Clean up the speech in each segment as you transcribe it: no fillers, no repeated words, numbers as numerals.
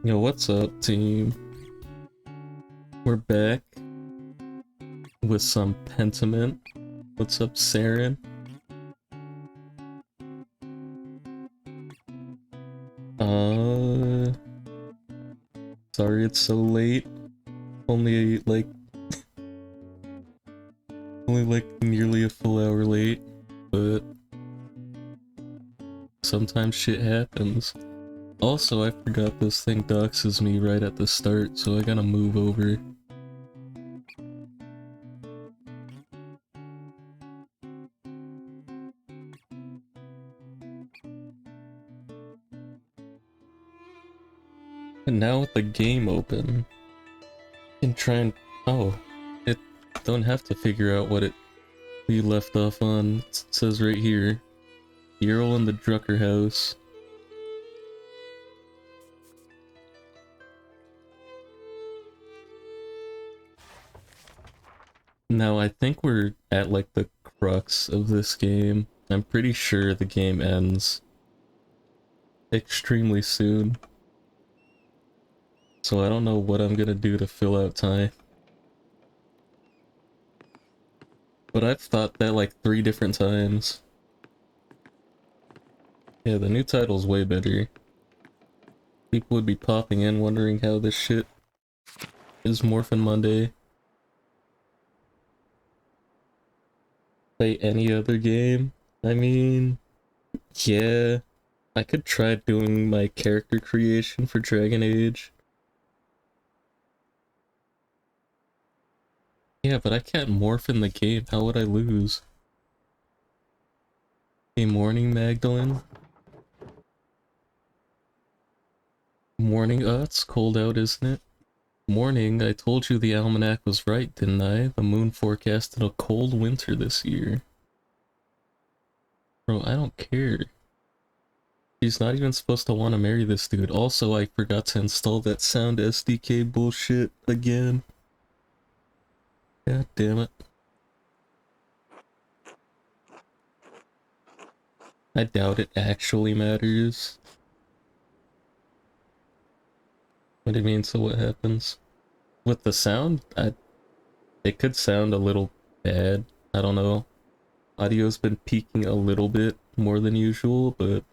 Yo, what's up, team? We're back with some Pentiment. What's up, Saren? Sorry it's so late. Only like nearly a full hour late, but sometimes shit happens. Also, I forgot this thing doxes me right at the start, so I gotta move over. And now with the game open, I can try and... oh, it don't have to figure out what we left off on. It says right here, Earl in the Drucker house. Now I think we're at like the crux of this game. I'm pretty sure the game ends extremely soon. So I don't know what I'm gonna do to fill out time. But I've thought that like 3 different times. Yeah, the new title's way better. People would be popping in wondering how this shit is Morphin Monday. Play any other game? I mean, yeah, I could try doing my character creation for Dragon Age. Yeah, but I can't morph in the game. How would I lose? Hey, morning, Magdalene. Morning, it's cold out, isn't it? Morning, I told you the almanac was right, didn't I? The moon forecasted a cold winter this year. Bro, I don't care. She's not even supposed to want to marry this dude. Also, I forgot to install that sound SDK bullshit again. God damn it. I doubt it actually matters. What do you mean, so what happens? With the sound, it could sound a little bad. I don't know. Audio's been peaking a little bit more than usual, but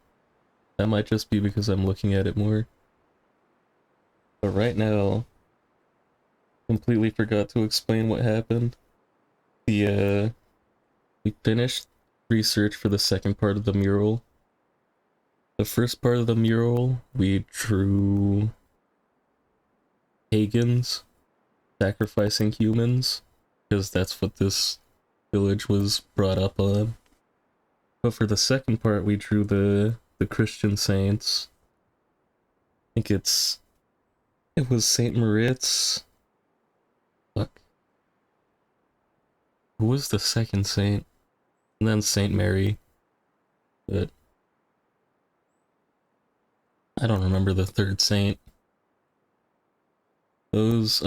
that might just be because I'm looking at it more. But right now, Completely forgot to explain what happened. The we finished research for the second part of the mural. The first part of the mural, we drew pagans sacrificing humans, because that's what this village was brought up on. But for the second part, we drew the Christian saints. I think it was Saint Moritz. Fuck. Who was the second saint? And then Saint Mary. But I don't remember the third saint. Those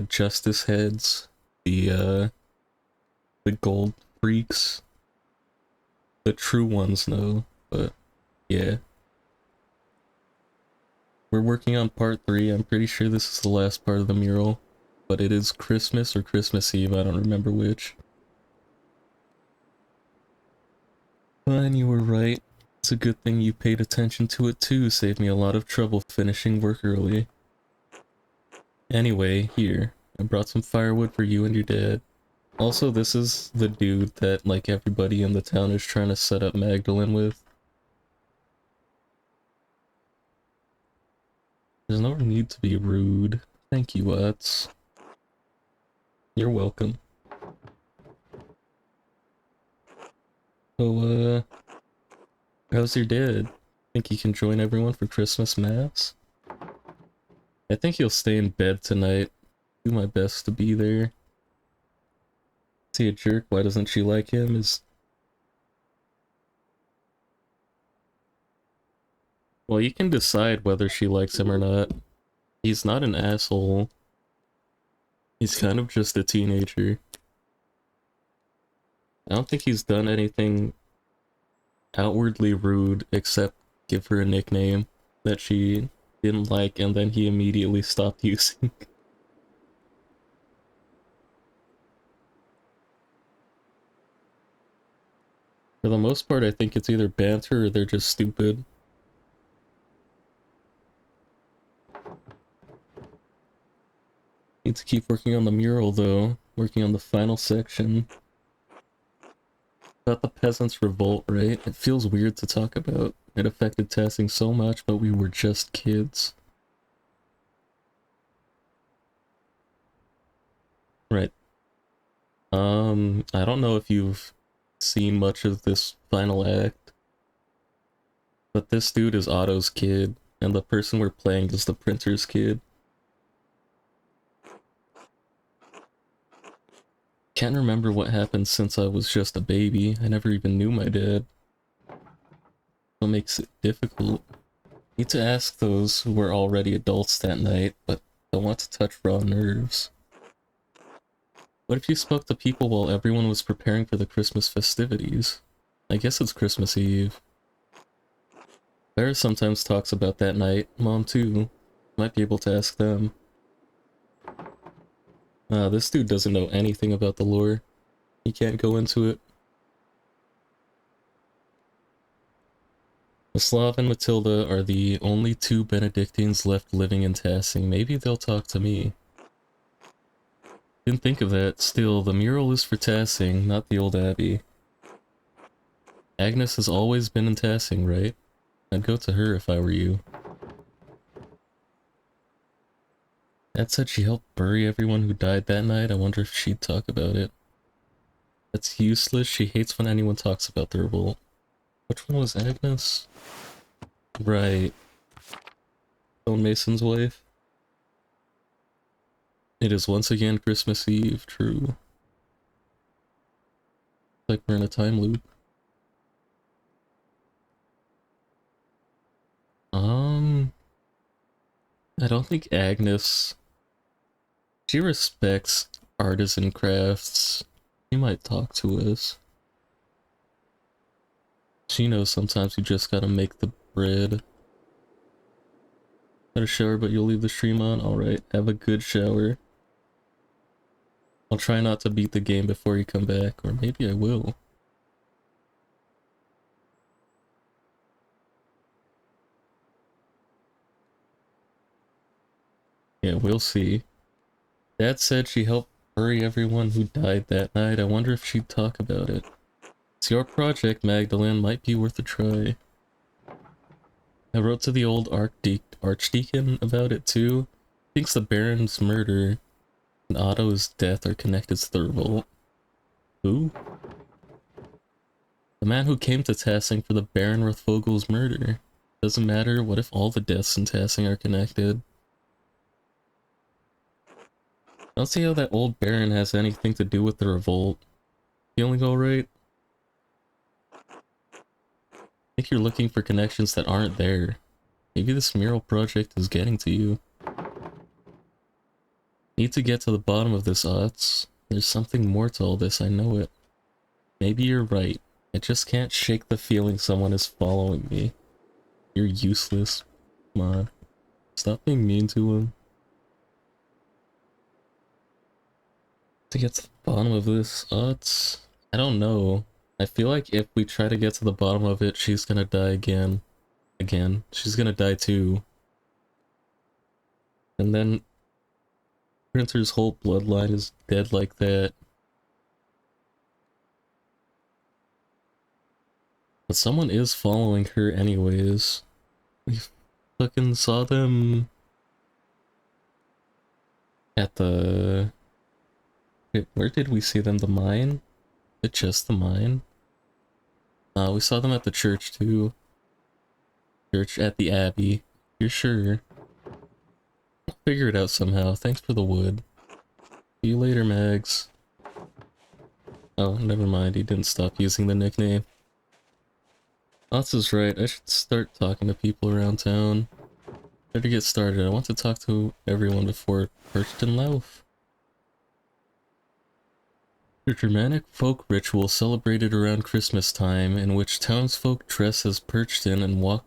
justice heads, the gold freaks, the true ones no, but yeah. We're working on part 3. I'm pretty sure this is the last part of the mural, but it is Christmas or Christmas Eve, I don't remember which. Fine, you were right. It's a good thing you paid attention to it too, saved me a lot of trouble finishing work early. Anyway, here, I brought some firewood for you and your dad. Also, this is the dude that, like, everybody in the town is trying to set up Magdalene with. There's no need to be rude. Thank you, Watts. You're welcome. So, how's your dad? Think he can join everyone for Christmas Mass? I think he'll stay in bed tonight. Do my best to be there. Is he a jerk? Why doesn't she like him? Well, you can decide whether she likes him or not. He's not an asshole. He's kind of just a teenager. I don't think he's done anything outwardly rude except give her a nickname that she didn't like and then he immediately stopped using. For the most part, I think it's either banter or they're just stupid. Need to keep working on the mural though, working on the final section. About the peasants' revolt, right? It feels weird to talk about. It affected Tassing so much, but we were just kids. Right. I don't know if you've seen much of this final act, but this dude is Otto's kid, and the person we're playing is the printer's kid. Can't remember what happened since I was just a baby. I never even knew my dad. What makes it difficult? Need to ask those who were already adults that night, but don't want to touch raw nerves. What if you spoke to people while everyone was preparing for the Christmas festivities? I guess it's Christmas Eve. Sarah sometimes talks about that night. Mom too. Might be able to ask them. This dude doesn't know anything about the lore. He can't go into it. Mislav and Matilda are the only 2 Benedictines left living in Tassing. Maybe they'll talk to me. Didn't think of that. Still, the mural is for Tassing, not the old abbey. Agnes has always been in Tassing, right? I'd go to her if I were you. Dad said she helped bury everyone who died that night. I wonder if she'd talk about it. That's useless. She hates when anyone talks about the revolt. Which one was Agnes? Right. Stonemason's wife. It is once again Christmas Eve, true. Like we're in a time loop. I don't think Agnes... She respects artisan crafts. She might talk to us. She knows sometimes you just gotta make the bread. Got a shower, but you'll leave the stream on? Alright, have a good shower. I'll try not to beat the game before you come back, or maybe I will. Yeah, we'll see. Dad said she helped bury everyone who died that night. I wonder if she'd talk about it. It's your project, Magdalene. Might be worth a try. I wrote to the old archdeacon about it too. Thinks the Baron's murder and Otto's death are connected to the revolt. Who? The man who came to Tassing for the Baron Rathvogel's murder. Doesn't matter. What if all the deaths in Tassing are connected? I don't see how that old Baron has anything to do with the revolt. Feeling alright? I think you're looking for connections that aren't there. Maybe this mural project is getting to you. Need to get to the bottom of this, Otts. There's something more to all this, I know it. Maybe you're right. I just can't shake the feeling someone is following me. You're useless. Come on. Stop being mean to him. To get to the bottom of this, Otts? I don't know. I feel like if we try to get to the bottom of it, she's gonna die again. She's gonna die too. And then Printer's whole bloodline is dead like that. But someone is following her anyways. We fucking saw them at the... Wait, where did we see them? The mine? It's just the mine? We saw them at the church too. Church at the Abbey. You're sure? I'll figure it out somehow. Thanks for the wood. See you later, Mags. Oh, never mind. He didn't stop using the nickname. Otts is right. I should start talking to people around town. Better get started. I want to talk to everyone before Perched and Lauf. A Germanic folk ritual celebrated around Christmas time in which townsfolk dress as Perchten and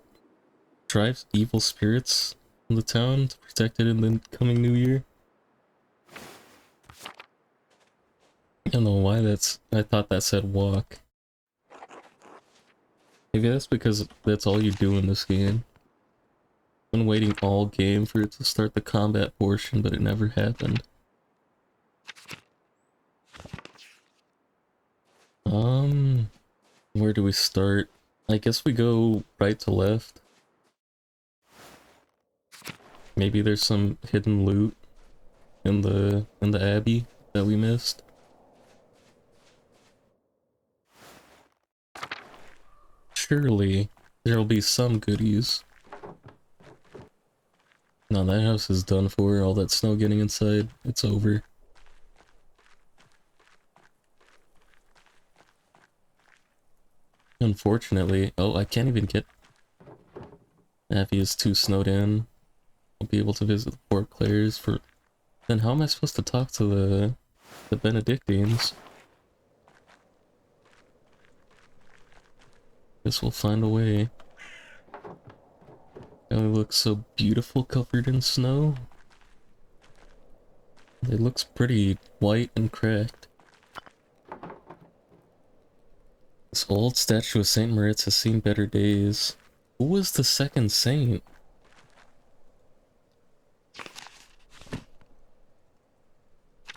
drives evil spirits in the town to protect it in the coming new year. I don't know why I thought that said walk. Maybe that's because that's all you do in this game. I've been waiting all game for it to start the combat portion, but it never happened. Where do we start? I guess we go right to left. Maybe there's some hidden loot in the Abbey that we missed. Surely there'll be some goodies. No, that house is done for. All that snow getting inside, it's over. Unfortunately, oh, I can't even get... Abbey is too snowed in. I'll be able to visit the Port Clares for... Then how am I supposed to talk to the Benedictines? Guess we'll find a way. They look so beautiful covered in snow. It looks pretty white and cracked. This old statue of Saint Moritz has seen better days. Who was the second saint?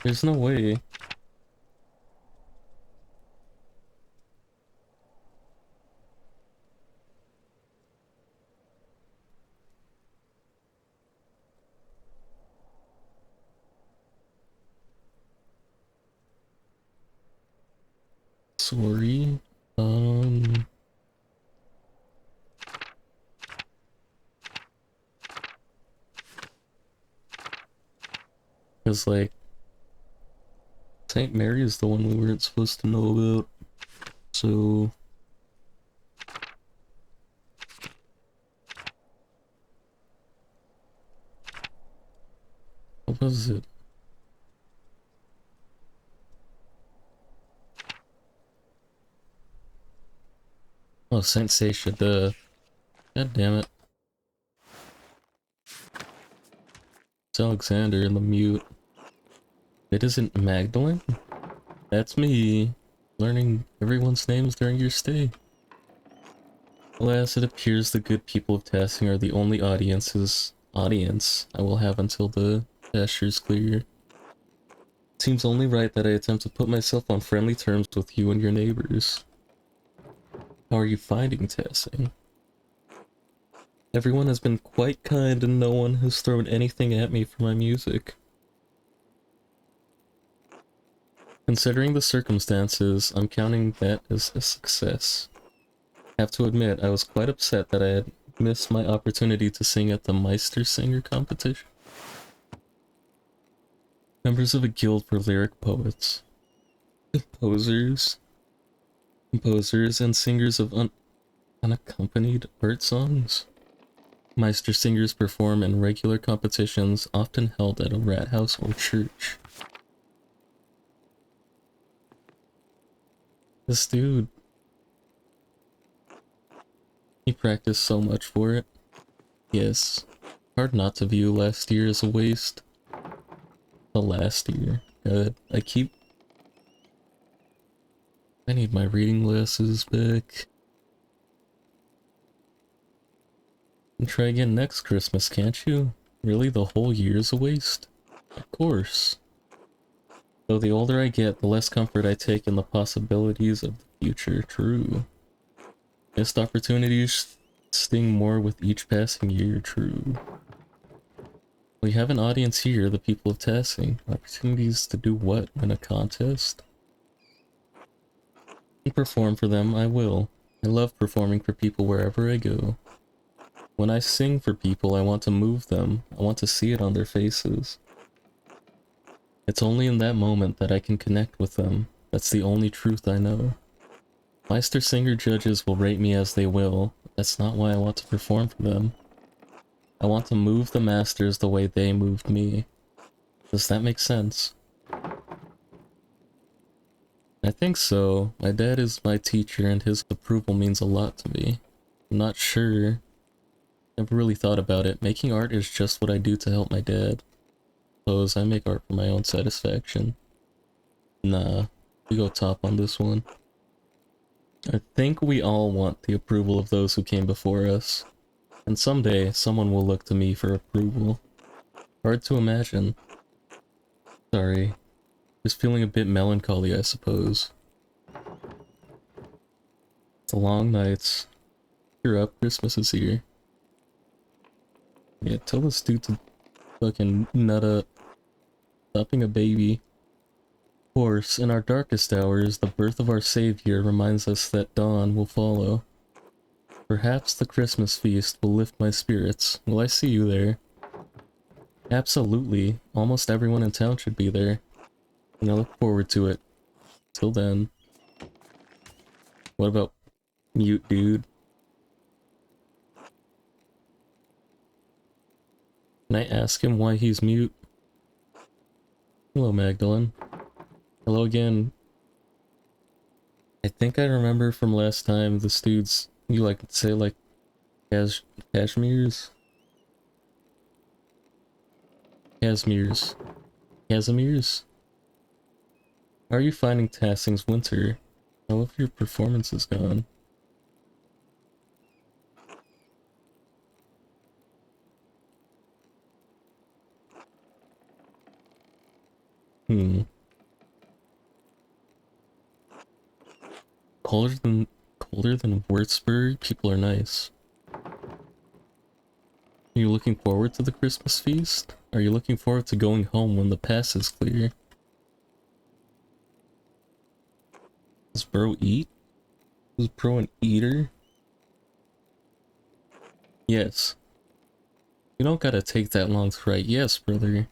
There's no way. Sorry. Because, like, Saint Mary is the one we weren't supposed to know about. So... What was it? Oh, Saint Sasha, duh. God damn it. It's Alexander in the mute. It isn't Magdalene? That's me. Learning everyone's names during your stay. Alas, it appears the good people of Tassing are the only audience I will have until the pastures clear. Seems only right that I attempt to put myself on friendly terms with you and your neighbors. How are you finding Tassing? Everyone has been quite kind and no one has thrown anything at me for my music. Considering the circumstances, I'm counting that as a success. I have to admit, I was quite upset that I had missed my opportunity to sing at the Meistersinger competition. Members of a guild for lyric poets. Composers. Composers and singers of unaccompanied art songs. Meistersingers perform in regular competitions, often held at a rat house or church. This dude, he practiced so much for it. Yes, hard not to view last year as a waste. The last year. Good. I need my reading glasses back. And try again next Christmas, can't you? Really, the whole year's a waste? Of course. Though the older I get, the less comfort I take in the possibilities of the future. True. Missed opportunities sting more with each passing year. True. We have an audience here, the people of Tassing. Opportunities to do what? Win a contest? And perform for them, I will. I love performing for people wherever I go. When I sing for people, I want to move them. I want to see it on their faces. It's only in that moment that I can connect with them. That's the only truth I know. Meistersinger judges will rate me as they will. That's not why I want to perform for them. I want to move the masters the way they moved me. Does that make sense? I think so. My dad is my teacher and his approval means a lot to me. I'm not sure. Never really thought about it. Making art is just what I do to help my dad. Suppose I make art for my own satisfaction. Nah, we go top on this one. I think we all want the approval of those who came before us. And someday, someone will look to me for approval. Hard to imagine. Sorry. Just feeling a bit melancholy, I suppose. It's a long nights. Cheer up, Christmas is here. Yeah, tell this dude to fucking nut up. Stopping a baby. Of course, in our darkest hours, the birth of our Savior reminds us that dawn will follow. Perhaps the Christmas feast will lift my spirits. Will I see you there? Absolutely. Almost everyone in town should be there. And I look forward to it. Till then. What about mute dude? Can I ask him why he's mute? Hello, Magdalene. Hello again. I think I remember from last time this dude's... You like to say like... Cashmere's? Casimir's. Casimir's? How are you finding Tassing's winter? How have your performances gone? Colder than Würzburg? People are nice. Are you looking forward to the Christmas feast? Are you looking forward to going home when the pass is clear? Does bro eat? Is bro an eater? Yes. You don't gotta take that long to write yes, brother.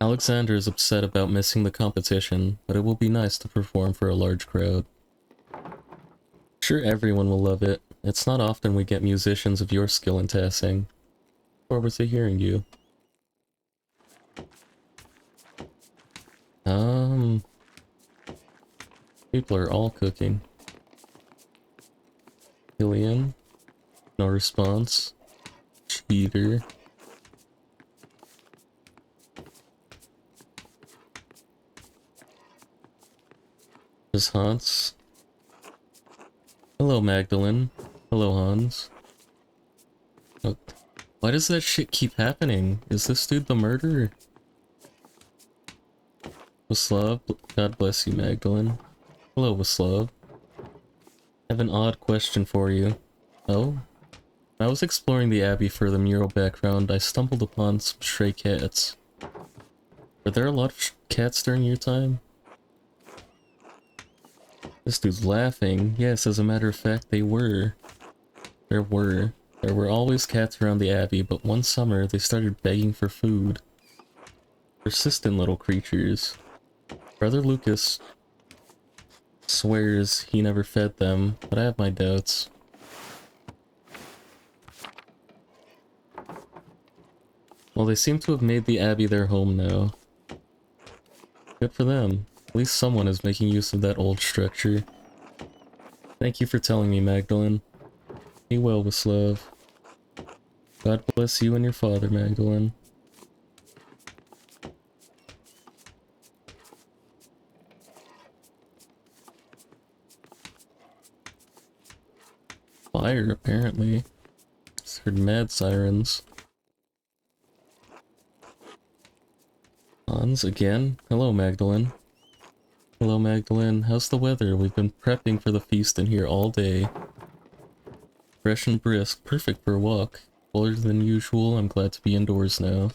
Alexander is upset about missing the competition, but it will be nice to perform for a large crowd. Sure, everyone will love it. It's not often we get musicians of your skill in Tassing. Forward to hearing you. People are all cooking. Killian? No response. Cheater. There's Hans. Hello, Magdalene. Hello, Hans. Oh, why does that shit keep happening? Is this dude the murderer? Waslav, God bless you, Magdalene. Hello, Waslav. I have an odd question for you. Oh? When I was exploring the Abbey for the mural background, I stumbled upon some stray cats. Were there a lot of cats during your time? This dude's laughing. Yes, as a matter of fact, they were. There were. There were always cats around the Abbey, but one summer they started begging for food. Persistent little creatures. Brother Lucas swears he never fed them, but I have my doubts. Well, they seem to have made the Abbey their home now. Good for them. At least someone is making use of that old structure. Thank you for telling me, Magdalene. Be well, Waslav. God bless you and your father, Magdalene. Fire, apparently. Just heard mad sirens. Hans, again? Hello, Magdalene. Hello, Magdalene. How's the weather? We've been prepping for the feast in here all day. Fresh and brisk, perfect for a walk. Colder than usual, I'm glad to be indoors now.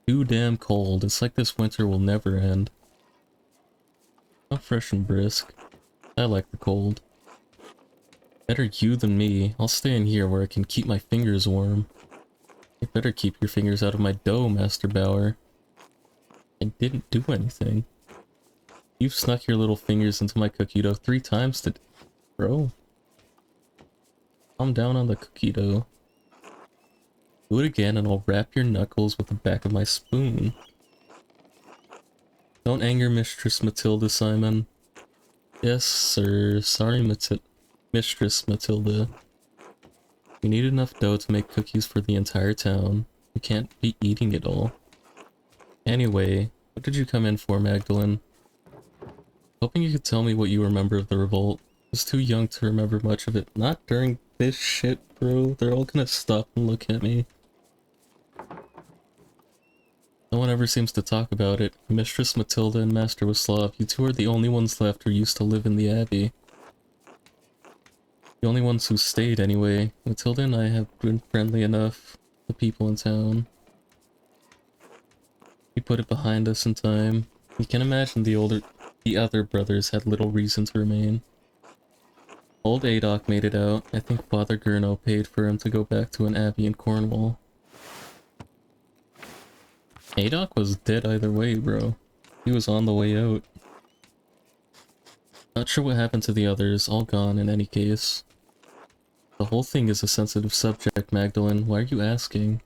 Too damn cold, it's like this winter will never end. Not fresh and brisk. I like the cold. Better you than me. I'll stay in here where I can keep my fingers warm. You better keep your fingers out of my dough, Master Bauer. I didn't do anything. You've snuck your little fingers into my cookie dough 3 times today, bro. Calm down on the cookie dough. Do it again and I'll wrap your knuckles with the back of my spoon. Don't anger Mistress Matilda, Simon. Yes, sir. Sorry, Mistress Matilda. We need enough dough to make cookies for the entire town. We can't be eating it all. Anyway, what did you come in for, Magdalene? Hoping you could tell me what you remember of the revolt. I was too young to remember much of it. Not during this shit, bro. They're all gonna stop and look at me. No one ever seems to talk about it. Mistress Matilda and Master Waslav, you two are the only ones left who used to live in the Abbey. The only ones who stayed, anyway. Matilda and I have been friendly enough. The people in town. We put it behind us in time. You can imagine the other brothers had little reason to remain. Old Adok made it out. I think Father Gurno paid for him to go back to an abbey in Cornwall. Adok was dead either way, bro. He was on the way out. Not sure what happened to the others, all gone in any case. The whole thing is a sensitive subject, Magdalene. Why are you asking?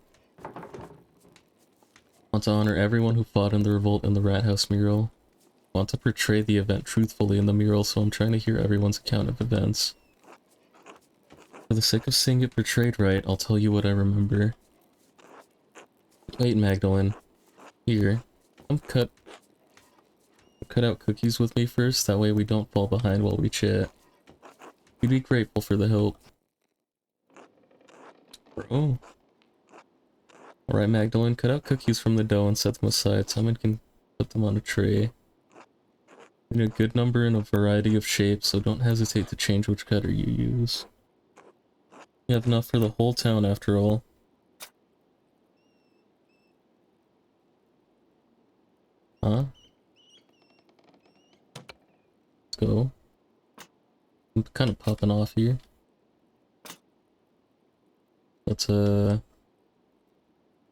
Want to honor everyone who fought in the revolt in the Rat House mural. Want to portray the event truthfully in the mural, so I'm trying to hear everyone's account of events. For the sake of seeing it portrayed right, I'll tell you what I remember. Wait, Magdalene. Here. Cut out cookies with me first, that way we don't fall behind while we chat. You'd be grateful for the help. Bro. Alright, Magdalene, cut out cookies from the dough and set them aside. Someone can put them on a tray. In a good number and a variety of shapes, so don't hesitate to change which cutter you use. You have enough for the whole town after all. Huh? Let's go. I'm kind of popping off here. Let's,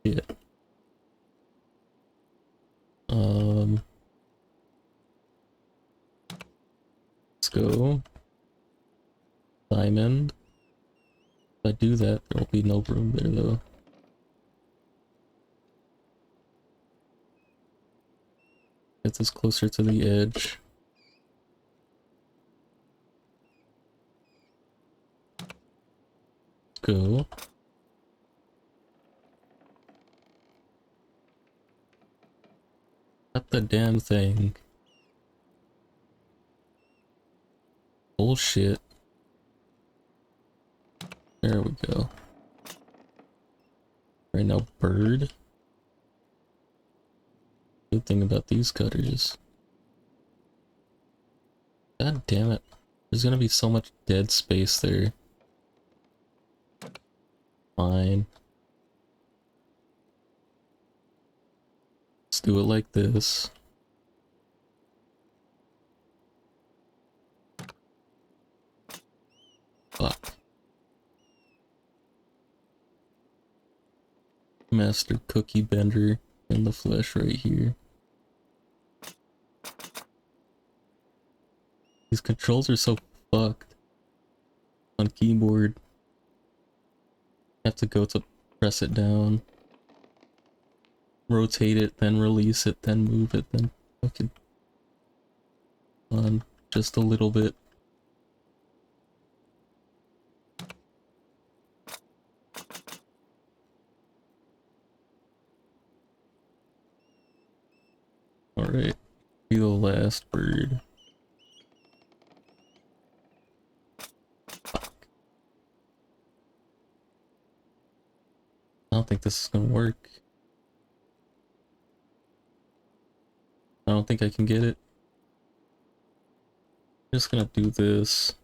yeah. Let's go. Diamond. If I do that, there'll be no room there, though. Get this closer to the edge. Go. Cut the damn thing. Bullshit. There we go. Right now, bird. Good thing about these cutters. God damn it. There's gonna be so much dead space there. Fine. Let's do it like this. Fuck. Master Cookie Bender in the flesh right here. These controls are so fucked. On keyboard. You have to go to press it down. Rotate it, then release it, then move it, then fucking on just a little bit. Alright, be the last bird. Fuck. I don't think this is gonna work. I don't think I can get it. I'm just gonna do this.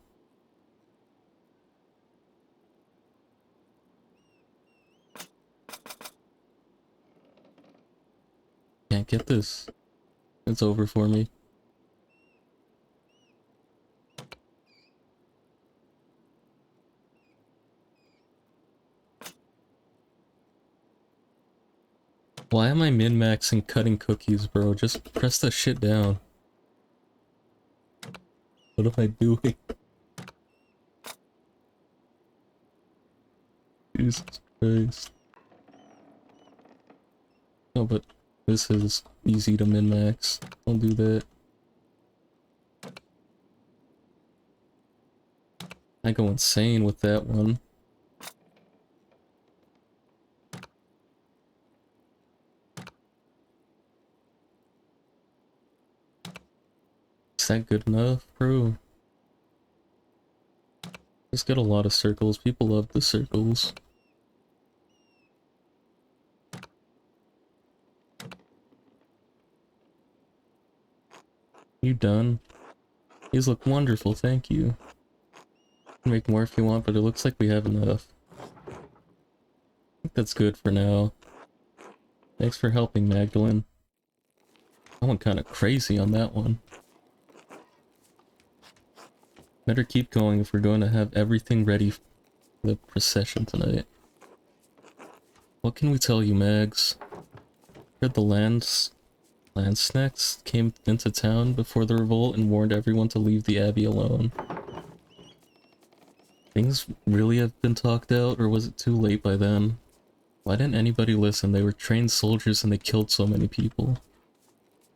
Can't get this. It's over for me. Why am I min-maxing cutting cookies, bro? Just press that shit down. What am I doing? Jesus Christ. Oh, but this is easy to min-max. Don't do that. I go insane with that one. Is that good enough, bro? Just get a lot of circles. People love the circles. You done? These look wonderful, thank you. Make more if you want, but it looks like we have enough. I think that's good for now. Thanks for helping, Magdalene. I went kinda crazy on that one. Better keep going if we're going to have everything ready for the procession tonight. What can we tell you, Mags? Heard the Landsnacks came into town before the revolt and warned everyone to leave the Abbey alone. Things really have been talked out, or was it too late by then? Why didn't anybody listen? They were trained soldiers and they killed so many people.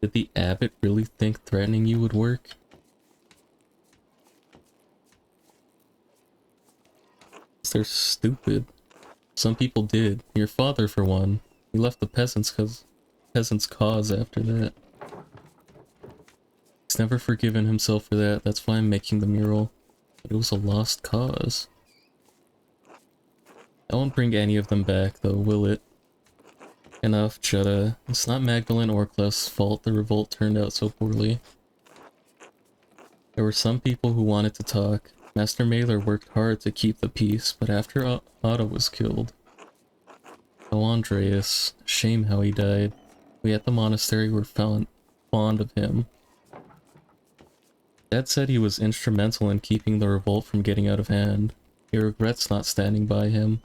Did the abbot really think threatening you would work? They're stupid. Some people did. Your father, for one. He left the peasants' cause after that. He's never forgiven himself for that. That's why I'm making the mural. But it was a lost cause. I won't bring any of them back, though, will it? Enough, Jetta. It's not Magdalene or Klaus' fault the revolt turned out so poorly. There were some people who wanted to talk. Master Mailer worked hard to keep the peace, but after Otto was killed... Oh, Andreas. Shame how he died. We at the monastery were fond of him. Dad said he was instrumental in keeping the revolt from getting out of hand. He regrets not standing by him.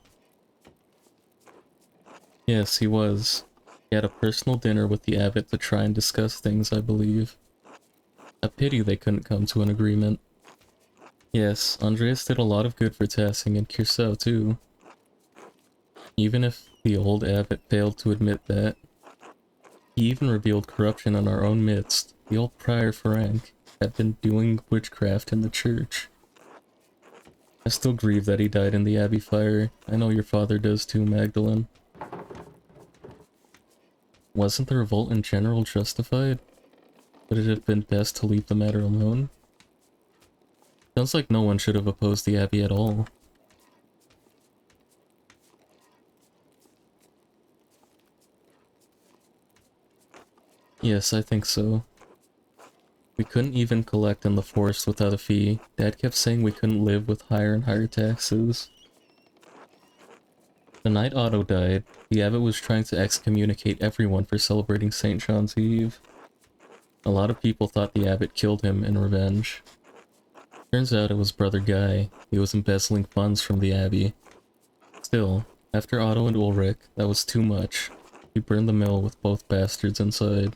Yes, he was. He had a personal dinner with the abbot to try and discuss things, I believe. A pity they couldn't come to an agreement. Yes, Andreas did a lot of good for Tassing and Curacao too. Even if the old abbot failed to admit that. He even revealed corruption in our own midst. The old prior Frank had been doing witchcraft in the church. I still grieve that he died in the abbey fire. I know your father does too, Magdalene. Wasn't the revolt in general justified? Would it have been best to leave the matter alone? Sounds like no one should have opposed the abbey at all. Yes, I think so. We couldn't even collect in the forest without a fee. Dad kept saying we couldn't live with higher and higher taxes. The night Otto died, the abbot was trying to excommunicate everyone for celebrating St. John's Eve. A lot of people thought the abbot killed him in revenge. Turns out it was Brother Guy. He was embezzling funds from the abbey. Still, after Otto and Ulrich, that was too much. He burned the mill with both bastards inside.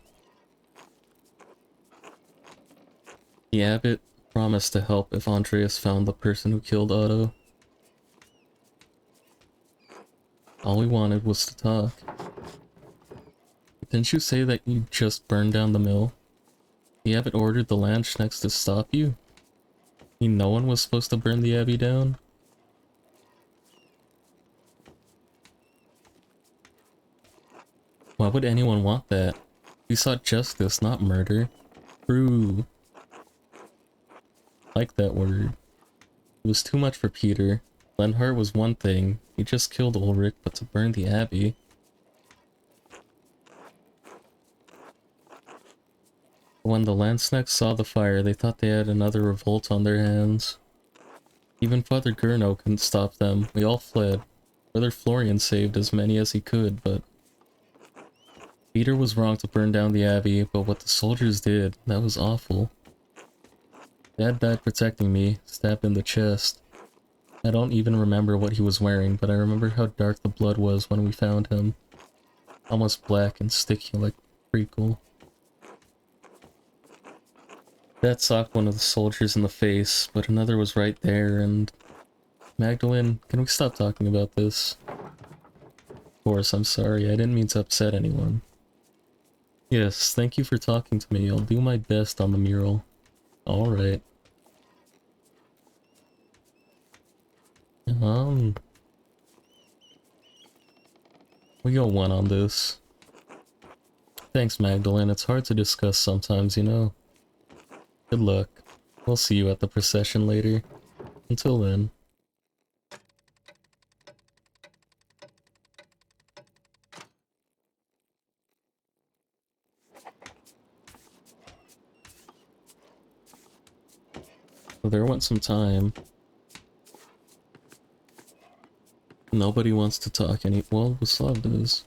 The abbot promised to help if Andreas found the person who killed Otto. All we wanted was to talk. Didn't you say that you just burned down the mill? The abbot ordered the Landsknechts to stop you? No one was supposed to burn the abbey down? Why would anyone want that? We sought justice, not murder. True. Like that word. It was too much for Peter. Lenhart was one thing. He just killed Ulrich, but to burn the abbey... When the Landsknechts saw the fire, they thought they had another revolt on their hands. Even Father Gurno couldn't stop them. We all fled. Brother Florian saved as many as he could, but... Peter was wrong to burn down the abbey, but what the soldiers did, that was awful. Dad died protecting me, stabbed in the chest. I don't even remember what he was wearing, but I remember how dark the blood was when we found him. Almost black and sticky like treacle. Dad socked one of the soldiers in the face, but another was right there, and... Magdalene, can we stop talking about this? Of course, I'm sorry, I didn't mean to upset anyone. Yes, thank you for talking to me, I'll do my best on the mural. Alright. We go one on this. Thanks, Magdalene, it's hard to discuss sometimes, you know? Good luck. We'll see you at the procession later. Until then. Well, there went some time. Nobody wants to talk well, Vaslav does.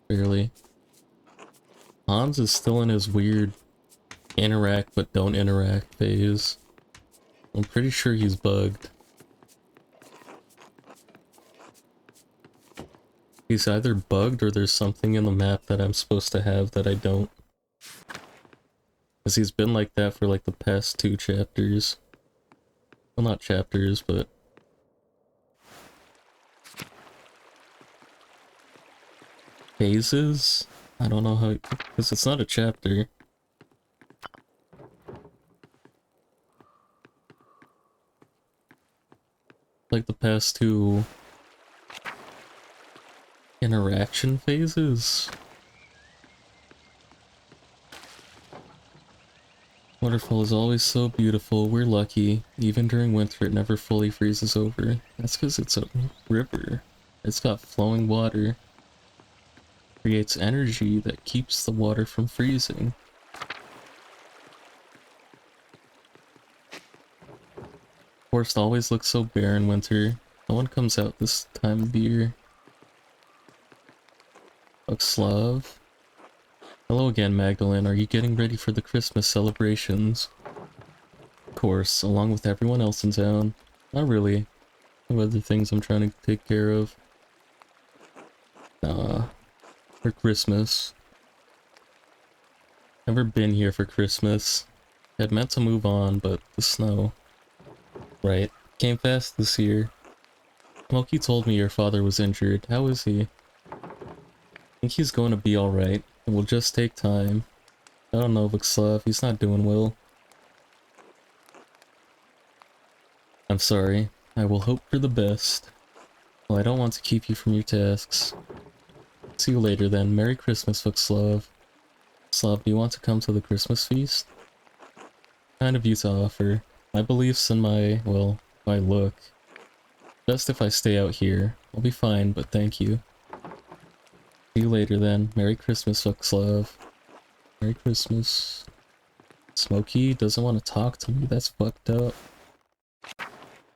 Barely. Hans is still in his weird interact but don't interact phase. I'm pretty sure he's bugged. He's either bugged or there's something in the map that I'm supposed to have that I don't. Because he's been like that for like the past 2 chapters. Well, not chapters, but... Phases? I don't know how... Because it's not a chapter. Like the past 2... interaction phases? Waterfall is always so beautiful, we're lucky. Even during winter it never fully freezes over. That's because it's a river. It's got flowing water. Creates energy that keeps the water from freezing. Forest always looks so bare in winter. No one comes out this time of year. Slav. Hello again, Magdalene. Are you getting ready for the Christmas celebrations? Of course, along with everyone else in town. Not really. I have other things I'm trying to take care of. Nah. For Christmas. Never been here for Christmas. Had meant to move on, but the snow. Right. Came fast this year. Smokey told me your father was injured. How is he? I think he's going to be alright. It will just take time. I don't know, Vixlav. He's not doing well. I'm sorry. I will hope for the best. Well, I don't want to keep you from your tasks. See you later then. Merry Christmas, Vixlav. Slav, do you want to come to the Christmas feast? Kind of you to offer. My beliefs and well, my look. Best if I stay out here. I'll be fine, but thank you. See you later then. Merry Christmas, Vixlav. Merry Christmas. Smokey doesn't want to talk to me. That's fucked up.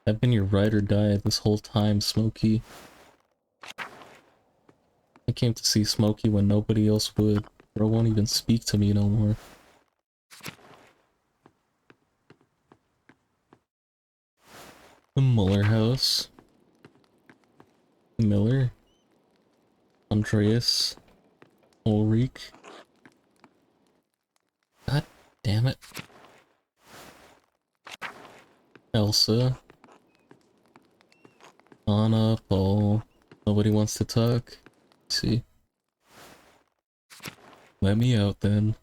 I've been your ride or die this whole time, Smokey. I came to see Smokey when nobody else would. Bro won't even speak to me no more. The Muller house. Miller. Andreas. Ulrich. God damn it. Elsa. Anna, Paul. Nobody wants to talk. Let's see. Let me out then.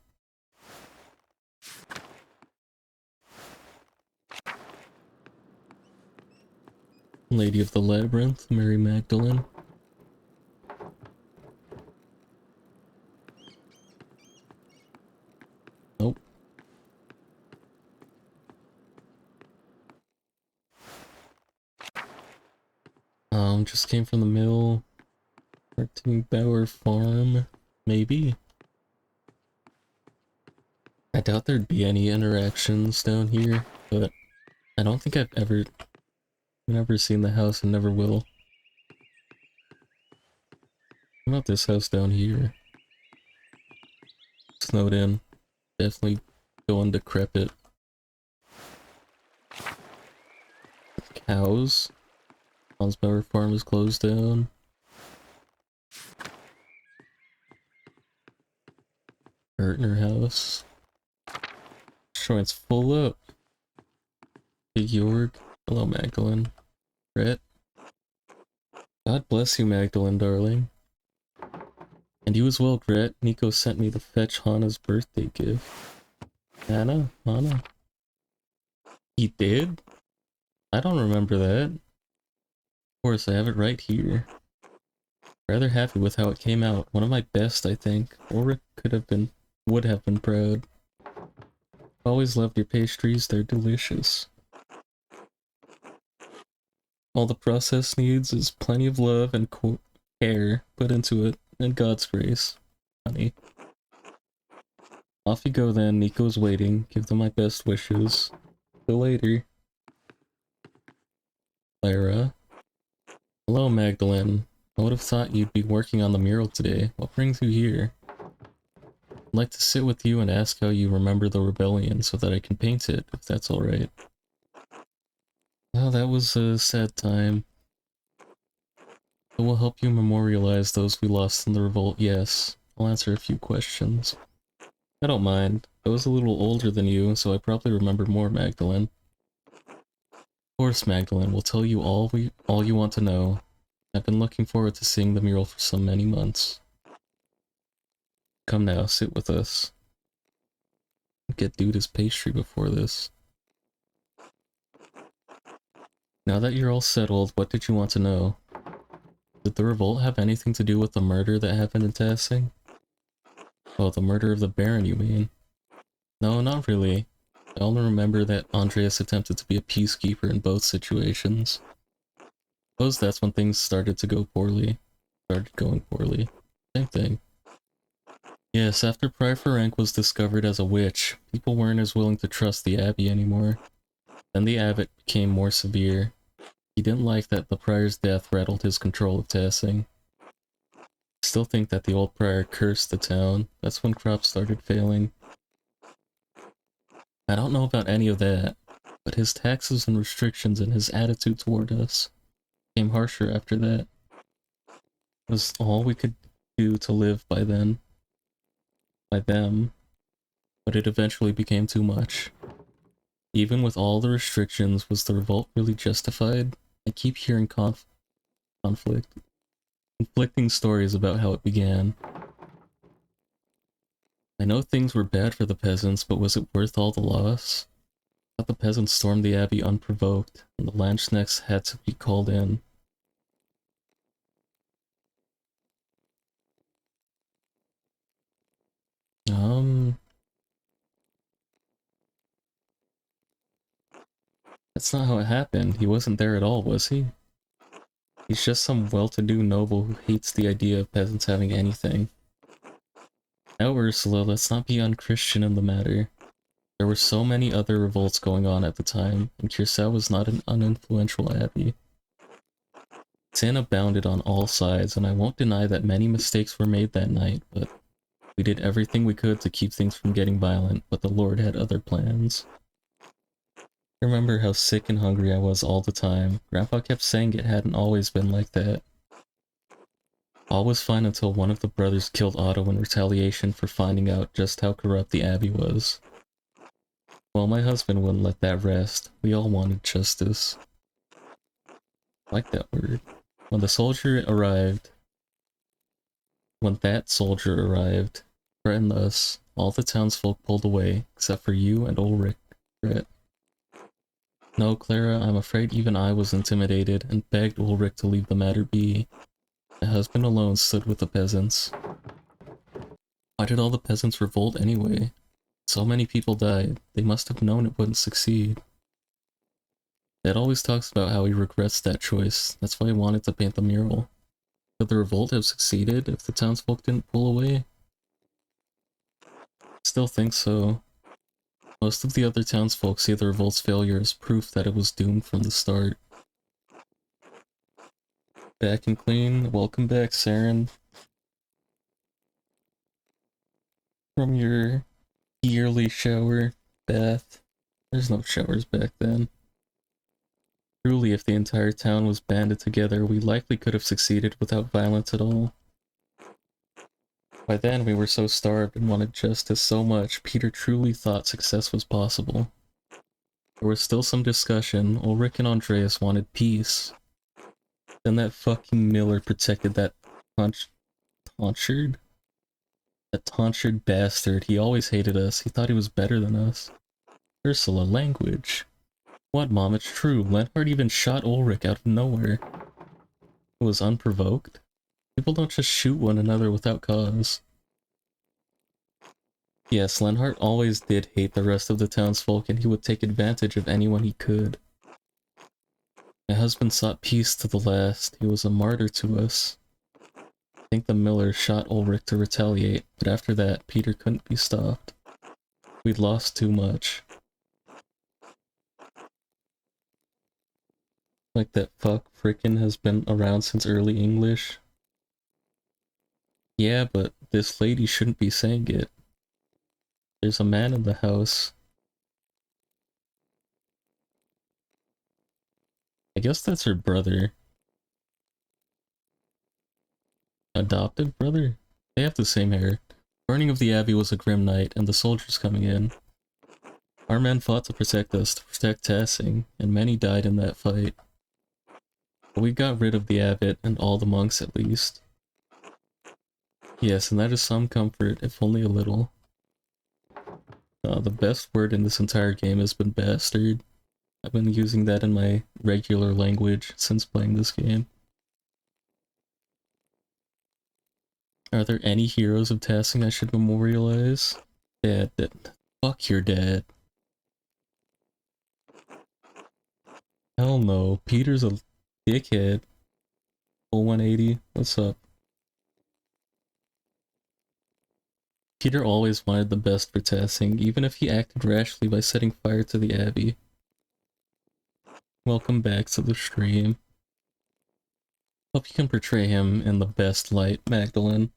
Lady of the Labyrinth, Mary Magdalene. Nope. Just came from the mill. Martin Bauer Farm. Maybe. I doubt there'd be any interactions down here, but I don't think I've never seen the house and never will. What about this house down here? Snowed in. Definitely going decrepit. Cows. Bauer Farm is closed down. Gertner house. Joint's full up. Big York. Hello, Magdalene. Brett. God bless you, Magdalene, darling. And you as well, Gret. Nico sent me to fetch Hana's birthday gift. Hana? He did? I don't remember that. Of course, I have it right here. Rather happy with how it came out. One of my best, I think. Ulrich would have been proud. Always loved your pastries, they're delicious. All the process needs is plenty of love and care put into it, and God's grace. Honey. Off you go then, Nico's waiting. Give them my best wishes. Till later. Clara. Hello, Magdalene. I would have thought you'd be working on the mural today. What brings you here? I'd like to sit with you and ask how you remember the rebellion so that I can paint it, if that's alright. Well, that was a sad time. It will help you memorialize those we lost in the revolt, yes. I'll answer a few questions. I don't mind. I was a little older than you, so I probably remember more, Magdalene. Of course, Magdalene, we'll tell you all you want to know. I've been looking forward to seeing the mural for so many months. Come now, sit with us. Get dude his pastry before this. Now that you're all settled, what did you want to know? Did the revolt have anything to do with the murder that happened in Tassing? Oh, the murder of the Baron, you mean? No, not really. I only remember that Andreas attempted to be a peacekeeper in both situations. Suppose that's when things started going poorly. Same thing. Yes, after Prior Ferenc was discovered as a witch, people weren't as willing to trust the Abbey anymore. Then the Abbot became more severe. He didn't like that the Prior's death rattled his control of Tassing. I still think that the old Prior cursed the town. That's when crops started failing. I don't know about any of that, but his taxes and restrictions and his attitude toward us became harsher after that. It was all we could do to live by then. By them. But it eventually became too much. Even with all the restrictions, was the revolt really justified? I keep hearing conflicting stories about how it began. I know things were bad for the peasants, but was it worth all the loss? I thought the peasants stormed the abbey unprovoked, and the Landsknechts had to be called in. That's not how it happened. He wasn't there at all, was he? He's just some well-to-do noble who hates the idea of peasants having anything. Now, Ursula, let's not be unchristian in the matter. There were so many other revolts going on at the time, and Curacao was not an uninfluential abbey. Sin abounded on all sides, and I won't deny that many mistakes were made that night, but we did everything we could to keep things from getting violent, but the Lord had other plans. I remember how sick and hungry I was all the time. Grandpa kept saying it hadn't always been like that. All was fine until one of the brothers killed Otto in retaliation for finding out just how corrupt the abbey was. Well, my husband wouldn't let that rest. We all wanted justice. I like that word. When that soldier arrived, threatened us, all the townsfolk pulled away, except for you and Ulrich. No, Clara, I'm afraid even I was intimidated and begged Ulrich to leave the matter be. My husband alone stood with the peasants. Why did all the peasants revolt anyway? So many people died. They must have known it wouldn't succeed. Dad always talks about how he regrets that choice. That's why he wanted to paint the mural. Could the revolt have succeeded if the townsfolk didn't pull away? Still think so. Most of the other townsfolk see the revolt's failure as proof that it was doomed from the start. Back and clean. Welcome back, Saren. From your yearly shower bath. There's no showers back then. Truly, if the entire town was banded together, we likely could have succeeded without violence at all. By then, we were so starved and wanted justice so much, Peter truly thought success was possible. There was still some discussion. Ulrich and Andreas wanted peace. Then that fucking Miller protected that tonsured? That tonsured bastard. He always hated us. He thought he was better than us. Ursula, language. What, Mom? It's true. Lenhart even shot Ulrich out of nowhere. It was unprovoked. People don't just shoot one another without cause. Yes, Lenhart always did hate the rest of the townsfolk, and he would take advantage of anyone he could. My husband sought peace to the last. He was a martyr to us. I think the Miller shot Ulrich to retaliate, but after that, Peter couldn't be stopped. We'd lost too much. Like that fuck frickin' has been around since early English. Yeah, but this lady shouldn't be saying it. There's a man in the house. I guess that's her brother. Adopted brother? They have the same hair. Burning of the abbey was a grim night, and the soldiers coming in. Our men fought to protect us, to protect Tassing, and many died in that fight. But we got rid of the abbot, and all the monks at least. Yes, and that is some comfort, if only a little. The best word in this entire game has been bastard. I've been using that in my regular language since playing this game. Are there any heroes of Tassing I should memorialize? Dad. Fuck your dad. Hell no. Peter's a dickhead. Full 180. What's up? Peter always wanted the best for Tassing, even if he acted rashly by setting fire to the abbey. Welcome back to the stream. Hope you can portray him in the best light, Magdalene.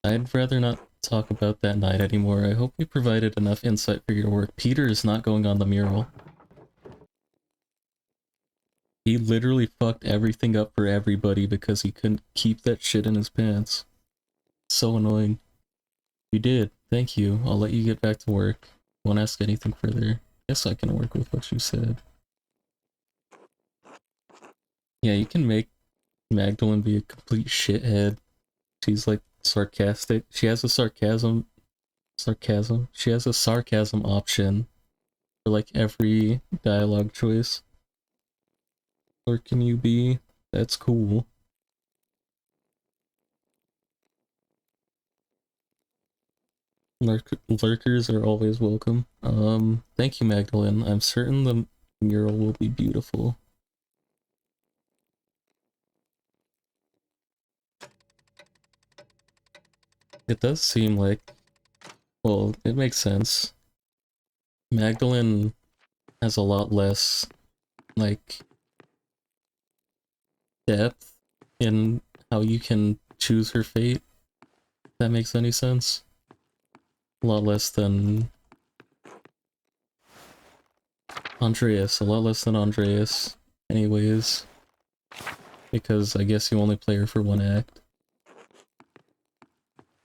I'd rather not talk about that night anymore. I hope we provided enough insight for your work. Peter is not going on the mural. He literally fucked everything up for everybody because he couldn't keep that shit in his pants. So annoying. You did. Thank you. I'll let you get back to work. Won't ask anything further. Guess I can work with what you said. Yeah, you can make Magdalene be a complete shithead. She's like sarcastic. She has a sarcasm. She has a sarcasm option for like every dialogue choice. Or can you be? That's cool. Lurkers are always welcome. Thank you, Magdalene. I'm certain the mural will be beautiful. It does seem like, well, it makes sense. Magdalene has a lot less, like, depth in how you can choose her fate, if that makes any sense. A lot less than Andreas, a lot less than Andreas, anyways. Because I guess you only play her for one act.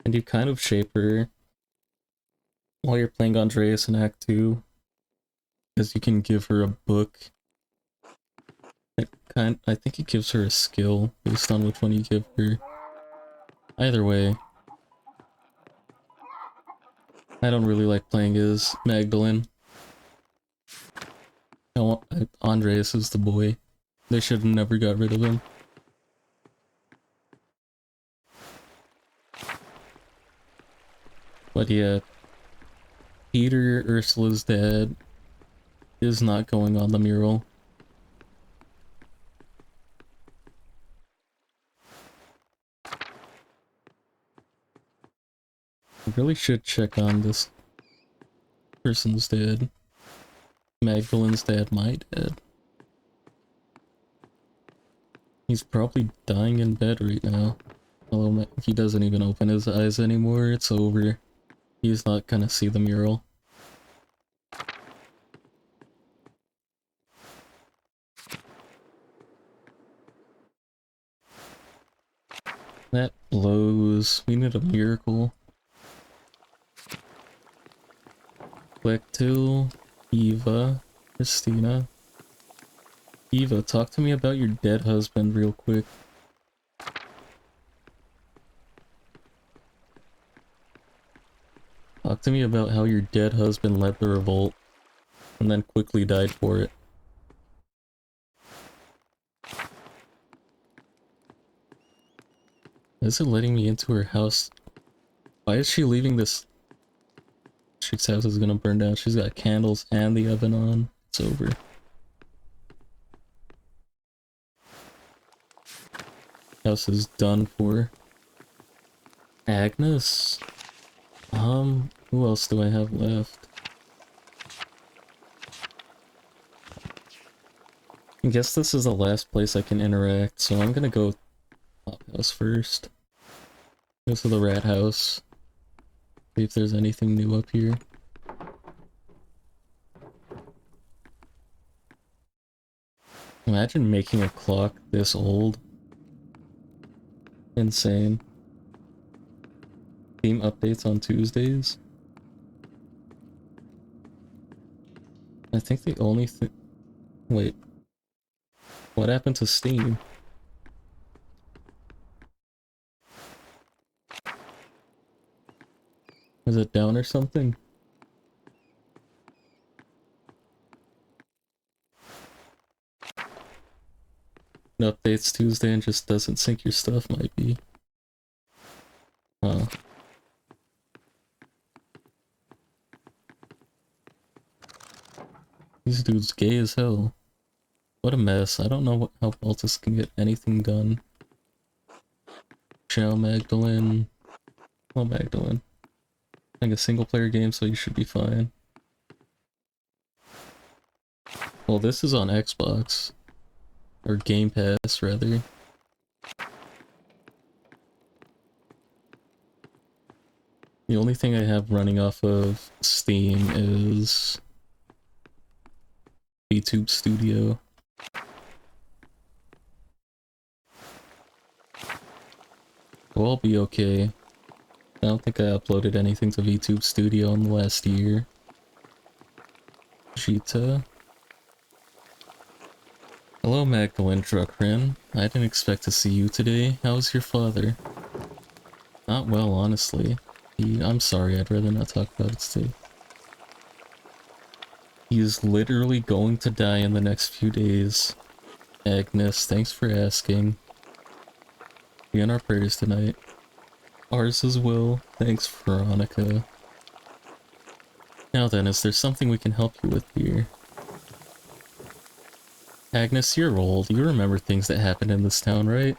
And you kind of shape her while you're playing Andreas in Act 2. Because you can give her a book. I think it gives her a skill based on which one you give her. Either way, I don't really like playing as Magdalene. Andreas is the boy. They should have never got rid of him. But yeah, Peter, Ursula's dad, is not going on the mural. I really should check on this person's dad. Magdalene's dad, my dad. He's probably dying in bed right now. Although he doesn't even open his eyes anymore, it's over. He's not gonna see the mural. That blows. We need a miracle. Click to Eva, Christina. Eva, talk to me about your dead husband real quick. Talk to me about how your dead husband led the revolt, and then quickly died for it. Is it letting me into her house? Why is she leaving this? Chick's house is gonna burn down. She's got candles and the oven on. It's over. House is done for. Agnes? Who else do I have left? I guess this is the last place I can interact, so I'm gonna go top house first. Go to the rat house. See if there's anything new up here. Imagine making a clock this old. Insane. Theme updates on Tuesdays. I think the only thing... Wait. What happened to Steam? Is it down or something? It updates Tuesday and just doesn't sync your stuff, might be. Huh. These dudes gay as hell. What a mess. I don't know how Baltus can get anything done. Ciao, Magdalene. Well, Magdalene. Like a single player game, so you should be fine. Well, this is on Xbox. Or Game Pass, rather. The only thing I have running off of Steam is VTube Studio. Well, I'll be okay. I don't think I uploaded anything to VTube Studio in the last year. Jita. Hello, Magdalene Druckrin. I didn't expect to see you today. How's your father? Not well, honestly. I'm sorry, I'd rather not talk about it today. He is literally going to die in the next few days. Agnes, thanks for asking. Be in our prayers tonight. Ours as well. Thanks, Veronica. Now then, is there something we can help you with here? Agnes, you're old. You remember things that happened in this town, right?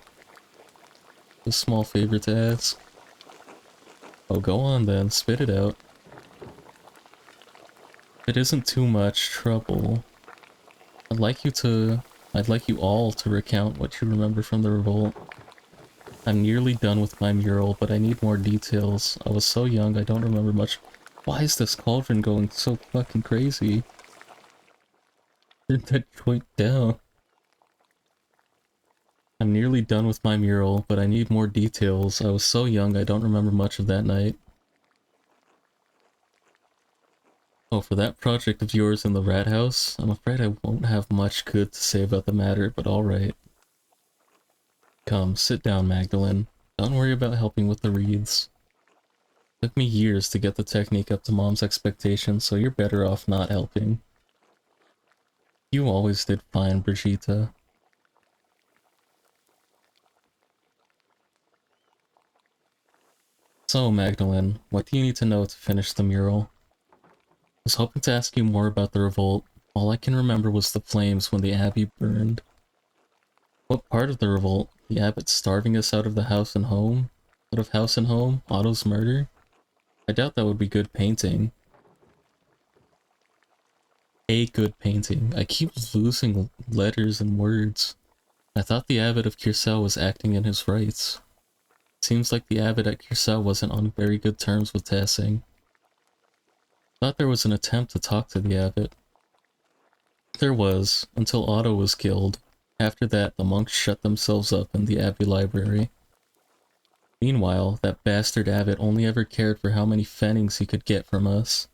A small favor to ask. Oh, go on then, spit it out. If it isn't too much trouble, I'd like you to... I'd like you all to recount what you remember from the revolt. I'm nearly done with my mural, but I need more details. I was so young, I don't remember much. Why is this cauldron going so fucking crazy? Turn that joint down. I'm nearly done with my mural, but I need more details. I was so young, I don't remember much of that night. Oh, for that project of yours in the rat house, I'm afraid I won't have much good to say about the matter, but alright. Come, sit down, Magdalene. Don't worry about helping with the reeds. Took me years to get the technique up to Mom's expectations, so you're better off not helping. You always did fine, Brigitte. So, Magdalene, what do you need to know to finish the mural? I was hoping to ask you more about the revolt. All I can remember was the flames when the abbey burned. What part of the revolt? The abbot starving us out of the house and home? Out of house and home? Otto's murder? I doubt that would be good painting. A good painting. I keep losing letters and words. I thought the abbot of Kirsau was acting in his rights. Seems like the abbot at Kirsau wasn't on very good terms with Tassing. Thought there was an attempt to talk to the abbot. There was, until Otto was killed. After that, the monks shut themselves up in the abbey library. Meanwhile, that bastard abbot only ever cared for how many pfennigs he could get from us.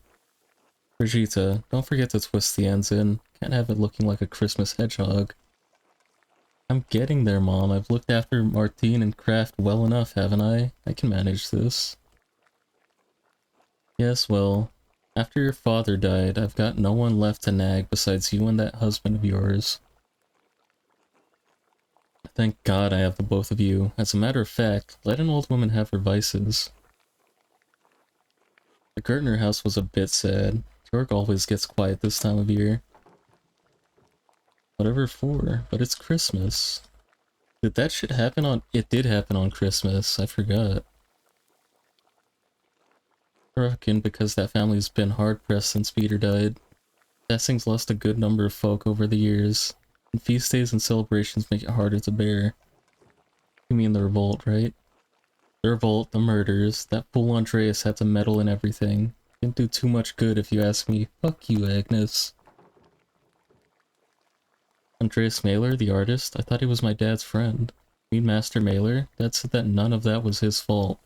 Brigitte, don't forget to twist the ends in. Can't have it looking like a Christmas hedgehog. I'm getting there, Mom. I've looked after Martine and Kraft well enough, haven't I? I can manage this. Yes, well, after your father died, I've got no one left to nag besides you and that husband of yours. Thank God I have the both of you. As a matter of fact, let an old woman have her vices. The Gertner house was a bit sad. Georg always gets quiet this time of year. Whatever for, but it's Christmas. Did that shit happen on— It did happen on Christmas, I forgot. I reckon because that family's been hard-pressed since Peter died. Tassing's lost a good number of folk over the years, and feast days and celebrations make it harder to bear. You mean the revolt, right? The revolt, the murders, that fool Andreas had to meddle in everything. Didn't do too much good if you ask me. Fuck you, Agnes. Andreas Mailer, the artist? I thought he was my dad's friend. You mean Master Mailer? Dad said that none of that was his fault.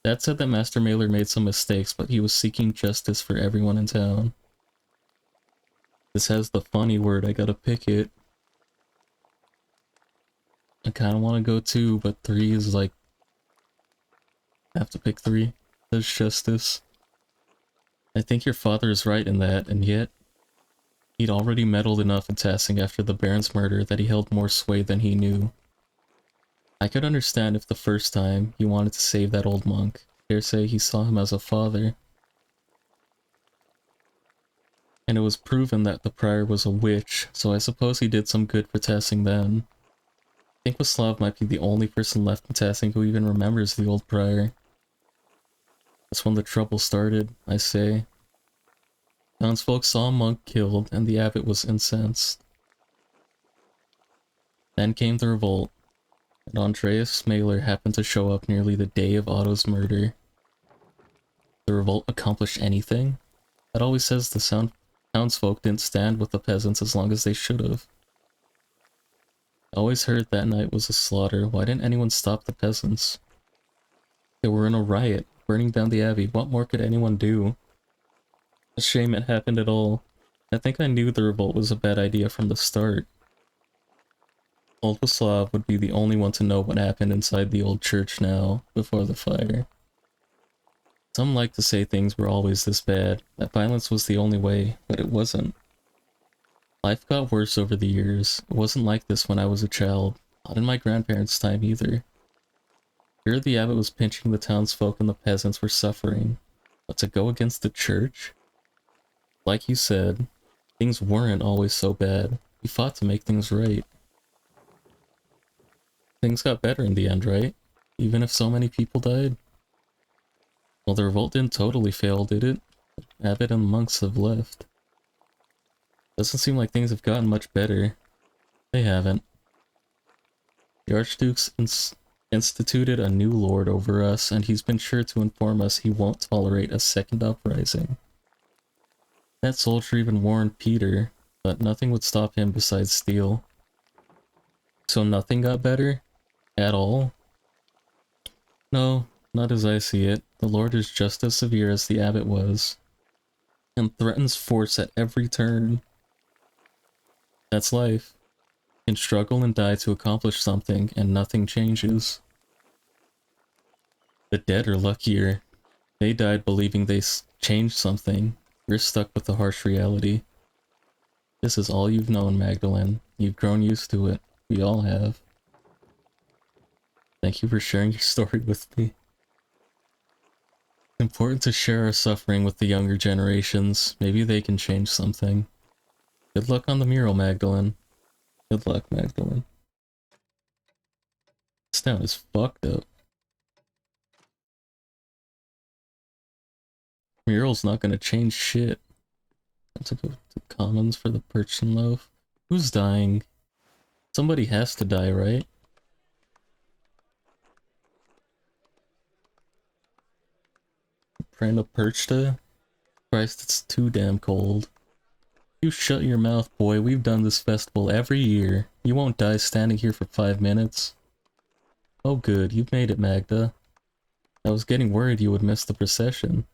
Dad said that Master Mailer made some mistakes, but he was seeking justice for everyone in town. This has the funny word, I gotta pick it. I kinda wanna go 2, but 3 is like... I have to pick 3. There's justice. I think your father is right in that, and yet... He'd already meddled enough in Tassing after the Baron's murder that he held more sway than he knew. I could understand if the first time he wanted to save that old monk. Dare say he saw him as a father. And it was proven that the prior was a witch, so I suppose he did some good for Tassing then. I think Waslav might be the only person left in Tassing who even remembers the old prior. That's when the trouble started, I say. Townsfolk saw a monk killed, and the abbot was incensed. Then came the revolt, and Andreas Mailer happened to show up nearly the day of Otto's murder. The revolt accomplished anything? That always says the townsfolk didn't stand with the peasants as long as they should have. I always heard that night was a slaughter. Why didn't anyone stop the peasants? They were in a riot, burning down the abbey. What more could anyone do? A shame it happened at all. I think I knew the revolt was a bad idea from the start. Old Waslav would be the only one to know what happened inside the old church now, before the fire. Some like to say things were always this bad, that violence was the only way, but it wasn't. Life got worse over the years. It wasn't like this when I was a child, not in my grandparents' time either. Sure, the abbot was pinching the townsfolk and the peasants were suffering, but to go against the church? Like you said, things weren't always so bad. We fought to make things right. Things got better in the end, right? Even if so many people died? Well, the revolt didn't totally fail, did it? Abbot and monks have left. Doesn't seem like things have gotten much better. They haven't. The Archduke's instituted a new lord over us, and he's been sure to inform us he won't tolerate a second uprising. That soldier even warned Peter, but nothing would stop him besides steel. So nothing got better? At all? No, not as I see it. The Lord is just as severe as the Abbot was, and threatens force at every turn. That's life. You can struggle and die to accomplish something, and nothing changes. The dead are luckier. They died believing they changed something. We're stuck with the harsh reality. This is all you've known, Magdalene. You've grown used to it. We all have. Thank you for sharing your story with me. It's important to share our suffering with the younger generations. Maybe they can change something. Good luck on the mural, Magdalene. Good luck, Magdalene. This town is fucked up. Mural's not gonna change shit. I have to go to commons for the Perchin loaf. Who's dying? Somebody has to die, right? Prana Perchta? Christ, it's too damn cold. You shut your mouth, boy. We've done this festival every year. You won't die standing here for 5 minutes. Oh good, you've made it, Magda. I was getting worried you would miss the procession.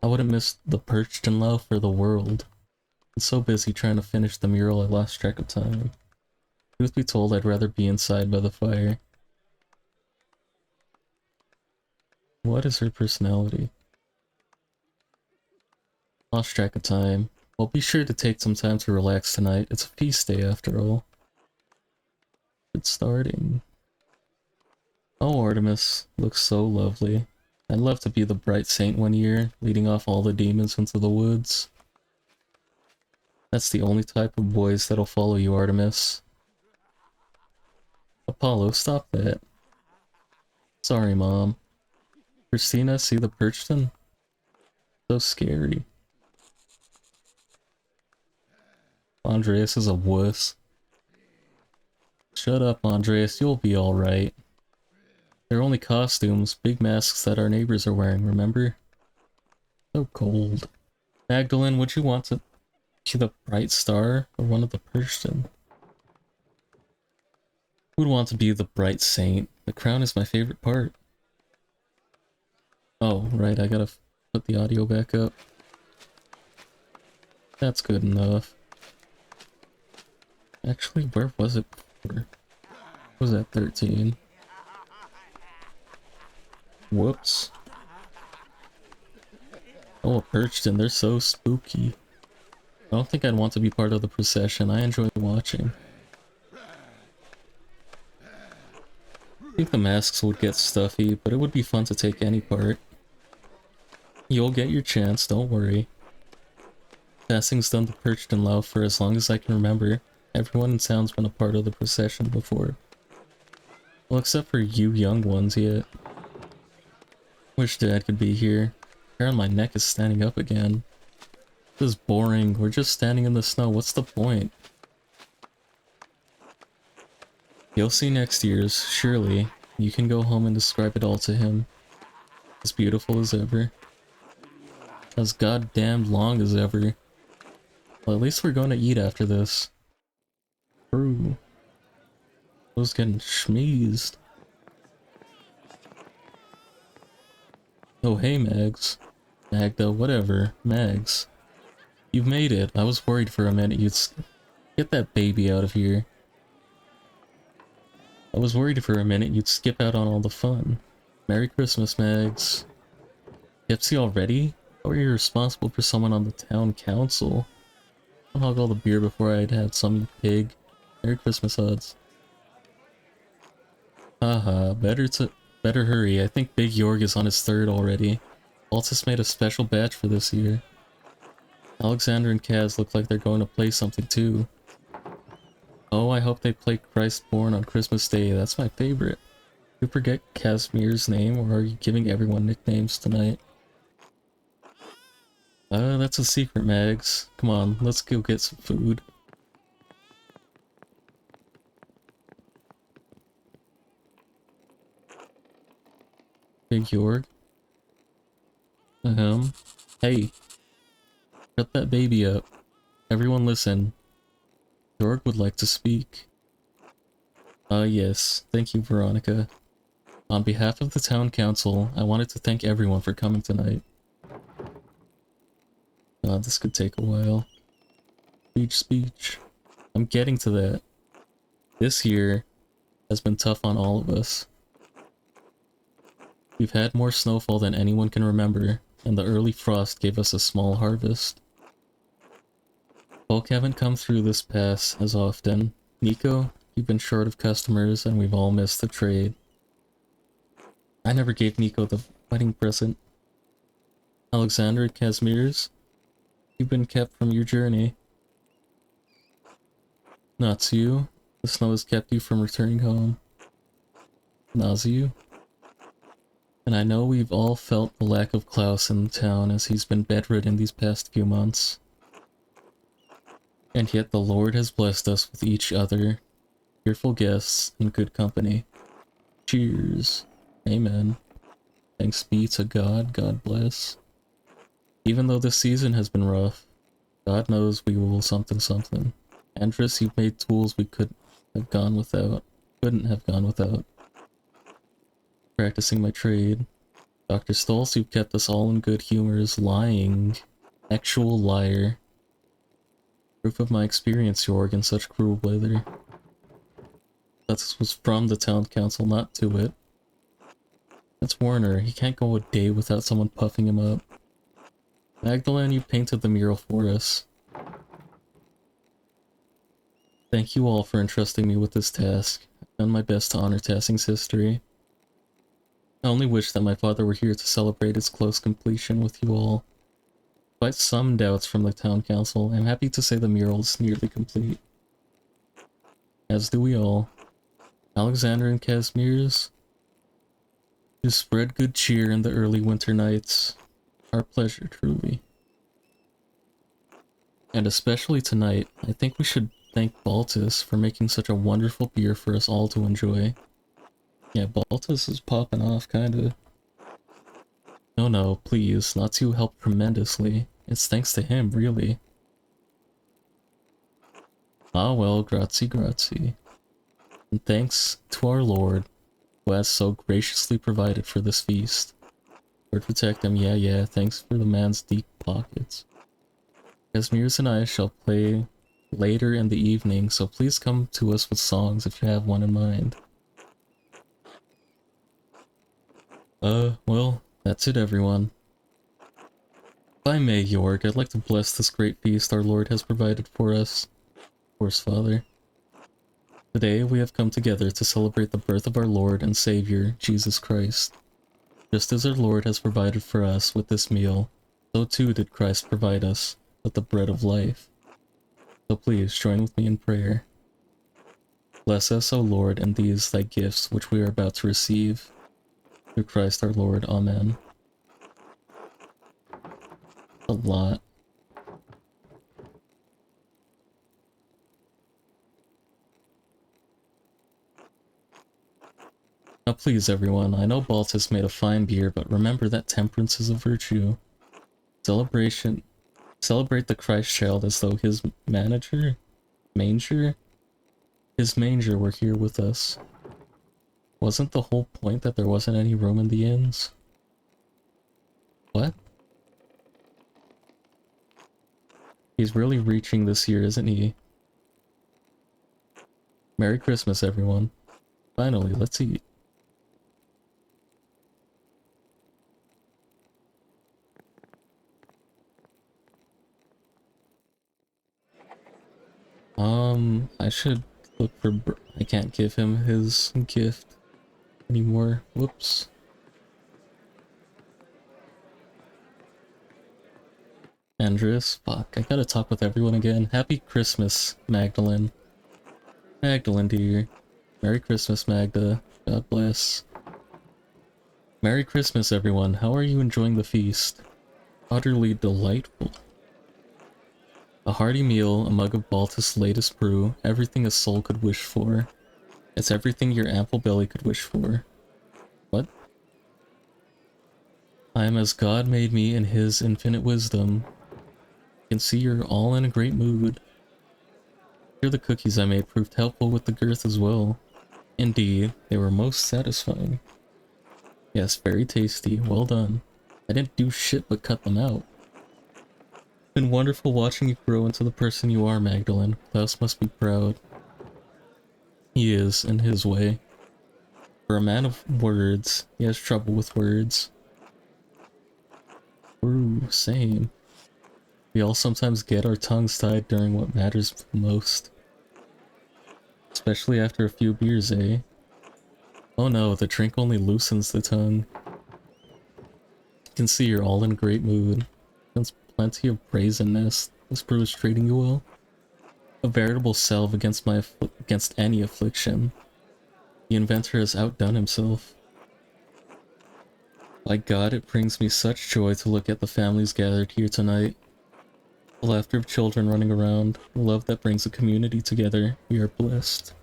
I wouldn't miss the Perchton loaf for the world. I'm so busy trying to finish the mural I lost track of time. Truth be told, I'd rather be inside by the fire. What is her personality? Lost track of time. Well, be sure to take some time to relax tonight. It's a feast day after all. It's starting. Oh, Artemis looks so lovely. I'd love to be the bright saint one year, leading off all the demons into the woods. That's the only type of boys that'll follow you, Artemis. Apollo, stop that. Sorry, Mom. Christina, see the Perchton? So scary. Andreas is a wuss. Shut up, Andreas, you'll be alright. They're only costumes, big masks that our neighbors are wearing, remember? So cold. Magdalene, would you want to be the bright star or one of the Perchton? Who'd want to be the bright saint? The crown is my favorite part. Oh, right, I gotta put the audio back up. That's good enough. Actually, where was it before? Was that 13? Whoops. Oh, a Perchton, they're so spooky. I don't think I'd want to be part of the procession. I enjoy watching. I think the masks would get stuffy, but it would be fun to take any part. You'll get your chance, don't worry. Passing's done the Perchton loaf for as long as I can remember. Everyone in town's been a part of the procession before. Well, except for you young ones yet. Wish Dad could be here. Hair on my neck is standing up again. This is boring. We're just standing in the snow. What's the point? You'll see next year's, surely. You can go home and describe it all to him. As beautiful as ever. As goddamn long as ever. Well, at least we're going to eat after this. True. I was getting schmeezed. Oh hey Mags. Magda, whatever. Mags. You've made it. I was worried for a minute you'd get that baby out of here. I was worried for a minute you'd skip out on all the fun. Merry Christmas, Mags. Tipsy already? How are you responsible for someone on the town council? I'll hog all the beer before I'd had some pig. Merry Christmas, odds. Haha, better hurry. I think Big Yorg is on his third already. Altus made a special batch for this year. Alexander and Kaz look like they're going to play something too. Oh, I hope they play Christ Born on Christmas Day. That's my favorite. we forget Casimir's name, or are you giving everyone nicknames tonight? That's a secret, Mags. Come on, let's go get some food. Big Yorg. Hey, shut that baby up. Everyone listen. Yorg would like to speak. Yes. Thank you, Veronica. On behalf of the town council, I wanted to thank everyone for coming tonight. God, this could take a while. Speech. I'm getting to that. This year has been tough on all of us. We've had more snowfall than anyone can remember, and the early frost gave us a small harvest. Folk haven't come through this pass as often. Nico, you've been short of customers, and we've all missed the trade. I never gave Nico the wedding present. Alexander and Casimirs, you've been kept from your journey. Natsu, the snow has kept you from returning home. Nazu, and I know we've all felt the lack of Klaus in the town as he's been bedridden these past few months. And yet the Lord has blessed us with each other, cheerful guests, and good company. Cheers. Amen. Thanks be to God, God bless. Even though this season has been rough, God knows we will something. Andrus, you've made tools we couldn't have gone without. Practicing my trade. Dr. Stolz, you've kept us all in good humors, lying. Actual liar. Proof of my experience, Jorg, in such cruel weather. That was from the town council, not to it. That's Warner. He can't go a day without someone puffing him up. Magdalene, you painted the mural for us. Thank you all for entrusting me with this task. I've done my best to honor Tassing's history. I only wish that my father were here to celebrate its close completion with you all. Despite some doubts from the town council, I'm happy to say the mural is nearly complete. As do we all. Alexander and Casimirs, you spread good cheer in the early winter nights. Our pleasure, truly. And especially tonight, I think we should thank Baltus for making such a wonderful beer for us all to enjoy. Yeah, Baltus is popping off, kinda. No, please, Natsu helped tremendously. It's thanks to him, really. Ah well, grazie. And thanks to our Lord, who has so graciously provided for this feast. Lord protect him, yeah, thanks for the man's deep pockets. Casimirs and I shall play later in the evening, so please come to us with songs if you have one in mind. Well, that's it, everyone. If I may, Jorg, I'd like to bless this great feast our Lord has provided for us. Of course, Father. Today we have come together to celebrate the birth of our Lord and Savior, Jesus Christ. Just as our Lord has provided for us with this meal, so too did Christ provide us with the bread of life. So please join with me in prayer. Bless us, O Lord, and these thy gifts which we are about to receive. Through Christ our Lord. Amen. A lot. Now please everyone, I know Baltus made a fine beer, but remember that temperance is a virtue. Celebrate the Christ child as though his his manger were here with us. Wasn't the whole point that there wasn't any room in the inns? What? He's really reaching this year, isn't he? Merry Christmas, everyone. Finally, let's eat. I should look for... I can't give him his gift anymore. Whoops. Andreas, fuck, I gotta talk with everyone again. Happy Christmas, Magdalene. Magdalene, dear. Merry Christmas, Magda. God bless. Merry Christmas, everyone. How are you enjoying the feast? Utterly delightful. A hearty meal, a mug of Baltus' latest brew, everything a soul could wish for. It's everything your ample belly could wish for. What? I am as God made me in his infinite wisdom. I can see you're all in a great mood. Here the cookies I made proved helpful with the girth as well. Indeed, they were most satisfying. Yes, very tasty. Well done. I didn't do shit but cut them out. It's been wonderful watching you grow into the person you are, Magdalene. Klaus must be proud. He is, in his way. For a man of words, he has trouble with words. Ooh, same. We all sometimes get our tongues tied during what matters the most. Especially after a few beers, eh? Oh no, the drink only loosens the tongue. You can see you're all in a great mood. There's plenty of brazenness. This brew is treating you well. A veritable salve against against any affliction. The inventor has outdone himself. By God, it brings me such joy to look at the families gathered here tonight. The laughter of children running around, the love that brings a community together. We are blessed.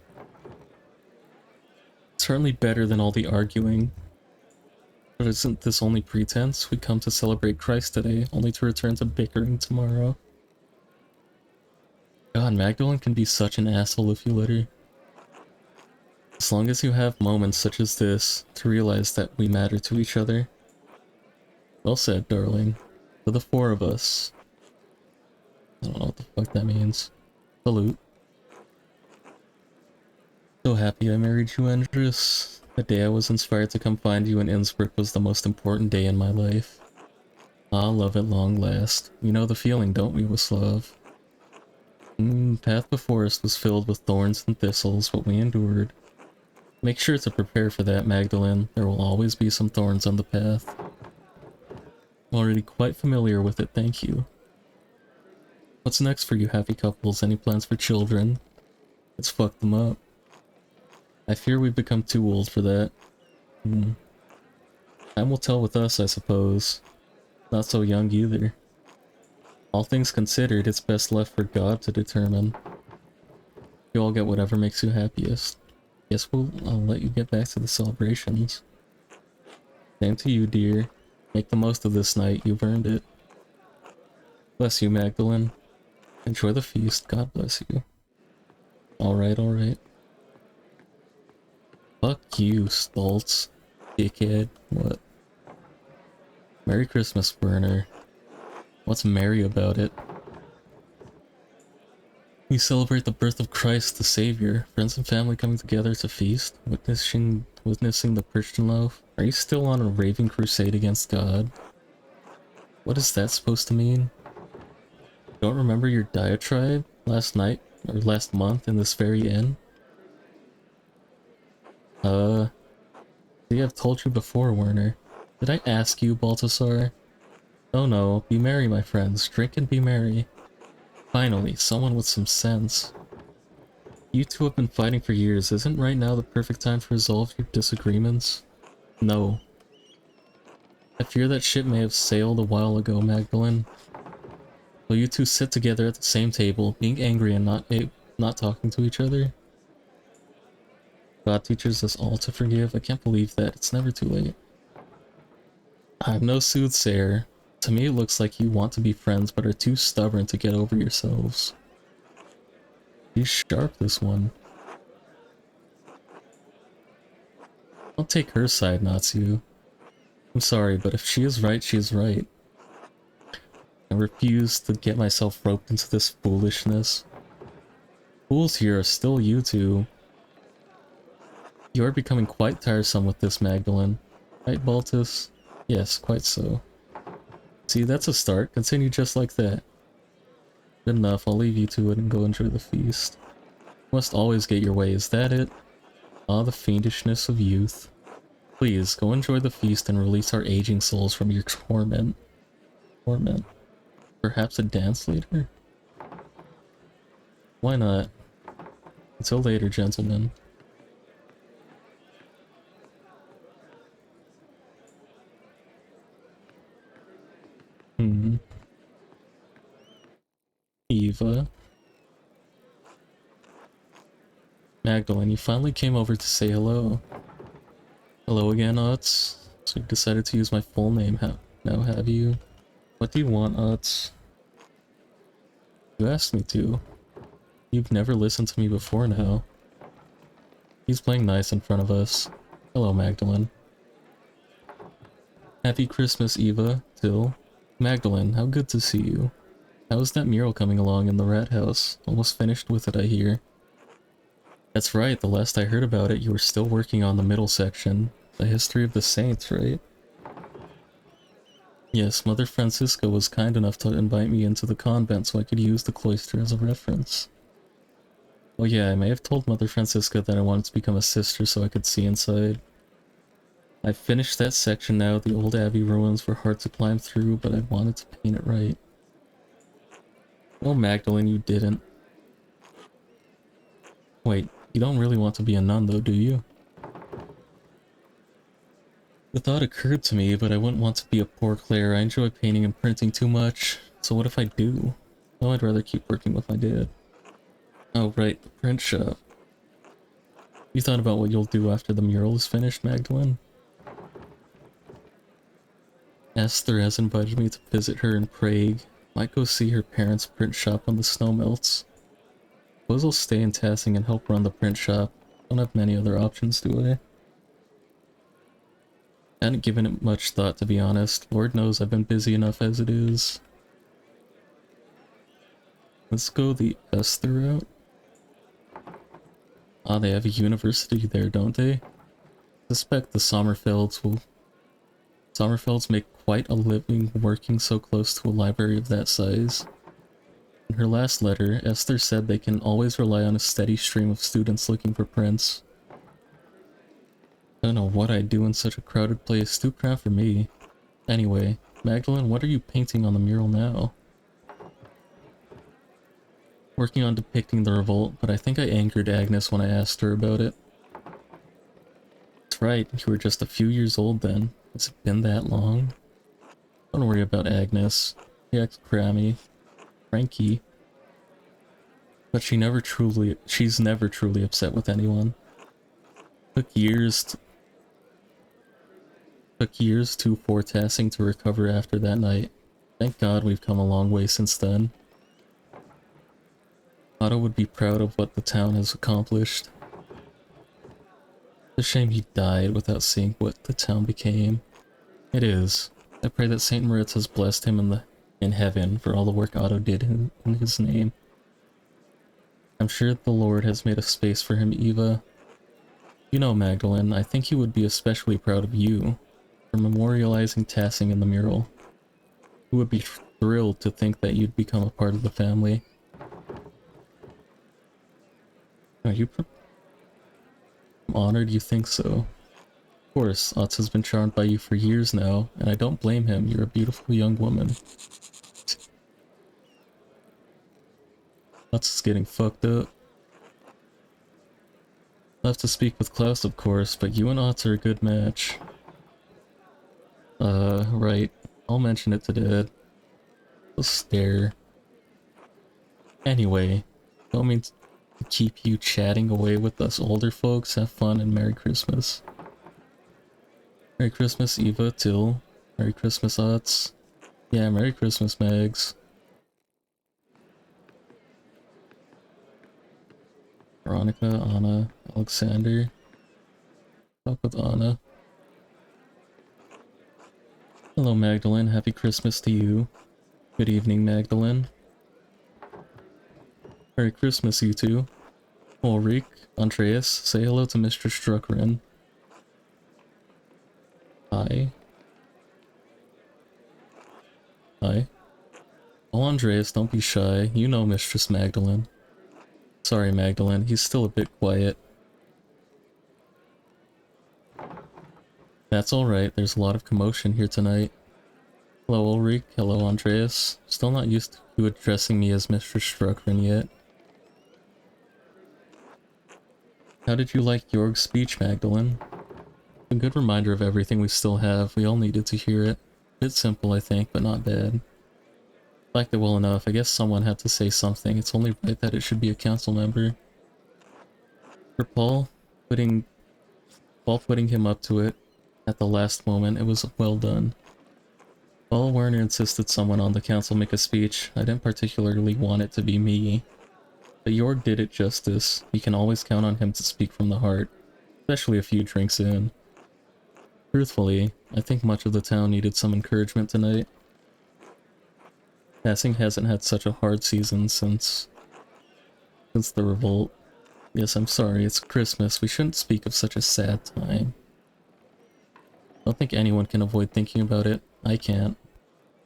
Certainly better than all the arguing. But isn't this only pretense? We come to celebrate Christ today, only to return to bickering tomorrow. God, Magdalene can be such an asshole if you let her. As long as you have moments such as this, to realize that we matter to each other. Well said, darling. For the four of us. I don't know what the fuck that means. Salute. So happy I married you, Andres. The day I was inspired to come find you in Innsbruck was the most important day in my life. Ah, love at long last. We know the feeling, don't we, Wislav? Path before us was filled with thorns and thistles, but we endured. Make sure to prepare for that, Magdalene. There will always be some thorns on the path. I'm already quite familiar with it, thank you. What's next for you happy couples? Any plans for children? Let's fuck them up. I fear we've become too old for that. Time will tell with us, I suppose. Not so young either. All things considered, it's best left for God to determine. You all get whatever makes you happiest. Guess I'll let you get back to the celebrations. Same to you, dear. Make the most of this night, you've earned it. Bless you, Magdalene. Enjoy the feast, God bless you. Alright, alright. Fuck you, Stoltz. Dickhead. What? Merry Christmas, Werner. What's merry about it? We celebrate the birth of Christ the Savior. Friends and family coming together to feast, witnessing the Christian loaf. Are you still on a raving crusade against God? What is that supposed to mean? Don't remember your diatribe last night, or last month in this very inn? See, I've told you before, Werner. Did I ask you, Baltasar? Oh no, be merry, my friends. Drink and be merry. Finally, someone with some sense. You two have been fighting for years. Isn't right now the perfect time to resolve your disagreements? No. I fear that ship may have sailed a while ago, Magdalene. Will you two sit together at the same table, being angry and not talking to each other? God teaches us all to forgive. I can't believe that. It's never too late. I'm no soothsayer. To me it looks like you want to be friends but are too stubborn to get over yourselves. He's sharp, this one. Don't take her side, Natsu. I'm sorry, but if she is right, she is right. I refuse to get myself roped into this foolishness. Fools here are still you two. You are becoming quite tiresome with this, Magdalene. Right, Baltus? Yes, quite so. See, that's a start. Continue just like that. Good enough, I'll leave you to it and go enjoy the feast. You must always get your way, is that it? Ah, the fiendishness of youth. Please, go enjoy the feast and release our aging souls from your torment. Torment? Perhaps a dance later? Why not? Until later, gentlemen. Hmm. Eva. Magdalene, you finally came over to say hello. Hello again, Utz. So you decided to use my full name now, have you? What do you want, Utz? You asked me to. You've never listened to me before now. He's playing nice in front of us. Hello, Magdalene. Happy Christmas, Eva. Till. Magdalene, how good to see you. How is that mural coming along in the rat house? Almost finished with it, I hear. That's right, the last I heard about it, you were still working on the middle section. The history of the saints, right? Yes, Mother Francisca was kind enough to invite me into the convent so I could use the cloister as a reference. Well, yeah, I may have told Mother Francisca that I wanted to become a sister so I could see inside. I've finished that section now. The old abbey ruins were hard to climb through, but I wanted to paint it right. Well, Magdalene, you didn't. Wait, you don't really want to be a nun though, do you? The thought occurred to me, but I wouldn't want to be a poor Claire. I enjoy painting and printing too much. So what if I do? Oh, I'd rather keep working with my dad. Oh, right, the print shop. You thought about what you'll do after the mural is finished, Magdalene? Esther has invited me to visit her in Prague. Might go see her parents' print shop when the snow melts. Suppose I'll stay in Tassing and help run the print shop. Don't have many other options, do I? Hadn't given it much thought, to be honest. Lord knows I've been busy enough as it is. Let's go the Esther route. Ah, they have a university there, don't they? Suspect the Sommerfelds make quite a living working so close to a library of that size. In her last letter, Esther said they can always rely on a steady stream of students looking for prints. I don't know what I'd do in such a crowded place, too crowded for me. Anyway, Magdalene, what are you painting on the mural now? Working on depicting the revolt, but I think I angered Agnes when I asked her about it. That's right, you were just a few years old then. Has it been that long? Don't worry about Agnes. She acts crammy, cranky. But she's never truly upset with anyone. Took years too for Tassing to recover after that night. Thank God we've come a long way since then. Otto would be proud of what the town has accomplished. It's a shame he died without seeing what the town became. It is. I pray that St. Moritz has blessed him in heaven for all the work Otto did in his name. I'm sure the Lord has made a space for him, Eva. You know, Magdalene, I think he would be especially proud of you for memorializing Tassing in the mural. He would be thrilled to think that you'd become a part of the family. I'm honored you think so. Of course, Otz has been charmed by you for years now, and I don't blame him. You're a beautiful young woman. Otz is getting fucked up. I'll have to speak with Klaus, of course, but you and Otz are a good match. Right. I'll mention it to Dad. He'll stare. Anyway, don't mean to keep you chatting away with us older folks. Have fun and Merry Christmas. Merry Christmas, Eva, Till. Merry Christmas, Otz. Yeah, Merry Christmas, Mags. Veronica, Anna, Alexander. Talk with Anna. Hello, Magdalene. Happy Christmas to you. Good evening, Magdalene. Merry Christmas, you two. Ulrich, Andreas, say hello to Mr. Struckren. Hi. Hi. Oh, Andreas, don't be shy. You know Mistress Magdalene. Sorry, Magdalene. He's still a bit quiet. That's alright. There's a lot of commotion here tonight. Hello, Ulrich. Hello, Andreas. Still not used to you addressing me as Mr. Struckren yet. How did you like Jorg's speech, Magdalene? A good reminder of everything we still have. We all needed to hear it. Bit simple, I think, but not bad. Liked it well enough. I guess someone had to say something. It's only right that it should be a council member. For putting Paul putting him up to it at the last moment, it was well done. While Werner insisted someone on the council make a speech, I didn't particularly want it to be me. But Jorg did it justice. You can always count on him to speak from the heart, especially a few drinks in. Truthfully, I think much of the town needed some encouragement tonight. Passing hasn't had such a hard season since the revolt. Yes, I'm sorry, it's Christmas. We shouldn't speak of such a sad time. I don't think anyone can avoid thinking about it. I can't.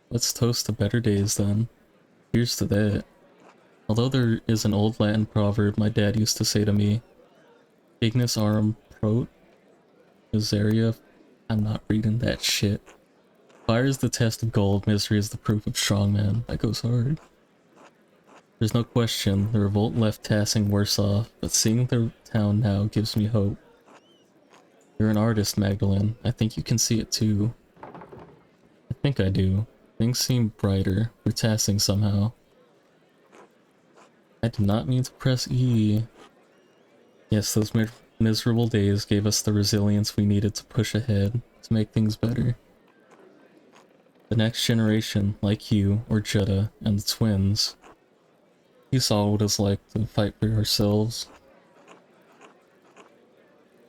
Let's toast to better days then. Here's to that. Although there is an old Latin proverb my dad used to say to me, Ignis aurum prot miseria. I'm not reading that shit. Fire is the test of gold, misery is the proof of strong man. That goes hard. There's no question, the revolt left Tassing worse off, but seeing the town now gives me hope. You're an artist, Magdalene. I think you can see it too. I think I do. Things seem brighter for Tassing somehow. I did not mean to press E. Yes, those miserable days gave us the resilience we needed to push ahead, to make things better. The next generation, like you, or Jetta, and the twins, you saw what it's like to fight for ourselves.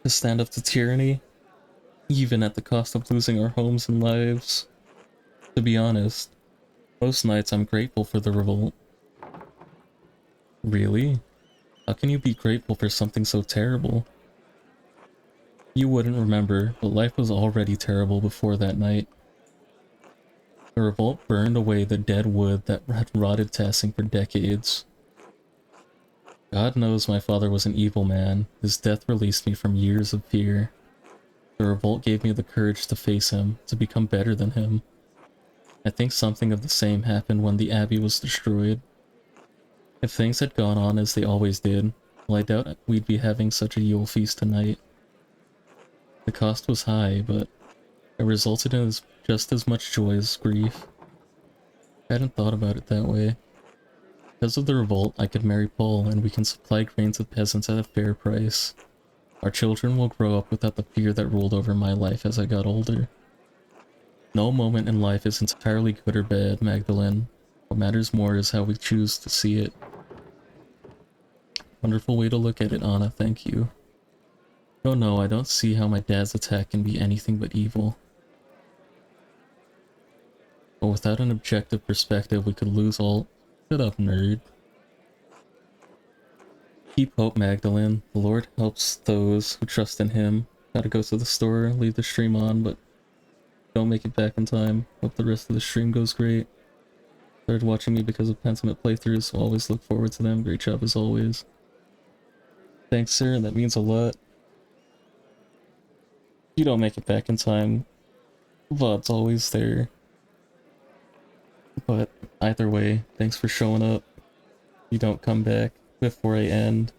To stand up to tyranny, even at the cost of losing our homes and lives. To be honest, most nights I'm grateful for the revolt. Really? How can you be grateful for something so terrible? You wouldn't remember, but life was already terrible before that night. The revolt burned away the dead wood that had rotted Tassing for decades. God knows my father was an evil man. His death released me from years of fear. The revolt gave me the courage to face him, to become better than him. I think something of the same happened when the Abbey was destroyed. If things had gone on as they always did, well, I doubt we'd be having such a Yule feast tonight. The cost was high, but it resulted in just as much joy as grief. I hadn't thought about it that way. Because of the revolt, I could marry Paul, and we can supply grain to peasants at a fair price. Our children will grow up without the fear that ruled over my life as I got older. No moment in life is entirely good or bad, Magdalene. What matters more is how we choose to see it. Wonderful way to look at it, Anna, thank you. Oh no, I don't see how my dad's attack can be anything but evil. But without an objective perspective, we could lose all— Shut up, nerd. Keep hope, Magdalene. The Lord helps those who trust in him. Gotta go to the store, leave the stream on, but don't make it back in time. Hope the rest of the stream goes great. Started watching me because of Pentiment playthroughs, so always look forward to them. Great job as always. Thanks, sir, that means a lot. You don't make it back in time. VOD's always there. But either way, thanks for showing up. You don't come back before I end.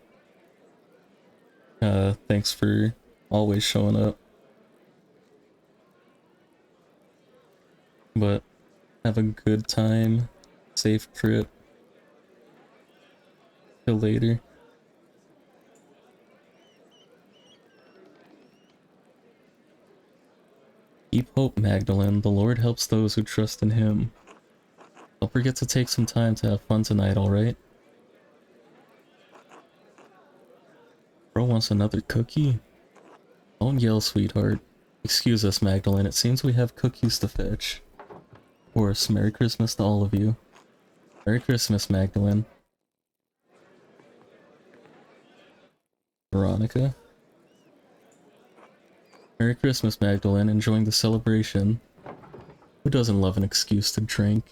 Thanks for always showing up. But have a good time. Safe trip. Till later. Keep hope, Magdalene. The Lord helps those who trust in him. Don't forget to take some time to have fun tonight, alright? Bro wants another cookie? Don't yell, sweetheart. Excuse us, Magdalene. It seems we have cookies to fetch. Of course, Merry Christmas to all of you. Merry Christmas, Magdalene. Veronica? Merry Christmas, Magdalene. Enjoying the celebration. Who doesn't love an excuse to drink?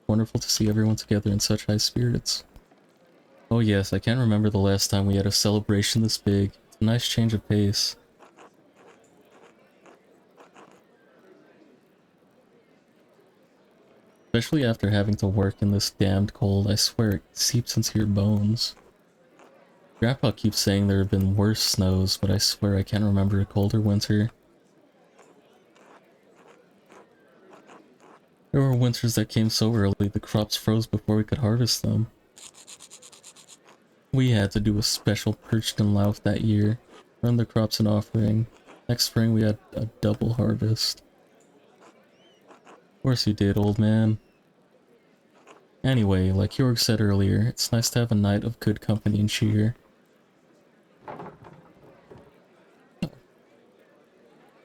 Wonderful to see everyone together in such high spirits. Oh yes, I can't remember the last time we had a celebration this big. It's a nice change of pace. Especially after having to work in this damned cold, I swear it seeps into your bones. Grandpa keeps saying there have been worse snows, but I swear I can't remember a colder winter. There were winters that came so early the crops froze before we could harvest them. We had to do a special perched and loaf that year, burn the crops an offering. Next spring we had a double harvest. Of course you did, old man. Anyway, like Jorg said earlier, it's nice to have a night of good company and cheer.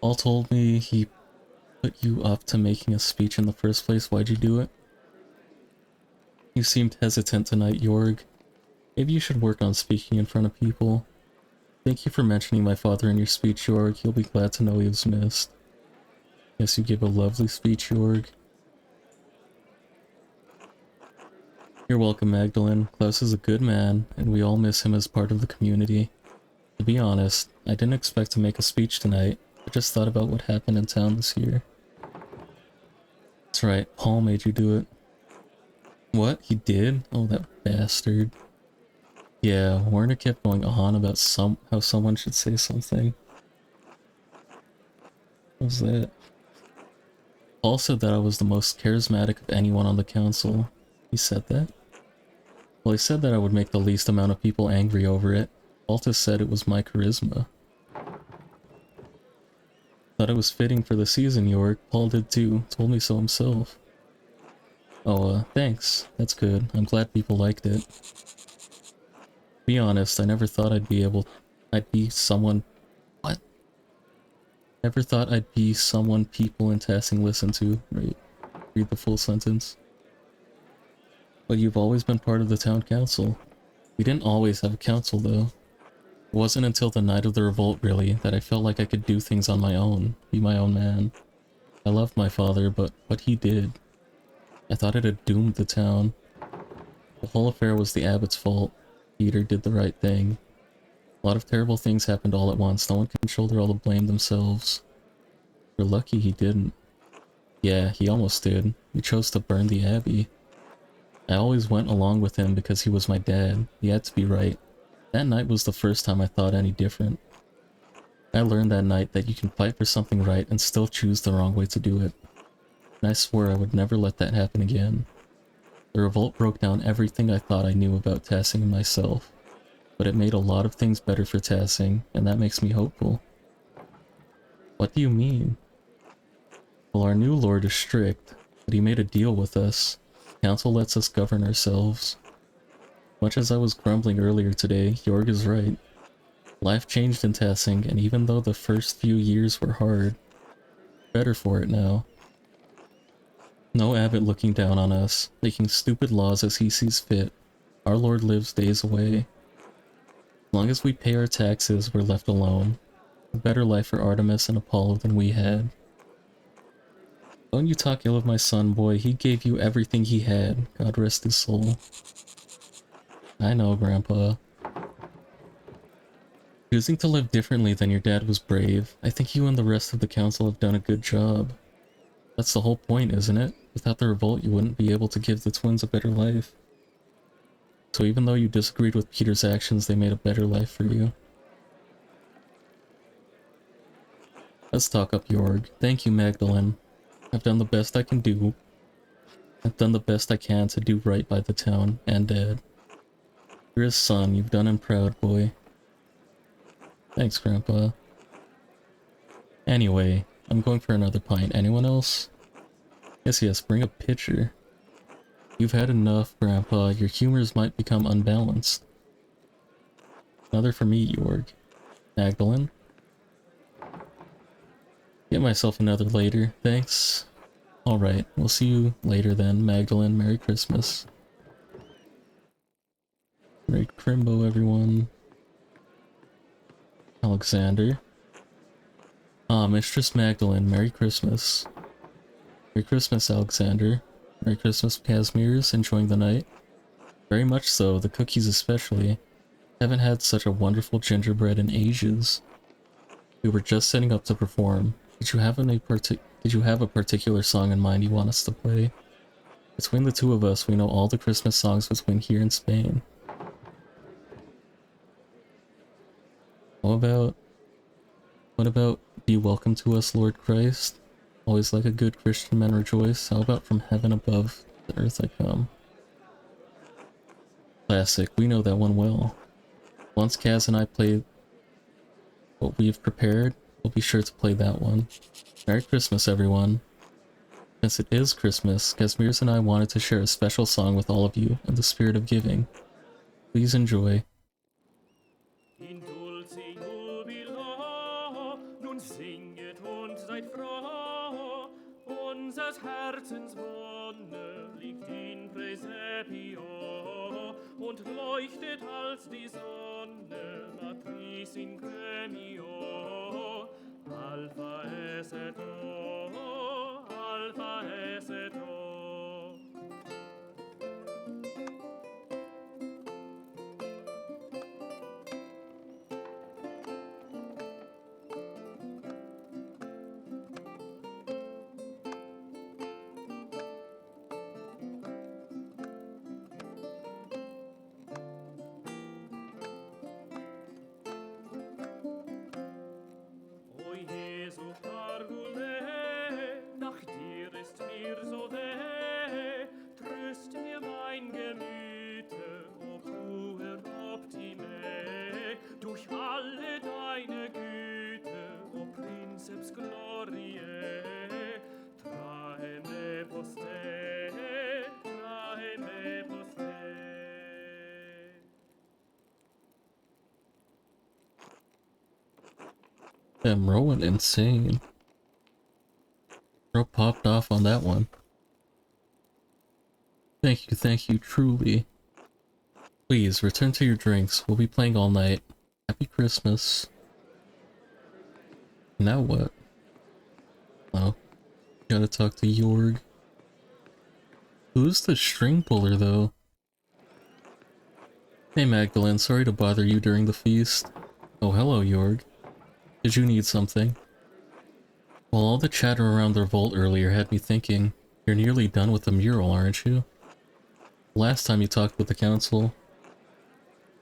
Paul told me he put you up to making a speech in the first place. Why'd you do it? You seemed hesitant tonight, Jorg. Maybe you should work on speaking in front of people. Thank you for mentioning my father in your speech, Jorg. He'll be glad to know he was missed. Yes, you gave a lovely speech, Jorg. You're welcome, Magdalene. Klaus is a good man, and we all miss him as part of the community. To be honest, I didn't expect to make a speech tonight. I just thought about what happened in town this year. That's right, Paul made you do it. What? He did? Oh, that bastard. Yeah, Warner kept going on about how someone should say something. What was that? Paul said that I was the most charismatic of anyone on the council. He said that? Well, he said that I would make the least amount of people angry over it. Alta said it was my charisma. Thought it was fitting for the season, York. Paul did too. Told me so himself. Oh, thanks. That's good. I'm glad people liked it. Be honest, I never thought I'd be someone... What? Never thought I'd be someone people in Tassing listen to. Right. Read the full sentence. But you've always been part of the town council. We didn't always have a council, though. It wasn't until the night of the revolt, really, that I felt like I could do things on my own, be my own man. I loved my father, but what he did... I thought it had doomed the town. The whole affair was the abbot's fault. Peter did the right thing. A lot of terrible things happened all at once. No one can shoulder all the blame themselves. We're lucky he didn't. Yeah, he almost did. He chose to burn the abbey. I always went along with him because he was my dad. He had to be right. That night was the first time I thought any different. I learned that night that you can fight for something right and still choose the wrong way to do it. And I swore I would never let that happen again. The revolt broke down everything I thought I knew about Tassing and myself. But it made a lot of things better for Tassing, and that makes me hopeful. What do you mean? Well, our new lord is strict, but he made a deal with us. Council lets us govern ourselves. Much as I was grumbling earlier today, Jorg is right. Life changed in Tassing, and even though the first few years were hard, better for it now. No abbot looking down on us, making stupid laws as he sees fit. Our lord lives days away. As long as we pay our taxes, we're left alone. A better life for Artemis and Apollo than we had. Don't you talk ill of my son, boy. He gave you everything he had. God rest his soul. I know, Grandpa. Choosing to live differently than your dad was brave. I think you and the rest of the council have done a good job. That's the whole point, isn't it? Without the revolt, you wouldn't be able to give the twins a better life. So even though you disagreed with Peter's actions, they made a better life for you. Let's talk up Jorg. Thank you, Magdalene. I've done the best I can do. I've done the best I can to do right by the town and Dad. You're his son. You've done him proud, boy. Thanks, Grandpa. Anyway, I'm going for another pint. Anyone else? Yes, bring a pitcher. You've had enough, Grandpa. Your humors might become unbalanced. Another for me, Jorg. Magdalene? Get myself another later, thanks. Alright, we'll see you later then, Magdalene. Merry Christmas. Merry Crimbo, everyone. Alexander. Mistress Magdalene, Merry Christmas. Merry Christmas, Alexander. Merry Christmas, Casmirs. Enjoying the night? Very much so, the cookies especially. Haven't had such a wonderful gingerbread in ages. We were just setting up to perform. Did you have a particular song in mind you want us to play? Between the two of us, we know all the Christmas songs between here and Spain. What about Be Welcome to Us, Lord Christ? Always like a good Christian men rejoice. How about from heaven above, the earth I come? Classic, we know that one well. Once Kaz and I play what we've prepared, we'll be sure to play that one. Merry Christmas, everyone. Since it is Christmas, Casmirs and I wanted to share a special song with all of you in the spirit of giving. Please enjoy. In dulce jubilo, nun singet und seid froh, unsers Herzens Wonne liegt in Praesepio, und leuchtet als die Sonne, Matris in gremio, Alpha es et O, Alpha es et O. O Jesu Pargule, nach dir ist mir so weh, tröst mir mein Gemüte, o puer optime, durch alle deine Güte, o Princeps Gloriae, trae me poste, trae me poste. Damn, Ro went insane. Ro popped off on that one. Thank you, truly. Please, return to your drinks. We'll be playing all night. Happy Christmas. Now what? Oh. Gotta talk to Jorg. Who's the string puller, though? Hey Magdalene, sorry to bother you during the feast. Oh, hello, Jorg. Did you need something? Well, all the chatter around the revolt earlier had me thinking, you're nearly done with the mural, aren't you? Last time you talked with the council,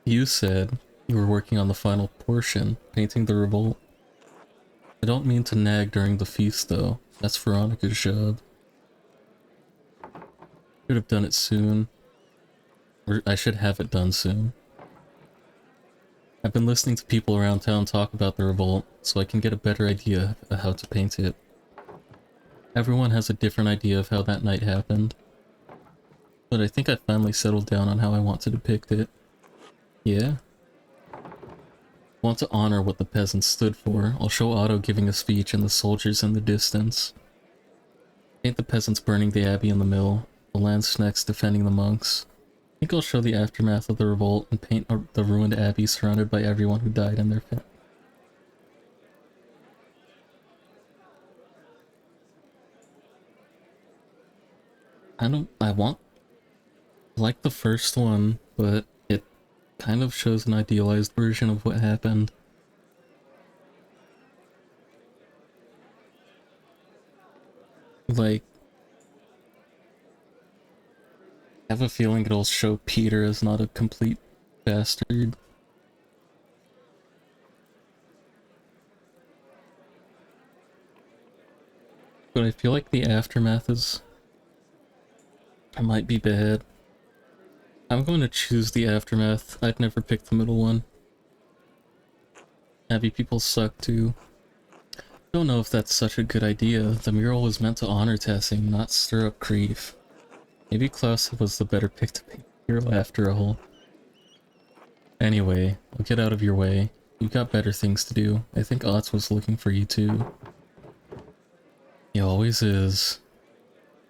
you said you were working on the final portion, painting the revolt. I don't mean to nag during the feast, though. That's Veronica's job. Should have done it soon. Or I should have it done soon. I've been listening to people around town talk about the revolt, so I can get a better idea of how to paint it. Everyone has a different idea of how that night happened. But I think I finally settled down on how I want to depict it. Yeah? I want to honor what the peasants stood for. I'll show Otto giving a speech and the soldiers in the distance. Paint the peasants burning the abbey and the mill, the landsnacks defending the monks. I think I'll show the aftermath of the revolt and paint the ruined abbey surrounded by everyone who died in their family. I like the first one, but it kind of shows an idealized version of what happened. Like, I have a feeling it'll show Peter as not a complete bastard. But I feel like the aftermath might be bad. I'm going to choose the aftermath. I'd never pick the middle one. Abbey people suck too. Don't know if that's such a good idea. The mural was meant to honor Tessing, not stir up grief. Maybe Klaus was the better pick to paint the mural after all. Anyway, I'll get out of your way. You've got better things to do. I think Otz was looking for you too. He always is.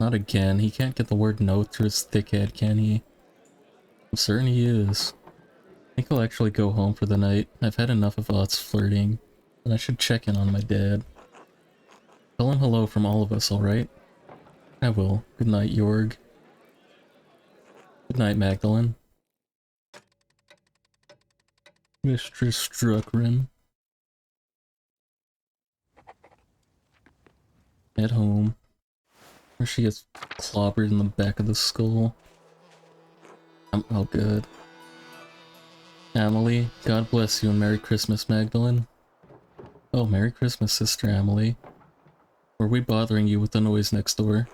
Not again. He can't get the word no through his thick head, can he? I'm certain he is. I think I'll actually go home for the night. I've had enough of Otz flirting, and I should check in on my dad. Tell him hello from all of us, alright? I will. Good night, Jorg. Good night, Magdalene. Mistress Struckrin. At home. Where she gets clobbered in the back of the skull. Oh good. Emily, God bless you and Merry Christmas, Magdalene. Oh, Merry Christmas, Sister Emily. Were we bothering you with the noise next door?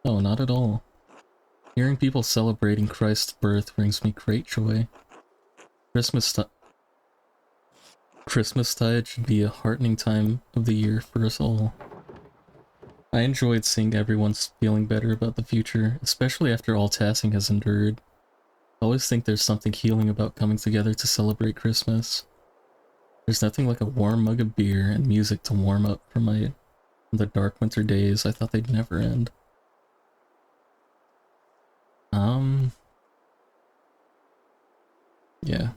No, not at all. Hearing people celebrating Christ's birth brings me great joy. Christmas Christmastide should be a heartening time of the year for us all. I enjoyed seeing everyone's feeling better about the future, especially after all Tassing has endured. I always think there's something healing about coming together to celebrate Christmas. There's nothing like a warm mug of beer and music to warm up from the dark winter days I thought they'd never end. Yeah.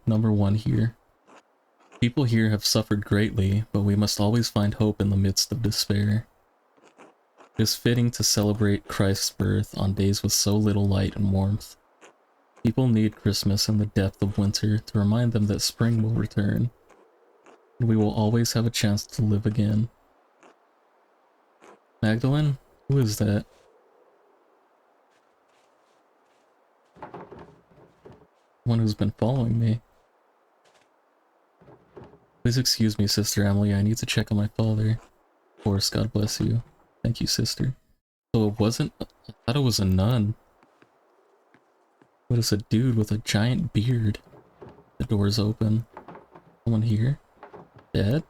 Number 1 here. People here have suffered greatly, but we must always find hope in the midst of despair. It is fitting to celebrate Christ's birth on days with so little light and warmth. People need Christmas in the depth of winter to remind them that spring will return, and we will always have a chance to live again. Magdalene? Who is that? One who's been following me. Please excuse me, Sister Emily, I need to check on my father. Of course, God bless you. Thank you, sister. So it wasn't... I thought it was a nun. What is a dude with a giant beard? The door's open. Someone here? Dad?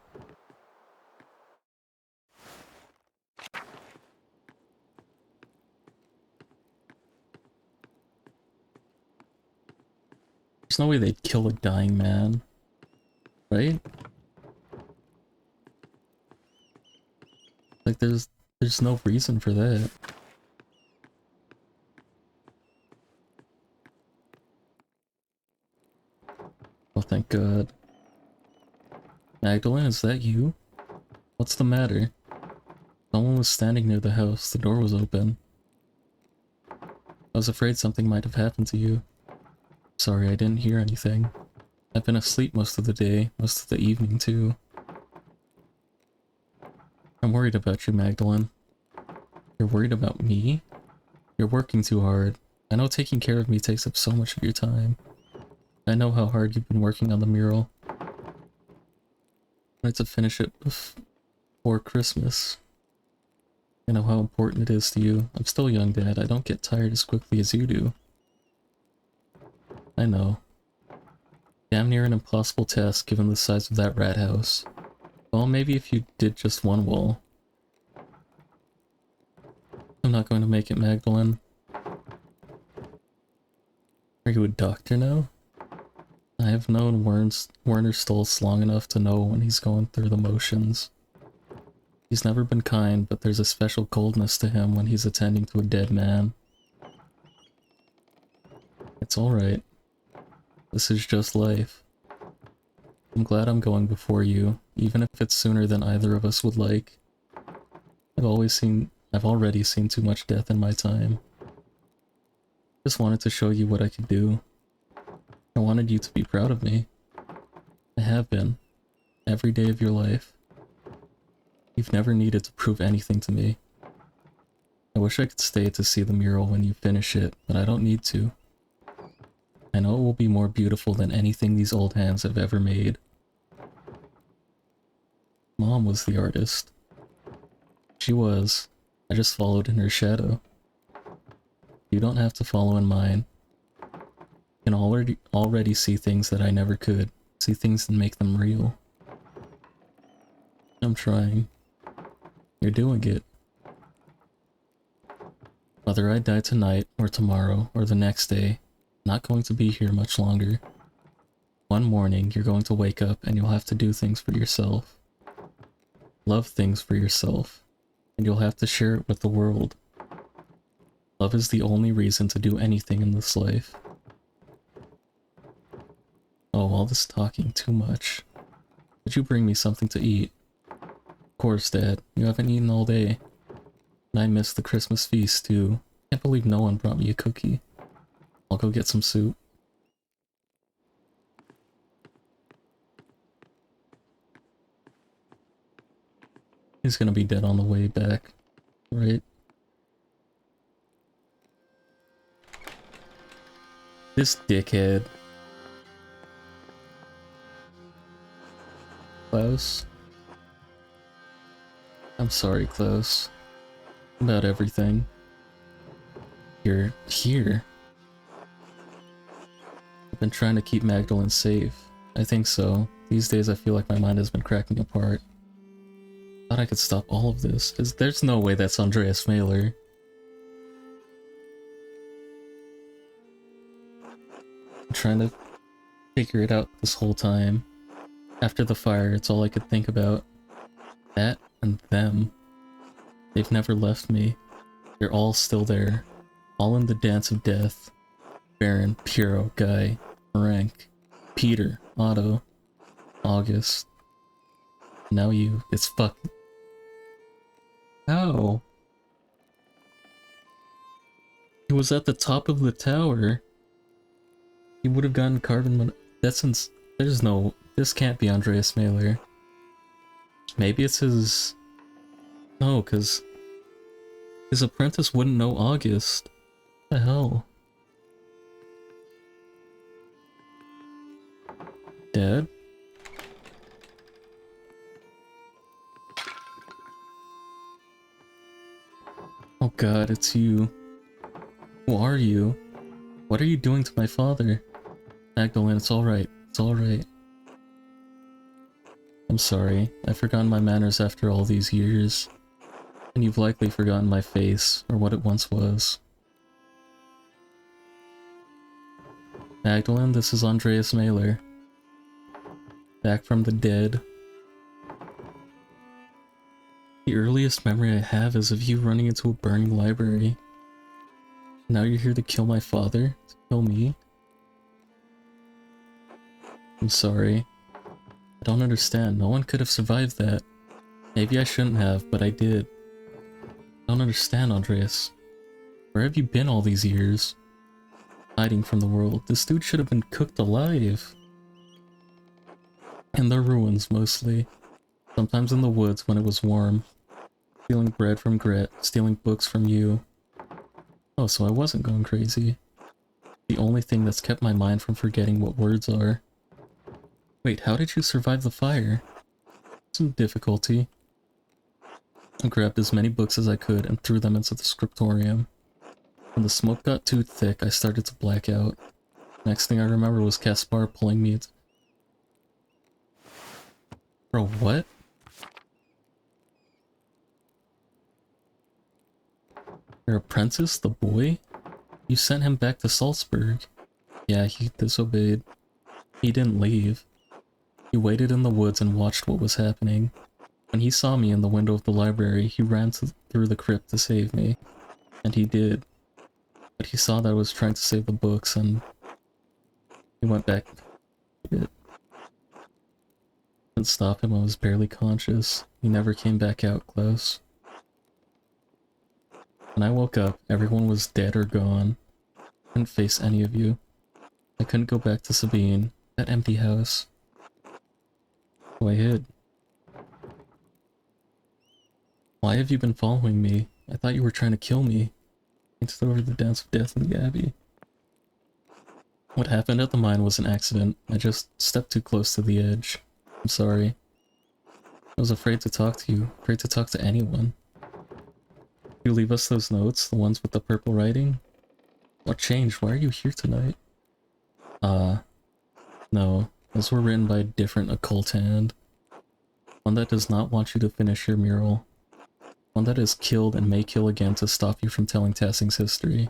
There's no way they'd kill a dying man. Right? Like, there's no reason for that. Oh, thank God. Magdalene, is that you? What's the matter? Someone was standing near the house. The door was open. I was afraid something might have happened to you. Sorry, I didn't hear anything. I've been asleep most of the day, most of the evening too. I'm worried about you, Magdalene. You're worried about me? You're working too hard. I know taking care of me takes up so much of your time. I know how hard you've been working on the mural. I wanted to finish it before Christmas. I know how important it is to you. I'm still young, Dad. I don't get tired as quickly as you do. I know. Damn near an impossible task given the size of that rat house. Well, maybe if you did just one wall. I'm not going to make it, Magdalene. Are you a doctor now? I have known Werner Stolz long enough to know when he's going through the motions. He's never been kind, but there's a special coldness to him when he's attending to a dead man. It's alright. This is just life. I'm glad I'm going before you, even if it's sooner than either of us would like. I've already seen too much death in my time. Just wanted to show you what I could do. I wanted you to be proud of me. I have been. Every day of your life. You've never needed to prove anything to me. I wish I could stay to see the mural when you finish it, but I don't need to. I know it will be more beautiful than anything these old hands have ever made. Mom was the artist. She was. I just followed in her shadow. You don't have to follow in mine. You can already see things that I never could. See things and make them real. I'm trying. You're doing it. Whether I die tonight, or tomorrow, or the next day, I'm not going to be here much longer. One morning, you're going to wake up and you'll have to do things for yourself. Love things for yourself. And you'll have to share it with the world. Love is the only reason to do anything in this life. Oh, all this talking, too much. Could you bring me something to eat? Of course, Dad. You haven't eaten all day. And I missed the Christmas feast, too. Can't believe no one brought me a cookie. I'll go get some soup. He's gonna be dead on the way back, right? This dickhead. Klaus. I'm sorry, Klaus. About everything. Here? I've been trying to keep Magdalene safe. I think so. These days I feel like my mind has been cracking apart. Thought I could stop all of this. There's no way that's Andreas Mailer. I'm trying to figure it out this whole time. After the fire, it's all I could think about. That and them. They've never left me. They're all still there. All in the dance of death. Baron, Piero, Guy, Rank, Peter, Otto, August. Now you. It's fucking... How? He was at the top of the tower. He would have gotten carbon there's no... This can't be Andreas Mailer. Maybe it's his... No, because... His apprentice wouldn't know August. What the hell? Dad? Oh god, it's you. Who are you? What are you doing to my father? Magdalene, it's alright. It's alright. I'm sorry. I've forgotten my manners after all these years. And you've likely forgotten my face, or what it once was. Magdalene, this is Andreas Mailer. Back from the dead. The earliest memory I have is of you running into a burning library. Now you're here to kill my father? To kill me? I'm sorry. I don't understand. No one could have survived that. Maybe I shouldn't have, but I did. I don't understand, Andreas. Where have you been all these years? Hiding from the world. This dude should have been cooked alive. In the ruins, mostly. Sometimes in the woods when it was warm. Stealing bread from Gret, stealing books from you. Oh, so I wasn't going crazy. The only thing that's kept my mind from forgetting what words are. Wait, how did you survive the fire? Some difficulty. I grabbed as many books as I could and threw them into the scriptorium. When the smoke got too thick, I started to black out. Next thing I remember was Caspar pulling me into... Bro, what? Your apprentice, the boy? You sent him back to Salzburg. Yeah, he disobeyed. He didn't leave. He waited in the woods and watched what was happening. When he saw me in the window of the library, he ran through the crypt to save me. And he did. But he saw that I was trying to save the books and... he went back. It didn't stop him, I was barely conscious. He never came back out, Klaus. When I woke up, everyone was dead or gone. I couldn't face any of you. I couldn't go back to Sabine, that empty house. So I hid. Why have you been following me? I thought you were trying to kill me. It's over the dance of death in the Abbey. What happened at the mine was an accident. I just stepped too close to the edge. I'm sorry. I was afraid to talk to you, afraid to talk to anyone. You leave us those notes, the ones with the purple writing? What changed? Why are you here tonight? No. Those were written by a different occult hand. One that does not want you to finish your mural. One that has killed and may kill again to stop you from telling Tassing's history.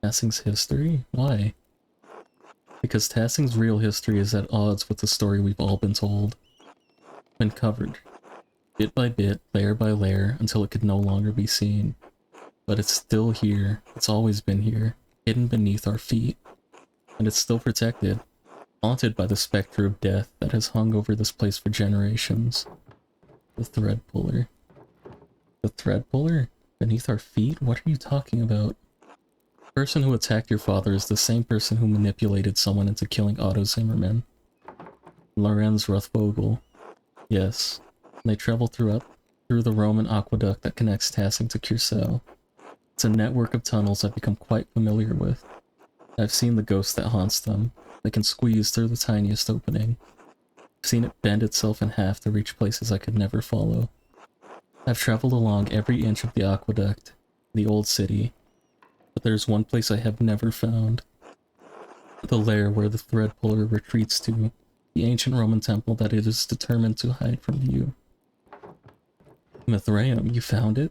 Tassing's history? Why? Because Tassing's real history is at odds with the story we've all been told. Been covered. Bit by bit, layer by layer, until it could no longer be seen. But it's still here. It's always been here. Hidden beneath our feet. And it's still protected. Haunted by the specter of death that has hung over this place for generations. The thread puller. The thread puller? Beneath our feet? What are you talking about? The person who attacked your father is the same person who manipulated someone into killing Otto Zimmermann. Lorenz Rothvogel. Yes. They travel through the Roman aqueduct that connects Tassing to Cursel. It's a network of tunnels I've become quite familiar with. I've seen the ghost that haunts them. They can squeeze through the tiniest opening. I've seen it bend itself in half to reach places I could never follow. I've traveled along every inch of the aqueduct, the old city, but there's one place I have never found. The lair where the thread puller retreats to, the ancient Roman temple that it is determined to hide from view. Mithraeum, you found it?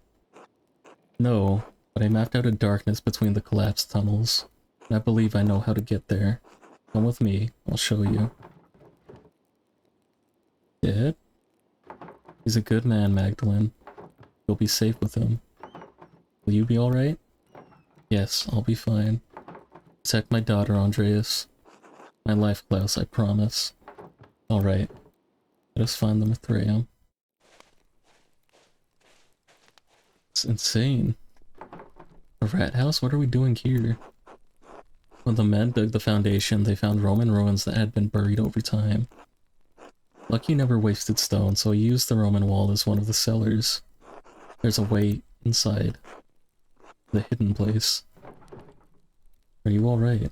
No, but I mapped out a darkness between the collapsed tunnels, and I believe I know how to get there. Come with me, I'll show you. Dead? He's a good man, Magdalene. You'll be safe with him. Will you be alright? Yes, I'll be fine. Protect my daughter, Andreas. My life, Klaus, I promise. Alright, let us find the Mithraeum. It's insane. A rat house? What are we doing here? When the men dug the foundation, they found Roman ruins that had been buried over time. Lucky never wasted stone, so he used the Roman wall as one of the cellars. There's a way inside. The hidden place. Are you alright?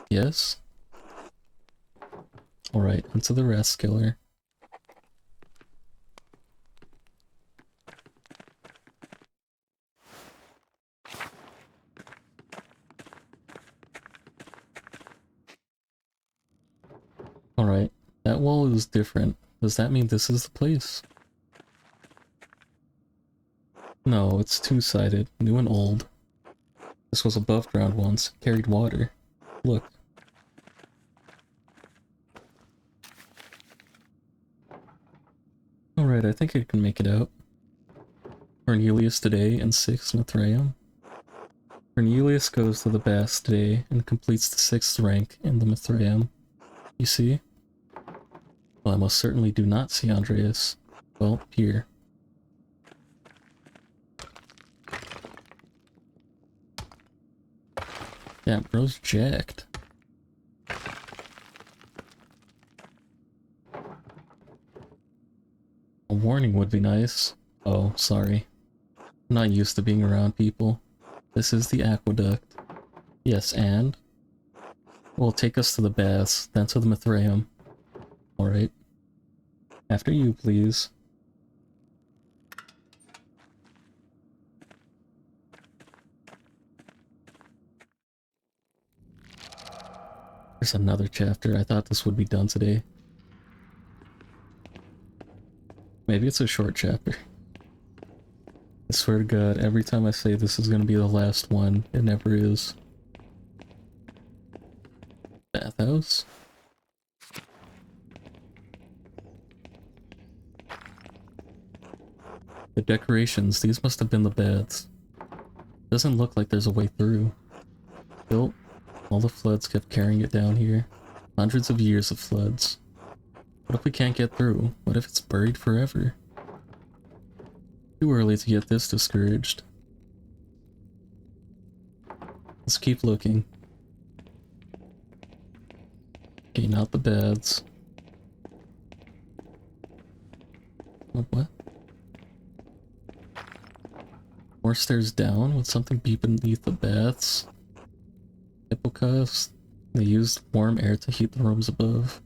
Yes? Alright, into the rest killer. Alright, that wall is different. Does that mean this is the place? No, it's two-sided, new and old. This was above ground once, carried water. Look. Alright, I think I can make it out. Cornelius today and 6 Mithraeum. Cornelius goes to the baths today and completes the 6th rank in the Mithraeum. You see? Well, I most certainly do not see Andreas. Well, here. Damn, bro's jacked. A warning would be nice. Oh, sorry. I'm not used to being around people. This is the aqueduct. Yes, and? Well, take us to the baths, then to the Mithraeum. Alright. After you, please. There's another chapter. I thought this would be done today. Maybe it's a short chapter. I swear to God, every time I say this is gonna be the last one, it never is. Bathhouse? The decorations, these must have been the baths. Doesn't look like there's a way through. Built, all the floods kept carrying it down here. Hundreds of years of floods. What if we can't get through? What if it's buried forever? Too early to get this discouraged. Let's keep looking. Okay, not the baths. What? More stairs down? Would something be beneath the baths? Hippocus? They used warm air to heat the rooms above.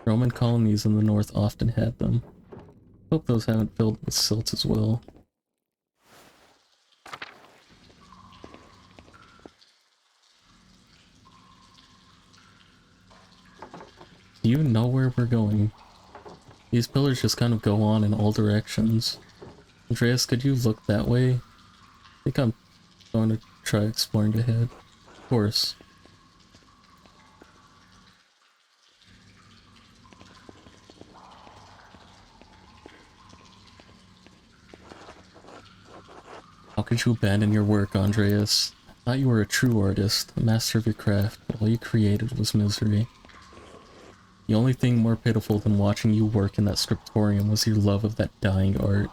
Roman colonies in the north often had them. Hope those haven't filled with silt as well. Do you know where we're going? These pillars just kind of go on in all directions. Andreas, could you look that way? I think I'm going to try exploring ahead. Of course. How could you abandon your work, Andreas? I thought you were a true artist, a master of your craft, but all you created was misery. The only thing more pitiful than watching you work in that scriptorium was your love of that dying art.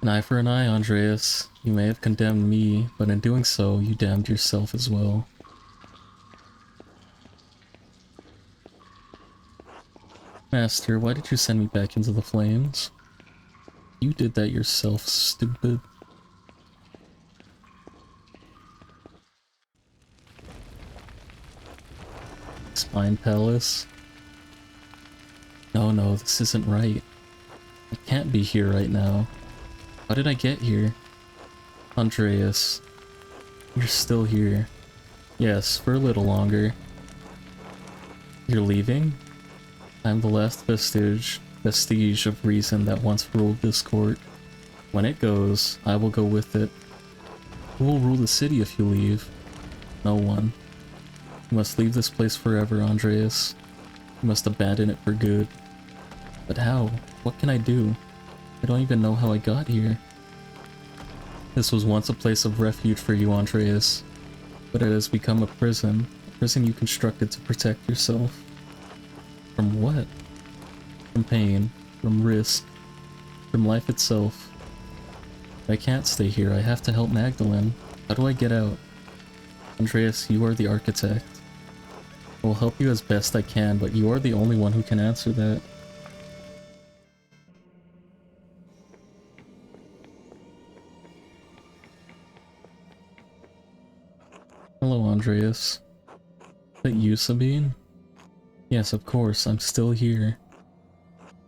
An eye for an eye, Andreas. You may have condemned me, but in doing so, you damned yourself as well. Master, why did you send me back into the flames? You did that yourself, stupid. Spine Palace. No, no, this isn't right. I can't be here right now. How did I get here? Andreas, you're still here. Yes, for a little longer. You're leaving? I'm the last vestige of reason that once ruled this court. When it goes, I will go with it. Who will rule the city if you leave? No one. You must leave this place forever, Andreas. You must abandon it for good. But how? What can I do? I don't even know how I got here. This was once a place of refuge for you, Andreas. But it has become a prison you constructed to protect yourself. From what? From pain, from risk, from life itself. I can't stay here, I have to help Magdalene. How do I get out? Andreas, you are the architect. I will help you as best I can, but you are the only one who can answer that. Hello, Andreas. Is that you, Sabine? Yes, of course, I'm still here.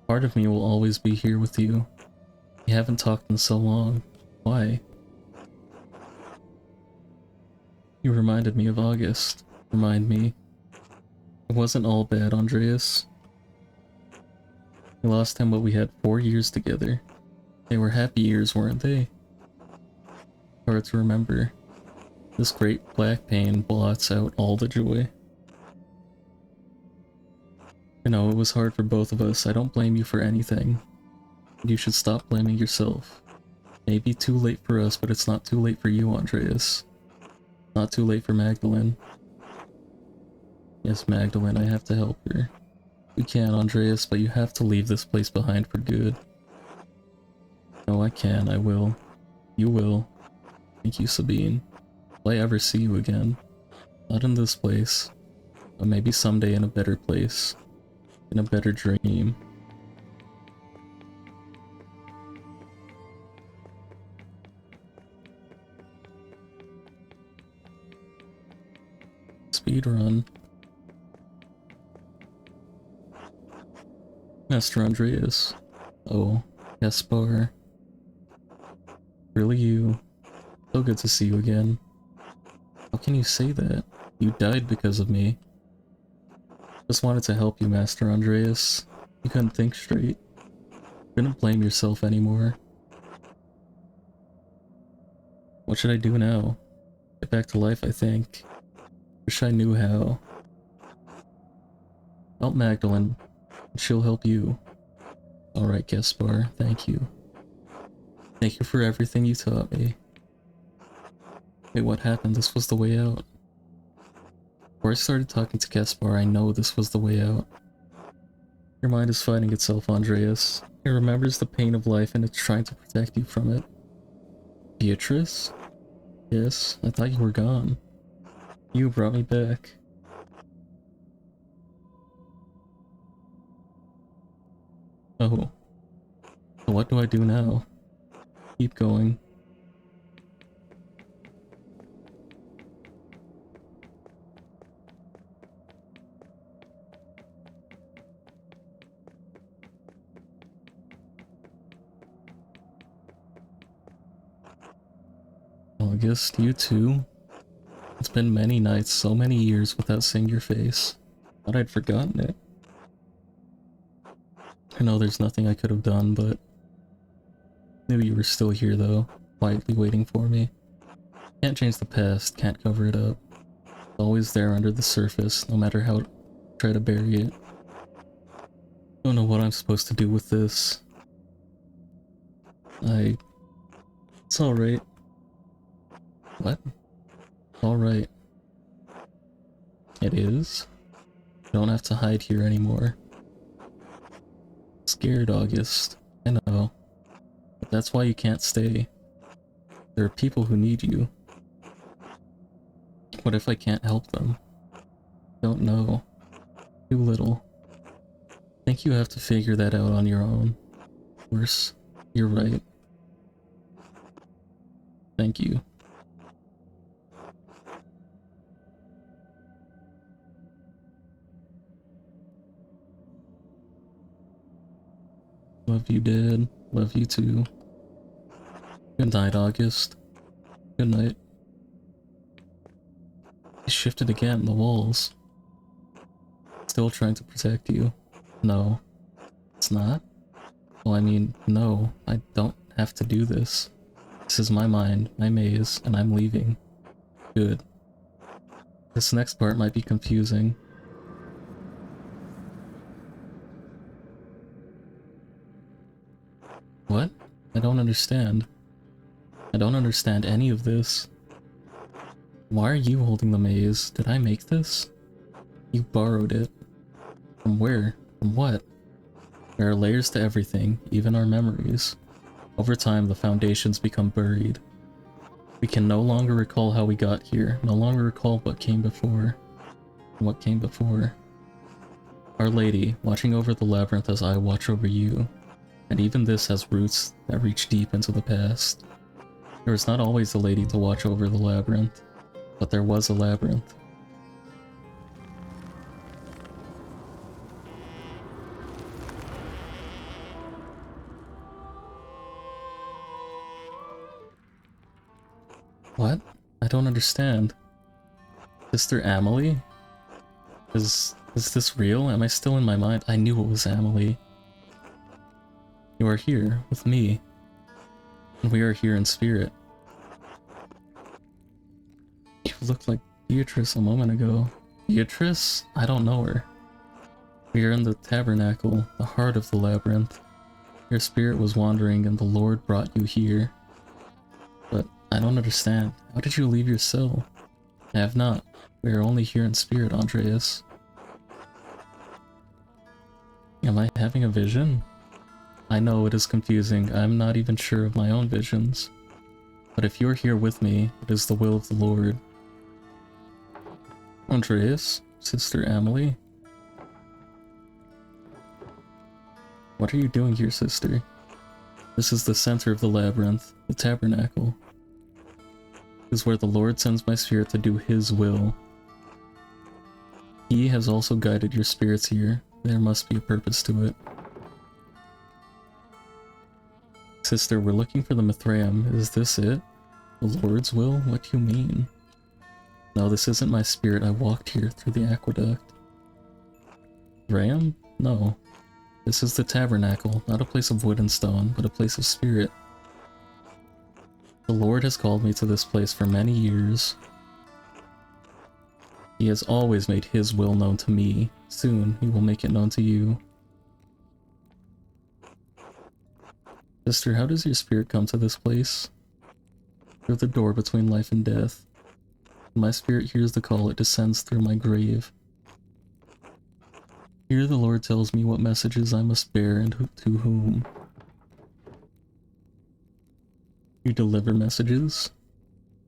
Part of me will always be here with you. We haven't talked in so long. Why? You reminded me of August. Remind me. It wasn't all bad, Andreas. We lost him, but we had 4 years together. They were happy years, weren't they? Hard to remember. This great black pain blots out all the joy. I know, it was hard for both of us. I don't blame you for anything. You should stop blaming yourself. Maybe too late for us, but it's not too late for you, Andreas. Not too late for Magdalene. Yes, Magdalene, I have to help her. You can, Andreas, but you have to leave this place behind for good. No, I can, I will. You will. Thank you, Sabine. Will I ever see you again? Not in this place, but maybe someday in a better place. In a better dream. Speedrun. Master Andreas. Oh, Gaspar. Really you. So good to see you again. How can you say that? You died because of me. Just wanted to help you, Master Andreas. You couldn't think straight. Couldn't blame yourself anymore. What should I do now? Get back to life, I think. Wish I knew how. Help Magdalene, and she'll help you. Alright, Gaspar, thank you. Thank you for everything you taught me. Wait, what happened? This was the way out. Before I started talking to Gaspar, I know this was the way out. Your mind is fighting itself, Andreas. It remembers the pain of life and it's trying to protect you from it. Beatrice? Yes, I thought you were gone. You brought me back. Oh. So what do I do now? Keep going. August, you too? It's been many nights, so many years without seeing your face. Thought I'd forgotten it. I know there's nothing I could have done, but knew you were still here though, quietly waiting for me. Can't change the past, can't cover it up. It's always there under the surface, no matter how I try to bury it. Don't know what I'm supposed to do with this. It's alright. What? Alright. It is? You don't have to hide here anymore. Scared, August. I know. But that's why you can't stay. There are people who need you. What if I can't help them? Don't know. Too little. Think you have to figure that out on your own. Of course, you're right. Thank you. Love you, Dad. Love you too. Good night, August. Good night. He shifted again, the walls. Still trying to protect you. No. It's not? Well, I mean, no. I don't have to do this. This is my mind, my maze, and I'm leaving. Good. This next part might be confusing. What? I don't understand. I don't understand any of this. Why are you holding the maze? Did I make this? You borrowed it. From where? From what? There are layers to everything, even our memories. Over time, the foundations become buried. We can no longer recall how we got here, no longer recall what came before. What came before. Our Lady, watching over the labyrinth as I watch over you. And even this has roots that reach deep into the past. There was not always a lady to watch over the labyrinth, but there was a labyrinth. What? I don't understand. Sister Amelie? Is this real? Am I still in my mind? I knew it was Amelie. You are here, with me. And we are here in spirit. You looked like Beatrice a moment ago. Beatrice? I don't know her. We are in the tabernacle, the heart of the labyrinth. Your spirit was wandering and the Lord brought you here. But I don't understand. How did you leave your cell? I have not. We are only here in spirit, Andreas. Am I having a vision? I know it is confusing. I'm not even sure of my own visions. But if you're here with me, it is the will of the Lord. Andreas? Sister Amelie? What are you doing here, sister? This is the center of the labyrinth, the tabernacle. This is where the Lord sends my spirit to do His will. He has also guided your spirits here. There must be a purpose to it. Sister, we're looking for the Mithraeum. Is this it? The Lord's will? What do you mean? No, this isn't my spirit. I walked here through the aqueduct. Mithraeum? No. This is the tabernacle, not a place of wood and stone, but a place of spirit. The Lord has called me to this place for many years. He has always made His will known to me. Soon, He will make it known to you. Sister, how does your spirit come to this place? Through the door between life and death. When my spirit hears the call, it descends through my grave. Here the Lord tells me what messages I must bear and to whom. You deliver messages?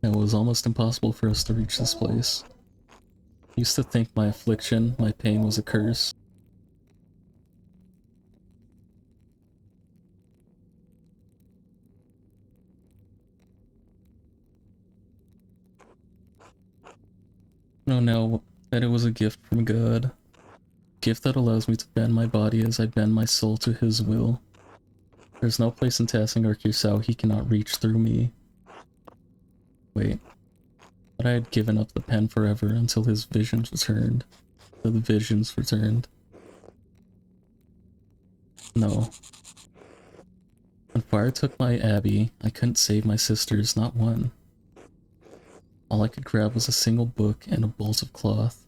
It was almost impossible for us to reach this place. I used to think my affliction, my pain was a curse. No, now that it was a gift from God. A gift that allows me to bend my body as I bend my soul to His will. There's no place in Tassing or Kirsau He cannot reach through me. Wait. But I had given up the pen forever until His visions returned. Until the visions returned. No. When fire took my abbey, I couldn't save my sisters, not one. All I could grab was a single book and a bolt of cloth.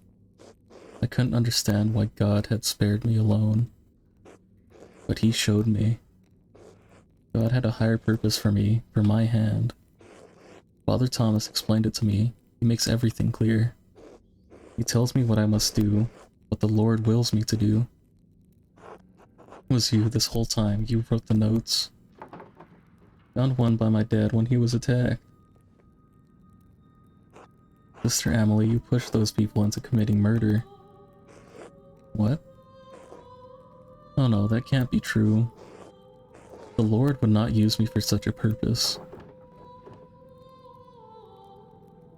I couldn't understand why God had spared me alone. But He showed me. God had a higher purpose for me, for my hand. Father Thomas explained it to me. He makes everything clear. He tells me what I must do, what the Lord wills me to do. It was you this whole time. You wrote the notes. Found one by my dad when he was attacked. Sister Amelie, you pushed those people into committing murder. What? Oh no, that can't be true. The Lord would not use me for such a purpose.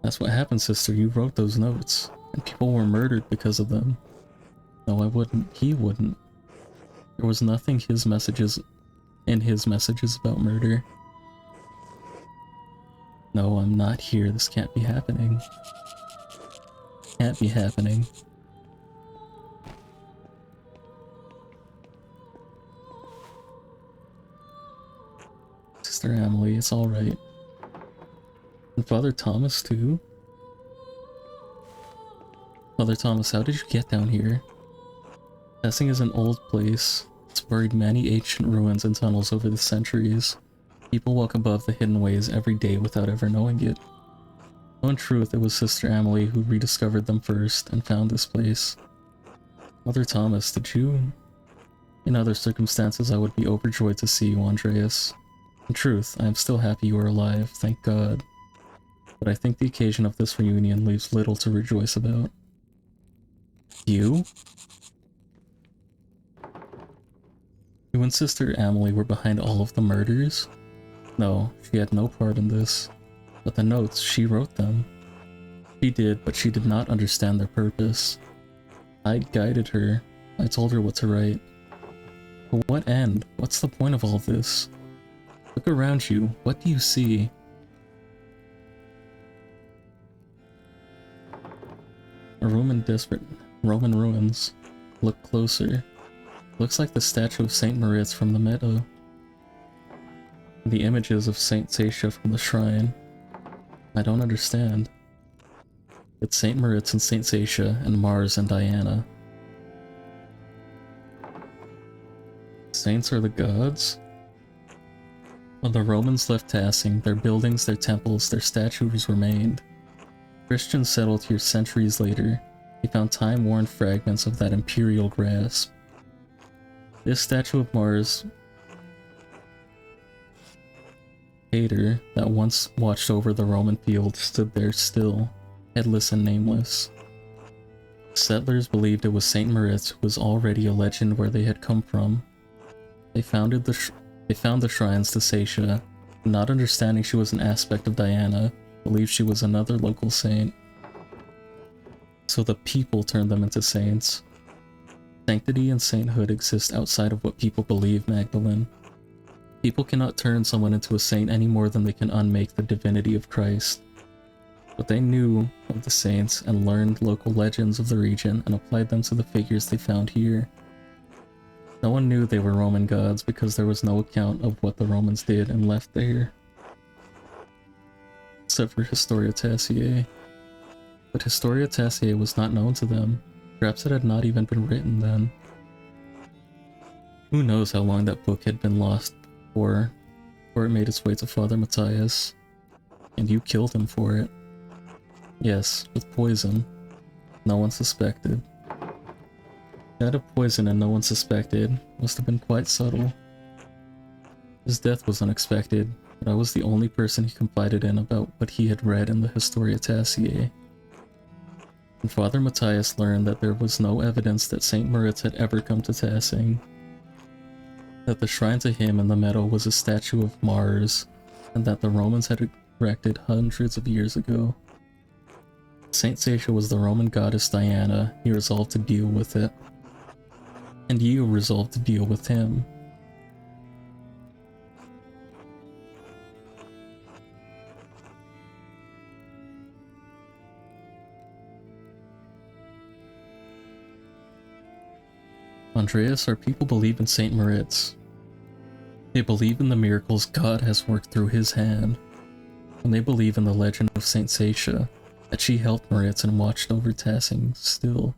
That's what happened, sister. You wrote those notes, and people were murdered because of them. No, I wouldn't. He wouldn't. There was nothing His messages in his messages about murder. No, I'm not here. This can't be happening. Can't be happening. Sister Emily, it's alright. And Father Thomas, too? Father Thomas, how did you get down here? Passing is an old place. It's buried many ancient ruins and tunnels over the centuries. People walk above the hidden ways every day without ever knowing it. So in truth, it was Sister Emily who rediscovered them first and found this place. Father Thomas, did you? In other circumstances, I would be overjoyed to see you, Andreas. In truth, I am still happy you are alive, thank God. But I think the occasion of this reunion leaves little to rejoice about. You? You and Sister Emily were behind all of the murders? No, she had no part in this. But the notes, she wrote them. She did, but she did not understand their purpose. I guided her. I told her what to write. But what end? What's the point of all this? Look around you. What do you see? A room in desperate Roman ruins. Look closer. Looks like the statue of Saint Moritz from the meadow. The images of Saint Satia from the shrine. I don't understand. It's Saint Moritz and Saint Satia and Mars and Diana. Saints are the gods? When the Romans left Tassing, their buildings, their temples, their statues remained. Christians settled here centuries later. They found time-worn fragments of that imperial grasp. This statue of Mars Pater, that once watched over the Roman field, stood there still, headless and nameless. Settlers believed it was Saint Moritz, who was already a legend where they had come from. They found the shrines to Satia, not understanding she was an aspect of Diana, believed she was another local saint. So the people turned them into saints. Sanctity and sainthood exist outside of what people believe, Magdalene. People cannot turn someone into a saint any more than they can unmake the divinity of Christ. But they knew of the saints and learned local legends of the region and applied them to the figures they found here. No one knew they were Roman gods because there was no account of what the Romans did and left there. Except for Historia Tassiae. But Historia Tassiae was not known to them. Perhaps it had not even been written then. Who knows how long that book had been lost before it made its way to Father Matthias. And you killed him for it. Yes, with poison. No one suspected. That of poison and no one suspected must have been quite subtle. His death was unexpected, but I was the only person he confided in about what he had read in the Historia Tassiae. And Father Matthias learned that there was no evidence that Saint Moritz had ever come to Tassing. That the shrine to him in the meadow was a statue of Mars, and that the Romans had erected hundreds of years ago. Saint Satia was the Roman goddess Diana. He resolved to deal with it. And you resolved to deal with him. Andreas, our people believe in Saint Moritz. They believe in the miracles God has worked through his hand. And they believe in the legend of Saint Satia, that she helped Moritz and watched over Tassing still.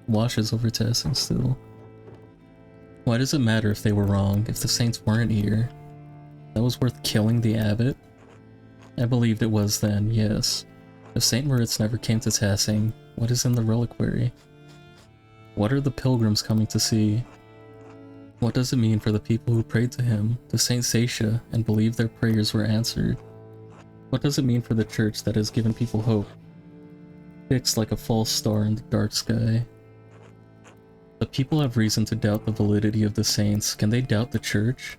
Watches over Tassing still. Why does it matter if they were wrong, if the saints weren't here? That was worth killing the abbot? I believed it was then, yes. If Saint Moritz never came to Tassing, what is in the reliquary? What are the pilgrims coming to see? What does it mean for the people who prayed to him, to Saint Satia, and believed their prayers were answered? What does it mean for the church that has given people hope, fixed like a false star in the dark sky? The people have reason to doubt the validity of the saints. Can they doubt the church?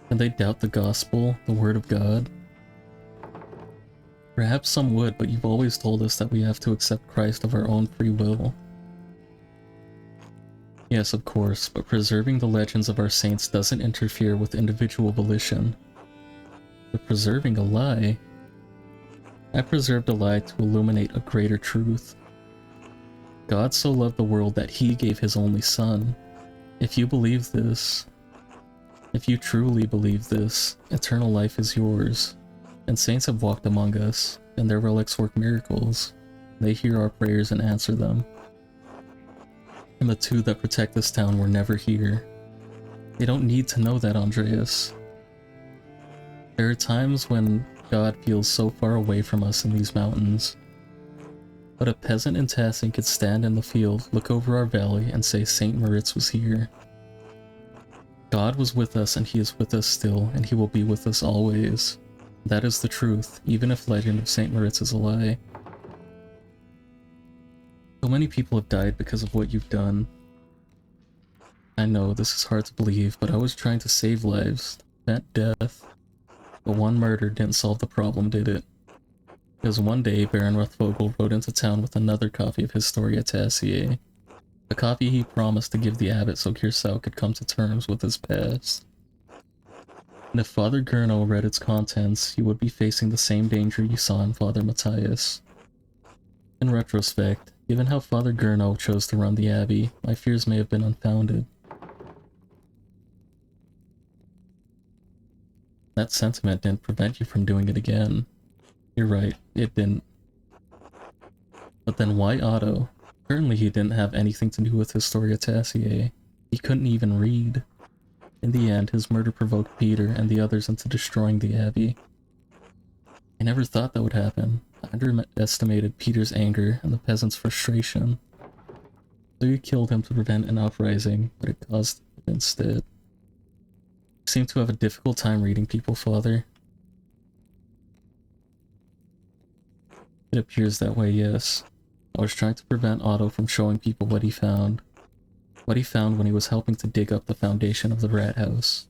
Can they doubt the gospel, the word of God? Perhaps some would, but you've always told us that we have to accept Christ of our own free will. Yes, of course, but preserving the legends of our saints doesn't interfere with individual volition. But preserving a lie? I preserved a lie to illuminate a greater truth. God so loved the world that he gave his only son. If you believe this, if you truly believe this, eternal life is yours. And saints have walked among us, and their relics work miracles. They hear our prayers and answer them. And the two that protect this town were never here. They don't need to know that, Andreas. There are times when God feels so far away from us in these mountains. But a peasant in Tassing could stand in the field, look over our valley, and say St. Moritz was here. God was with us, and he is with us still, and he will be with us always. That is the truth, even if legend of St. Moritz is a lie. So many people have died because of what you've done. I know, this is hard to believe, but I was trying to save lives, prevent death. But one murder didn't solve the problem, did it? Because one day, Baron Rothvogel rode into town with another copy of Historia Tassiae, a copy he promised to give the abbot so Kirsau could come to terms with his past. And if Father Gurno read its contents, you would be facing the same danger you saw in Father Matthias. In retrospect, given how Father Gurno chose to run the abbey, my fears may have been unfounded. That sentiment didn't prevent you from doing it again. You're right, it didn't. But then why Otto? Certainly he didn't have anything to do with Historia Tassiae. He couldn't even read. In the end, his murder provoked Peter and the others into destroying the abbey. I never thought that would happen. I underestimated Peter's anger and the peasants' frustration. So you killed him to prevent an uprising, but it caused it instead. You seem to have a difficult time reading people, Father. It appears that way, yes. I was trying to prevent Otto from showing people what he found. What he found when he was helping to dig up the foundation of the rat house.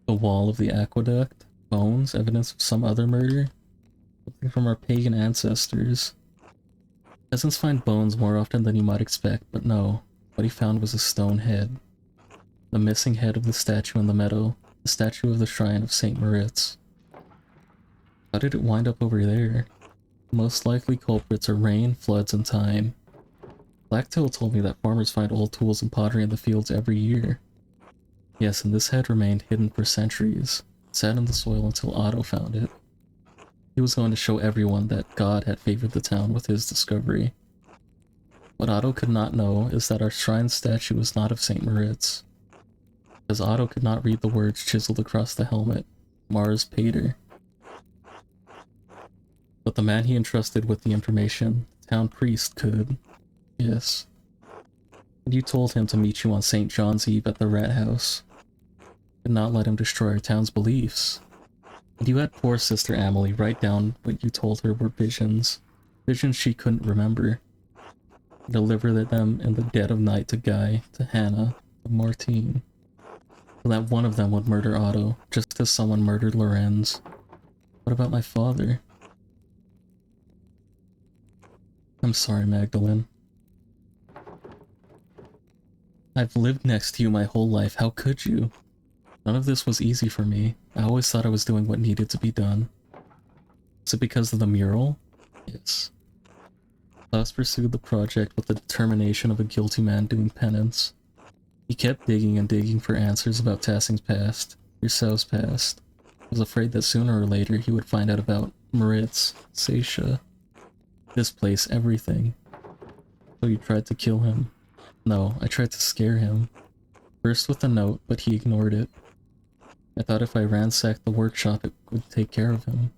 The wall of the aqueduct, bones, evidence of some other murder. Something from our pagan ancestors. Peasants find bones more often than you might expect, but no. What he found was a stone head. The missing head of the statue in the meadow. The statue of the shrine of St. Moritz. How did it wind up over there? The most likely culprits are rain, floods, and time. Blacktail told me that farmers find old tools and pottery in the fields every year. Yes, and this head remained hidden for centuries. It sat in the soil until Otto found it. He was going to show everyone that God had favored the town with his discovery. What Otto could not know is that our shrine statue was not of St. Moritz. Because Otto could not read the words chiseled across the helmet, Mars Pater. But the man he entrusted with the information, the town priest, could. Yes. And you told him to meet you on St. John's Eve at the rat house. Could not let him destroy our town's beliefs. And you had poor Sister Amelie write down what you told her were visions. Visions she couldn't remember. Deliver them in the dead of night to Guy, to Hannah, to Martine. So that one of them would murder Otto, just as someone murdered Lorenz. What about my father? I'm sorry, Magdalene. I've lived next to you my whole life, how could you? None of this was easy for me. I always thought I was doing what needed to be done. Is it because of the mural? Yes. Klaus pursued the project with the determination of a guilty man doing penance. He kept digging and digging for answers about Tassing's past, Yourself's past. I was afraid that sooner or later he would find out about Moritz, Seisha, this place, everything. So you tried to kill him. No, I tried to scare him. First with a note, but he ignored it. I thought if I ransacked the workshop it would take care of him.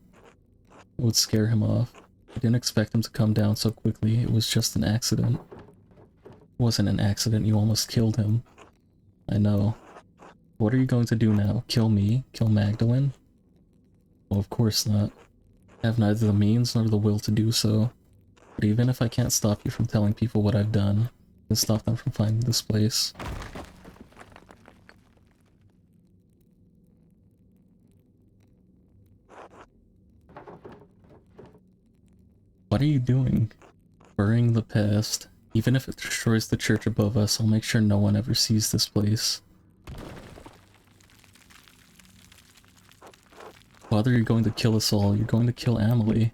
It would scare him off. I didn't expect him to come down so quickly, it was just an accident. It wasn't an accident, you almost killed him. I know. What are you going to do now? Kill me? Kill Magdalene? Well, of course not. I have neither the means nor the will to do so. But even if I can't stop you from telling people what I've done, I can stop them from finding this place. What are you doing? Burying the past. Even if it destroys the church above us, I'll make sure no one ever sees this place. Father, you're going to kill us all. You're going to kill Amelie.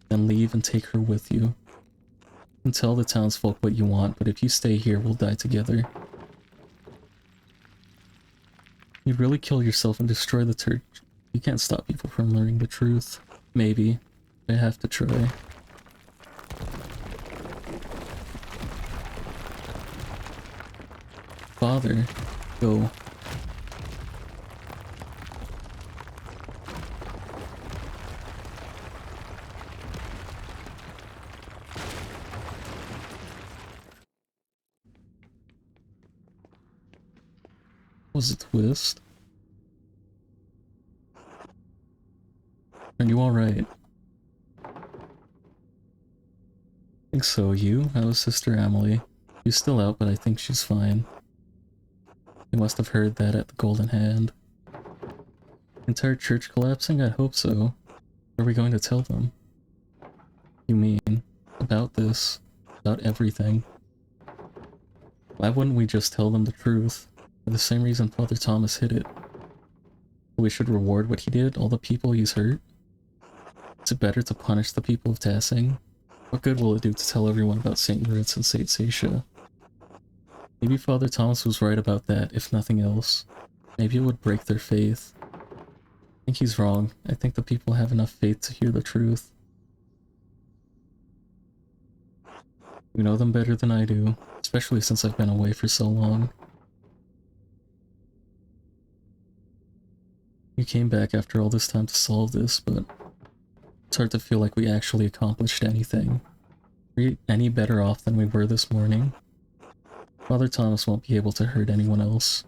Then leave and take her with you. You can tell the townsfolk what you want, but if you stay here, we'll die together. You'd really kill yourself and destroy the church. You can't stop people from learning the truth. Maybe. I have to try. Father, go. Was a twist? Are you alright? I think so. You? How's Sister Amelie? She's still out, but I think she's fine. You must have heard that at the Golden Hand. Entire church collapsing? I hope so. What are we going to tell them? You mean? About this? About everything? Why wouldn't we just tell them the truth? For the same reason Father Thomas hid it. We should reward what he did, all the people he's hurt? Is it better to punish the people of Tassing? What good will it do to tell everyone about St. Moritz and St. Satia? Maybe Father Thomas was right about that, if nothing else. Maybe it would break their faith. I think he's wrong. I think the people have enough faith to hear the truth. You know them better than I do, especially since I've been away for so long. You came back after all this time to solve this, but it's hard to feel like we actually accomplished anything. Are we any better off than we were this morning? Father Thomas won't be able to hurt anyone else.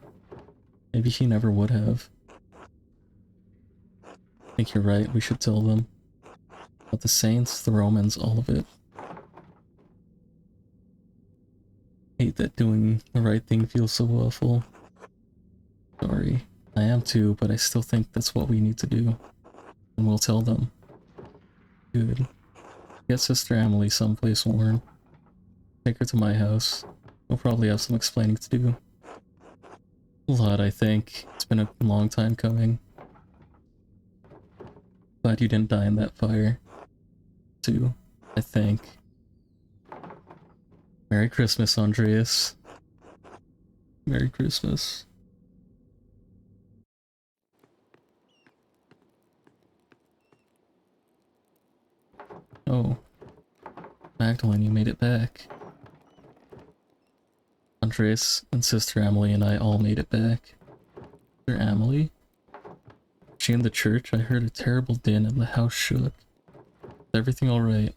Maybe he never would have. I think you're right, we should tell them. About the saints, the Romans, all of it. I hate that doing the right thing feels so awful. Sorry. I am too, but I still think that's what we need to do. And we'll tell them. Good. Get Sister Amelie someplace warm. Take her to my house. We'll probably have some explaining to do. A lot, I think. It's been a long time coming. Glad you didn't die in that fire. Too, I think. Merry Christmas, Andreas. Merry Christmas. Oh. Magdalene, you made it back. Andreas and Sister Amelie and I all made it back. Sister Amelie? She in the church? I heard a terrible din and the house shook. Is everything alright?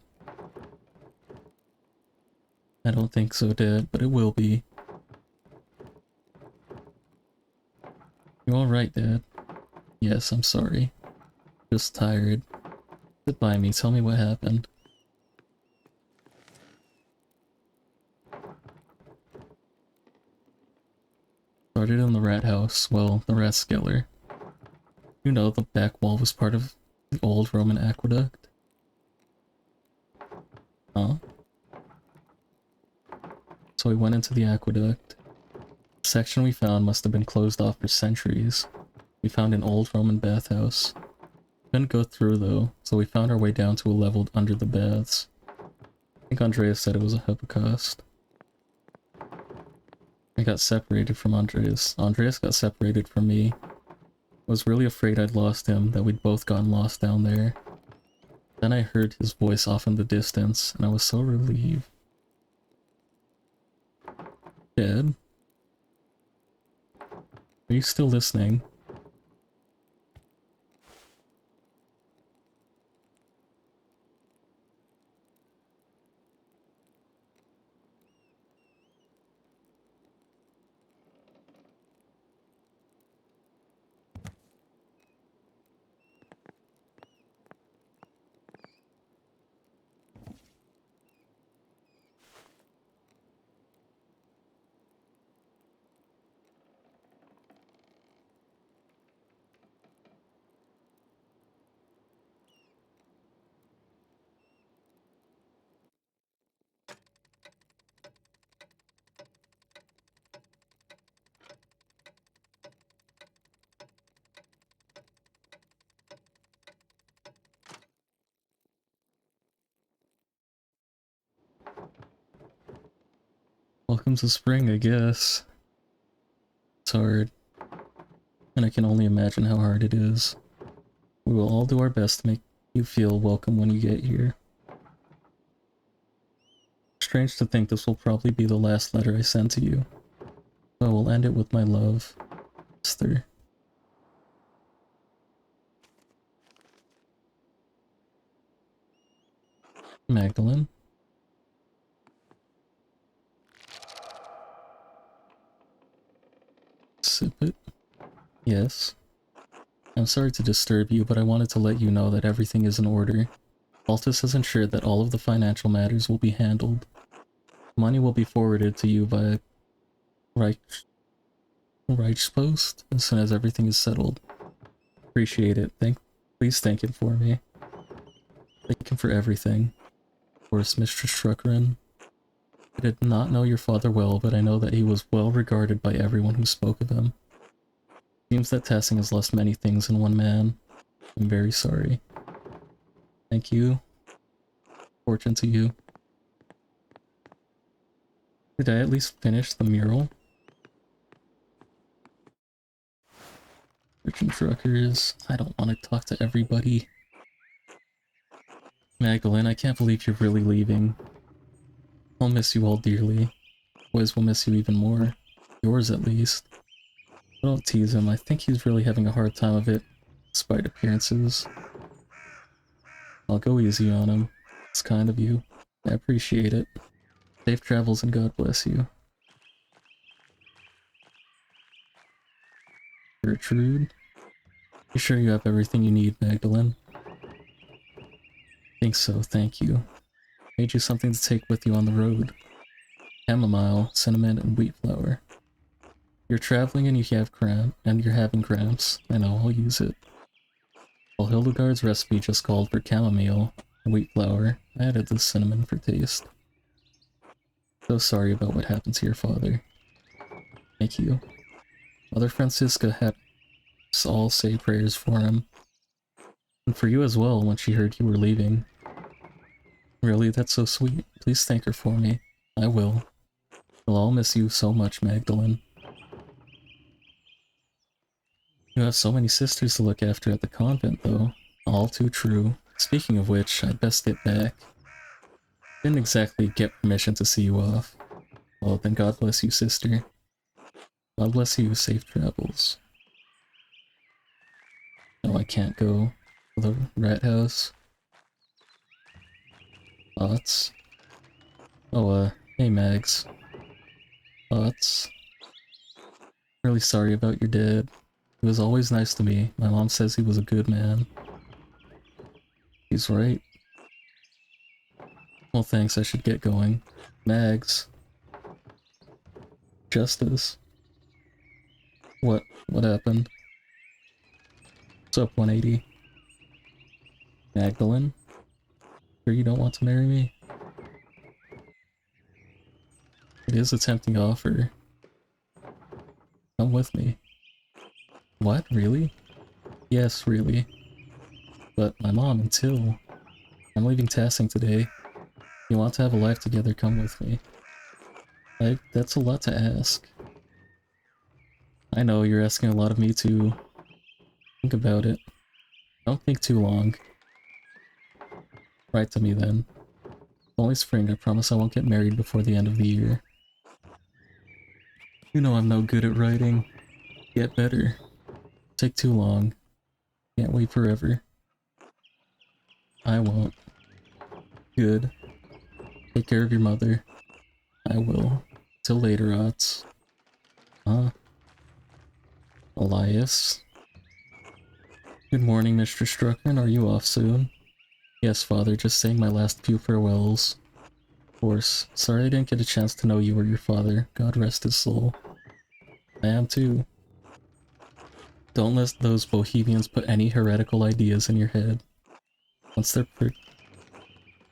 I don't think so, Dad, but it will be. You alright, Dad? Yes, I'm sorry. Just tired. Sit by me, tell me what happened. Started in the rat house, well, the rat skeller. You know, the back wall was part of the old Roman aqueduct. Huh? So we went into the aqueduct. The section we found must have been closed off for centuries. We found an old Roman bathhouse. Couldn't go through though, so we found our way down to a level under the baths. I think Andreas said it was a hypocaust. I got separated from Andreas. Andreas got separated from me. I was really afraid I'd lost him, that we'd both gotten lost down there. Then I heard his voice off in the distance, and I was so relieved. Dad? Are you still listening? Welcome to spring, I guess. It's hard, and I can only imagine how hard it is. We will all do our best to make you feel welcome when you get here. Strange to think this will probably be the last letter I send to you. But I will end it with my love, Esther. Magdalene. Sip it. Yes. I'm sorry to disturb you, but I wanted to let you know that everything is in order. Altus has ensured that all of the financial matters will be handled. Money will be forwarded to you via Reichspost as soon as everything is settled. Appreciate it. Please thank him for me. Thank him for everything. Of course, Mr. Struckeren. I did not know your father well, but I know that he was well regarded by everyone who spoke of him. Seems that Tassing has lost many things in one man. I'm very sorry. Thank you. Fortune to you. Did I at least finish the mural? Merchant truckers. I don't want to talk to everybody. Magdalene, I can't believe you're really leaving. I'll miss you all dearly. Boys will miss you even more. Yours at least. Don't tease him. I think he's really having a hard time of it, despite appearances. I'll go easy on him. It's kind of you. I appreciate it. Safe travels and God bless you. Gertrude? You sure you have everything you need, Magdalene? Think so, thank you. Made you something to take with you on the road. Chamomile, cinnamon, and wheat flour. You're traveling and you're having cramps. I know, I'll use it. While Hildegard's recipe just called for chamomile and wheat flour, I added the cinnamon for taste. So sorry about what happened to your father. Thank you. Mother Francisca had us all say prayers for him. And for you as well when she heard you were leaving. Really, that's so sweet. Please thank her for me. I will. We'll all miss you so much, Magdalene. You have so many sisters to look after at the convent, though. All too true. Speaking of which, I'd best get back. Didn't exactly get permission to see you off. Well, then God bless you, sister. God bless you, safe travels. No, I can't go to the rat house. Thoughts? Oh, hey Mags. Thoughts? Really sorry about your dad. He was always nice to me. My mom says he was a good man. He's right. Well, thanks, I should get going. Mags. Justice. What happened? What's up, 180? Magdalene? Sure you don't want to marry me? It is a tempting offer. Come with me. What? Really? Yes, really. But my mom and Till. I'm leaving Tassing today. If you want to have a life together, come with me. That's a lot to ask. I know, you're asking a lot of me too. Think about it. Don't think too long. Write to me then. It's only spring, I promise I won't get married before the end of the year. You know I'm no good at writing. Get better. Take too long. Can't wait forever. I won't. Good. Take care of your mother. I will. Till later, Ots. Huh? Elias? Good morning, Mr. Struckman. Are you off soon? Yes, father, just saying my last few farewells. Of course. Sorry I didn't get a chance to know you or your father. God rest his soul. I am too. Don't let those Bohemians put any heretical ideas in your head. Once their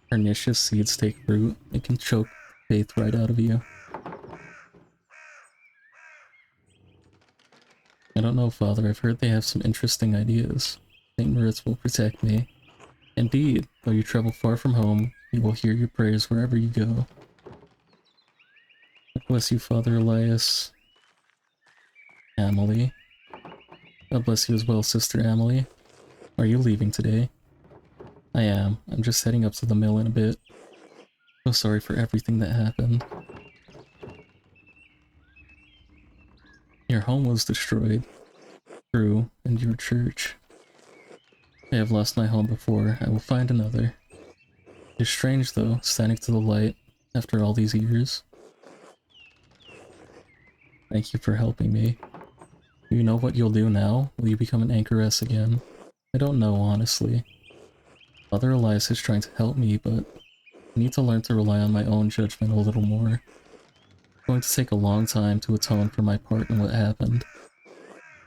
pernicious seeds take root, it can choke faith right out of you. I don't know, Father. I've heard they have some interesting ideas. St. Moritz will protect me. Indeed, though you travel far from home, you will hear your prayers wherever you go. God bless you, Father Elias. Emily. God bless you as well, Sister Emily. Are you leaving today? I am. I'm just heading up to the mill in a bit. So sorry for everything that happened. Your home was destroyed. True, and your church. I have lost my home before. I will find another. It's strange, though, standing to the light after all these years. Thank you for helping me. Do you know what you'll do now? Will you become an anchoress again? I don't know, honestly. Father Elias is trying to help me, but I need to learn to rely on my own judgment a little more. It's going to take a long time to atone for my part in what happened.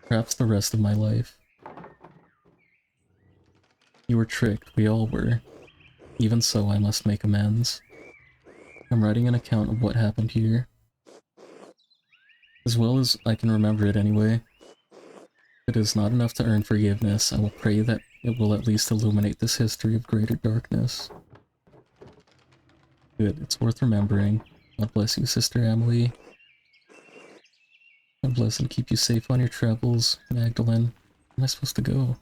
Perhaps the rest of my life. You were tricked, we all were. Even so, I must make amends. I'm writing an account of what happened here. As well as I can remember it anyway. If it is not enough to earn forgiveness, I will pray that it will at least illuminate this history of greater darkness. Good, it's worth remembering. God bless you, Sister Emily. God bless and keep you safe on your travels, Magdalene. Where am I supposed to go?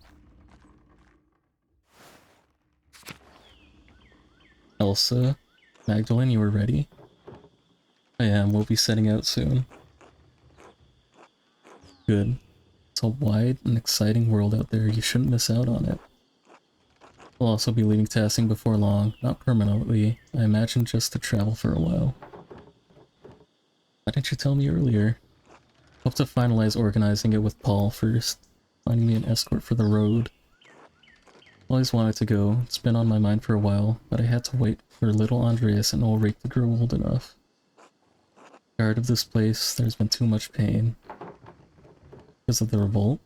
Elsa? Magdalene, you are ready? I am, we'll be setting out soon. Good. It's a wide and exciting world out there, you shouldn't miss out on it. We'll also be leaving Tassing before long, not permanently, I imagine just to travel for a while. Why didn't you tell me earlier? Hope to finalize organizing it with Paul first, finding me an escort for the road. Always wanted to go, it's been on my mind for a while, but I had to wait for little Andreas and Ulrich to grow old enough. Tired of this place, there's been too much pain. Because of the revolt?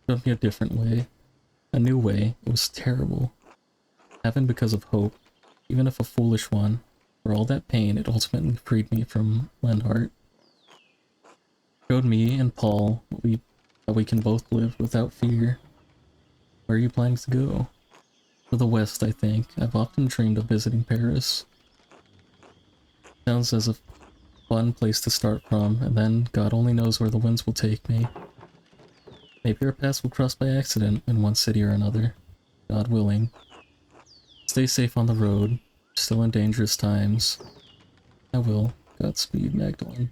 Showed me a different way. A new way. It was terrible. Heaven because of hope, even if a foolish one. For all that pain, it ultimately freed me from Lenhart. Showed me and Paul that we can both live without fear. Where are you planning to go? To the west, I think. I've often dreamed of visiting Paris. Sounds as a fun place to start from, and then God only knows where the winds will take me. Maybe our paths will cross by accident in one city or another. God willing. Stay safe on the road. Still in dangerous times. I will. Godspeed, Magdalene.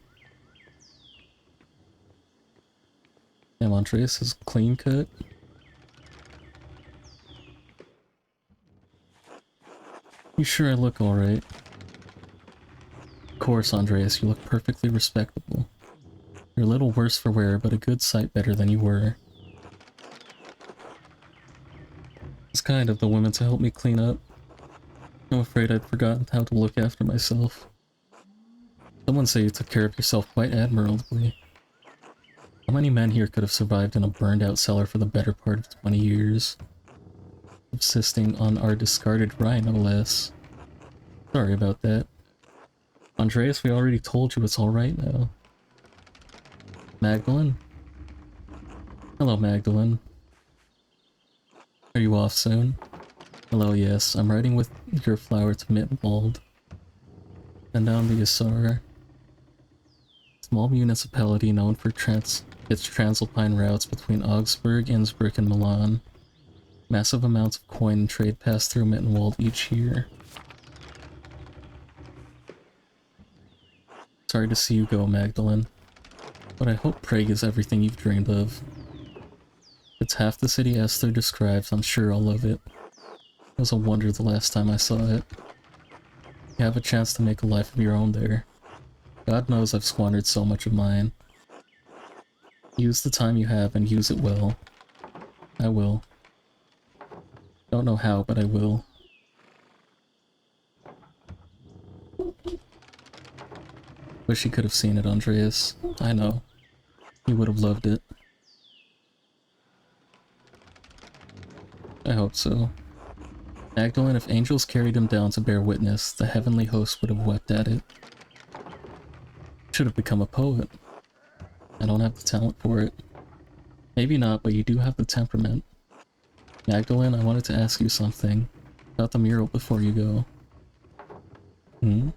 Damn, Andreas is clean cut. You sure I look alright? Of course, Andreas, you look perfectly respectable. You're a little worse for wear, but a good sight better than you were. It's kind of the women to help me clean up. I'm afraid I'd forgotten how to look after myself. Someone say you took care of yourself quite admirably. How many men here could have survived in a burned-out cellar for the better part of 20 years? Subsisting on our discarded rye, no less. Sorry about that. Andreas, we already told you it's alright now. Magdalene? Hello, Magdalene. Are you off soon? Hello, yes. I'm riding with your flower to Mittenwald. And down the Isar. Small municipality known for its transalpine routes between Augsburg, Innsbruck, and Milan. Massive amounts of coin and trade pass through Mittenwald each year. Sorry to see you go, Magdalene. But I hope Prague is everything you've dreamed of. If it's half the city Esther describes, I'm sure I'll love it. It was a wonder the last time I saw it. You have a chance to make a life of your own there. God knows I've squandered so much of mine. Use the time you have and use it well. I will. Don't know how, but I will. Wish you could have seen it, Andreas. I know. You would have loved it. I hope so. Magdalene, if angels carried him down to bear witness, the heavenly host would have wept at it. Should have become a poet. I don't have the talent for it. Maybe not, but you do have the temperament. Magdalene, I wanted to ask you something about the mural before you go. Hmm?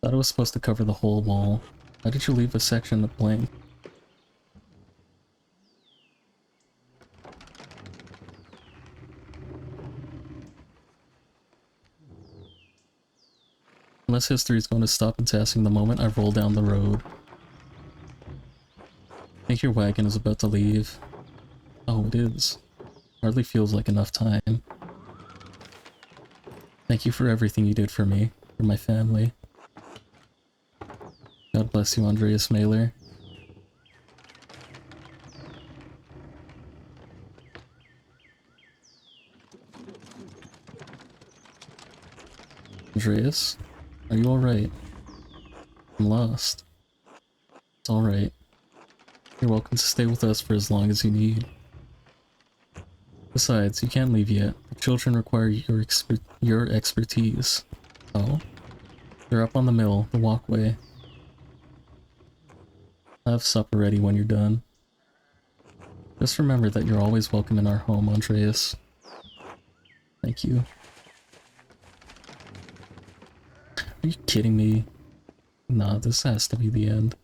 Thought it was supposed to cover the whole wall. Why did you leave a section blank? Unless history is going to stop and tasking the moment I roll down the road. I think your wagon is about to leave. Oh, it is. Hardly feels like enough time. Thank you for everything you did for me, for my family. God bless you, Andreas Mailer. Andreas, are you alright? I'm lost. It's alright. You're welcome to stay with us for as long as you need. Besides, you can't leave yet. The children require your expertise. Oh? They're up on the mill, the walkway. Have supper ready when you're done. Just remember that you're always welcome in our home, Andreas. Thank you. Are you kidding me? Nah, this has to be the end.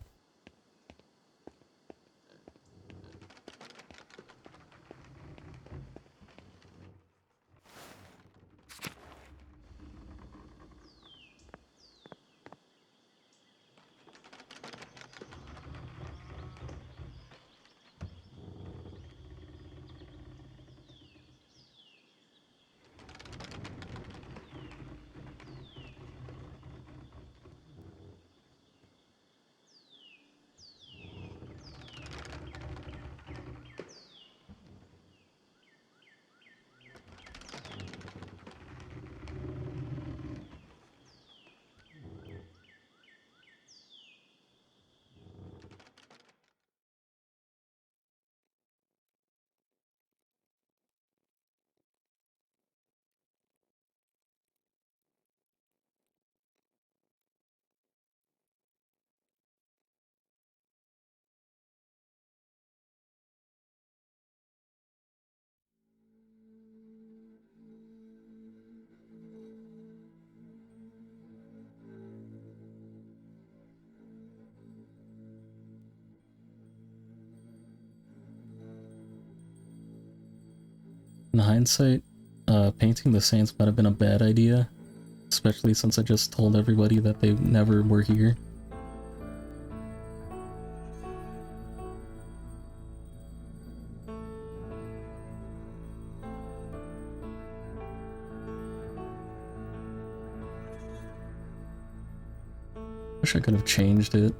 In hindsight, painting the saints might have been a bad idea, especially since I just told everybody that they never were here. Wish I could have changed it.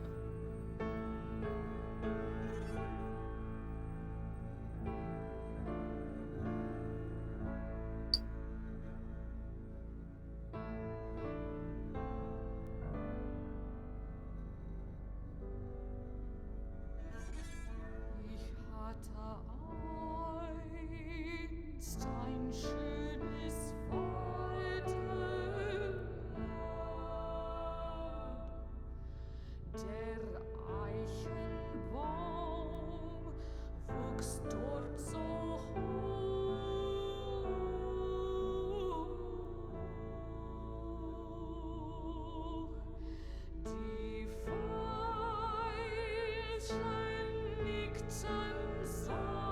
Ich hatte einst ein schönes Waldenland. Der Eichenbaum wuchs dort so hoch. Die Veilchen nickten sanft, es war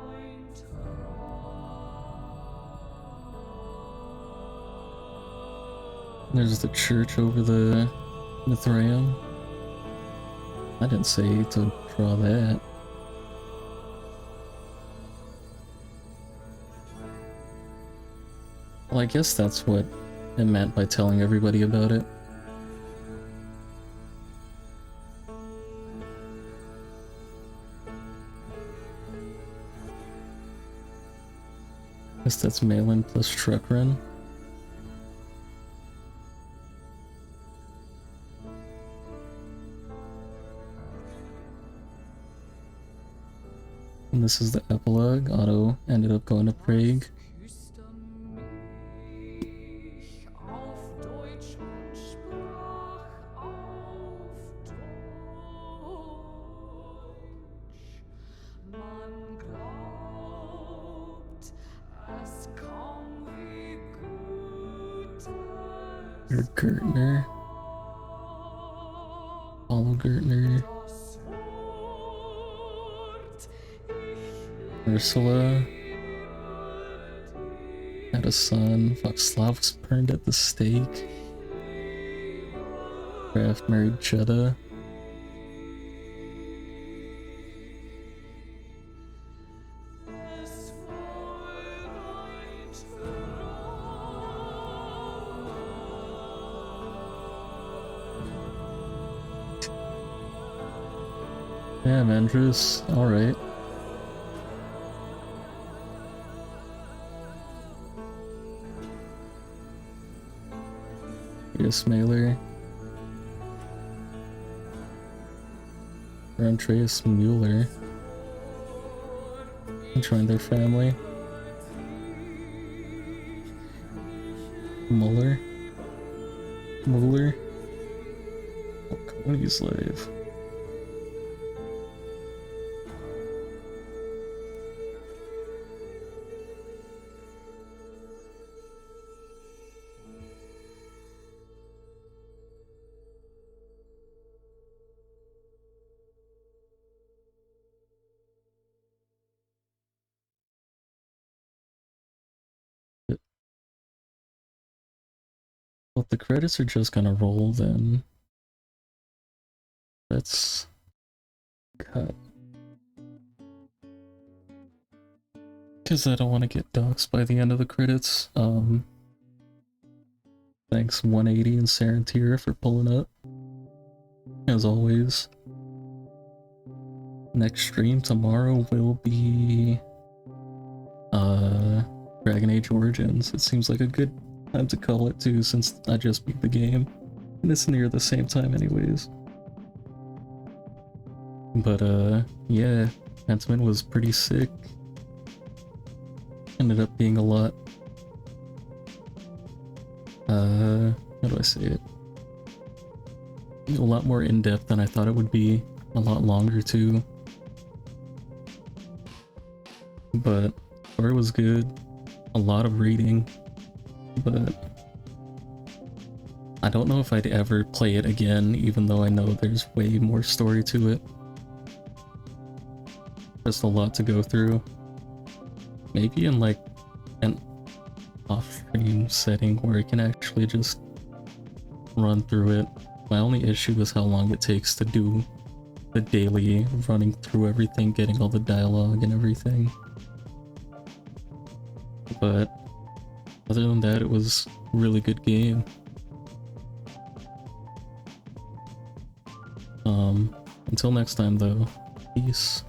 ein Traum. There's the church over the Mithraeum. I didn't say to draw that. Well, I guess that's what it meant by telling everybody about it. Guess that's mail-in plus truck run. And this is the epilogue. Otto ended up going to Prague. Küsste mich auf Deutsch und sprach Or Gertner. Paulo Gertner. das Wort Ursula ich had a son. Václav was burned at the stake. Kraft married Jetta. es war ein Yeah, Andrews. Alright. Yes, Mailer. Or Andreas Mueller. Joined their family. Muller. Mueller. Oh, Coney slave. Well, if the credits are just gonna roll, then let's cut. Because I don't want to get doxxed by the end of the credits. Thanks 180 and Sarantira for pulling up. As always. Next stream tomorrow will be Dragon Age Origins. It seems like a good time to call it too, since I just beat the game. And it's near the same time anyways. But yeah, Pentiment was pretty sick. Ended up being a lot how do I say it? A lot more in-depth than I thought it would be. A lot longer too. But story was good. A lot of reading. But I don't know if I'd ever play it again, even though I know there's way more story to it. Just a lot to go through. Maybe in like an off-stream setting where I can actually just run through it. My only issue is how long it takes to do the daily running through everything, getting all the dialogue and everything. But other than that, it was a really good game. Until next time though, peace.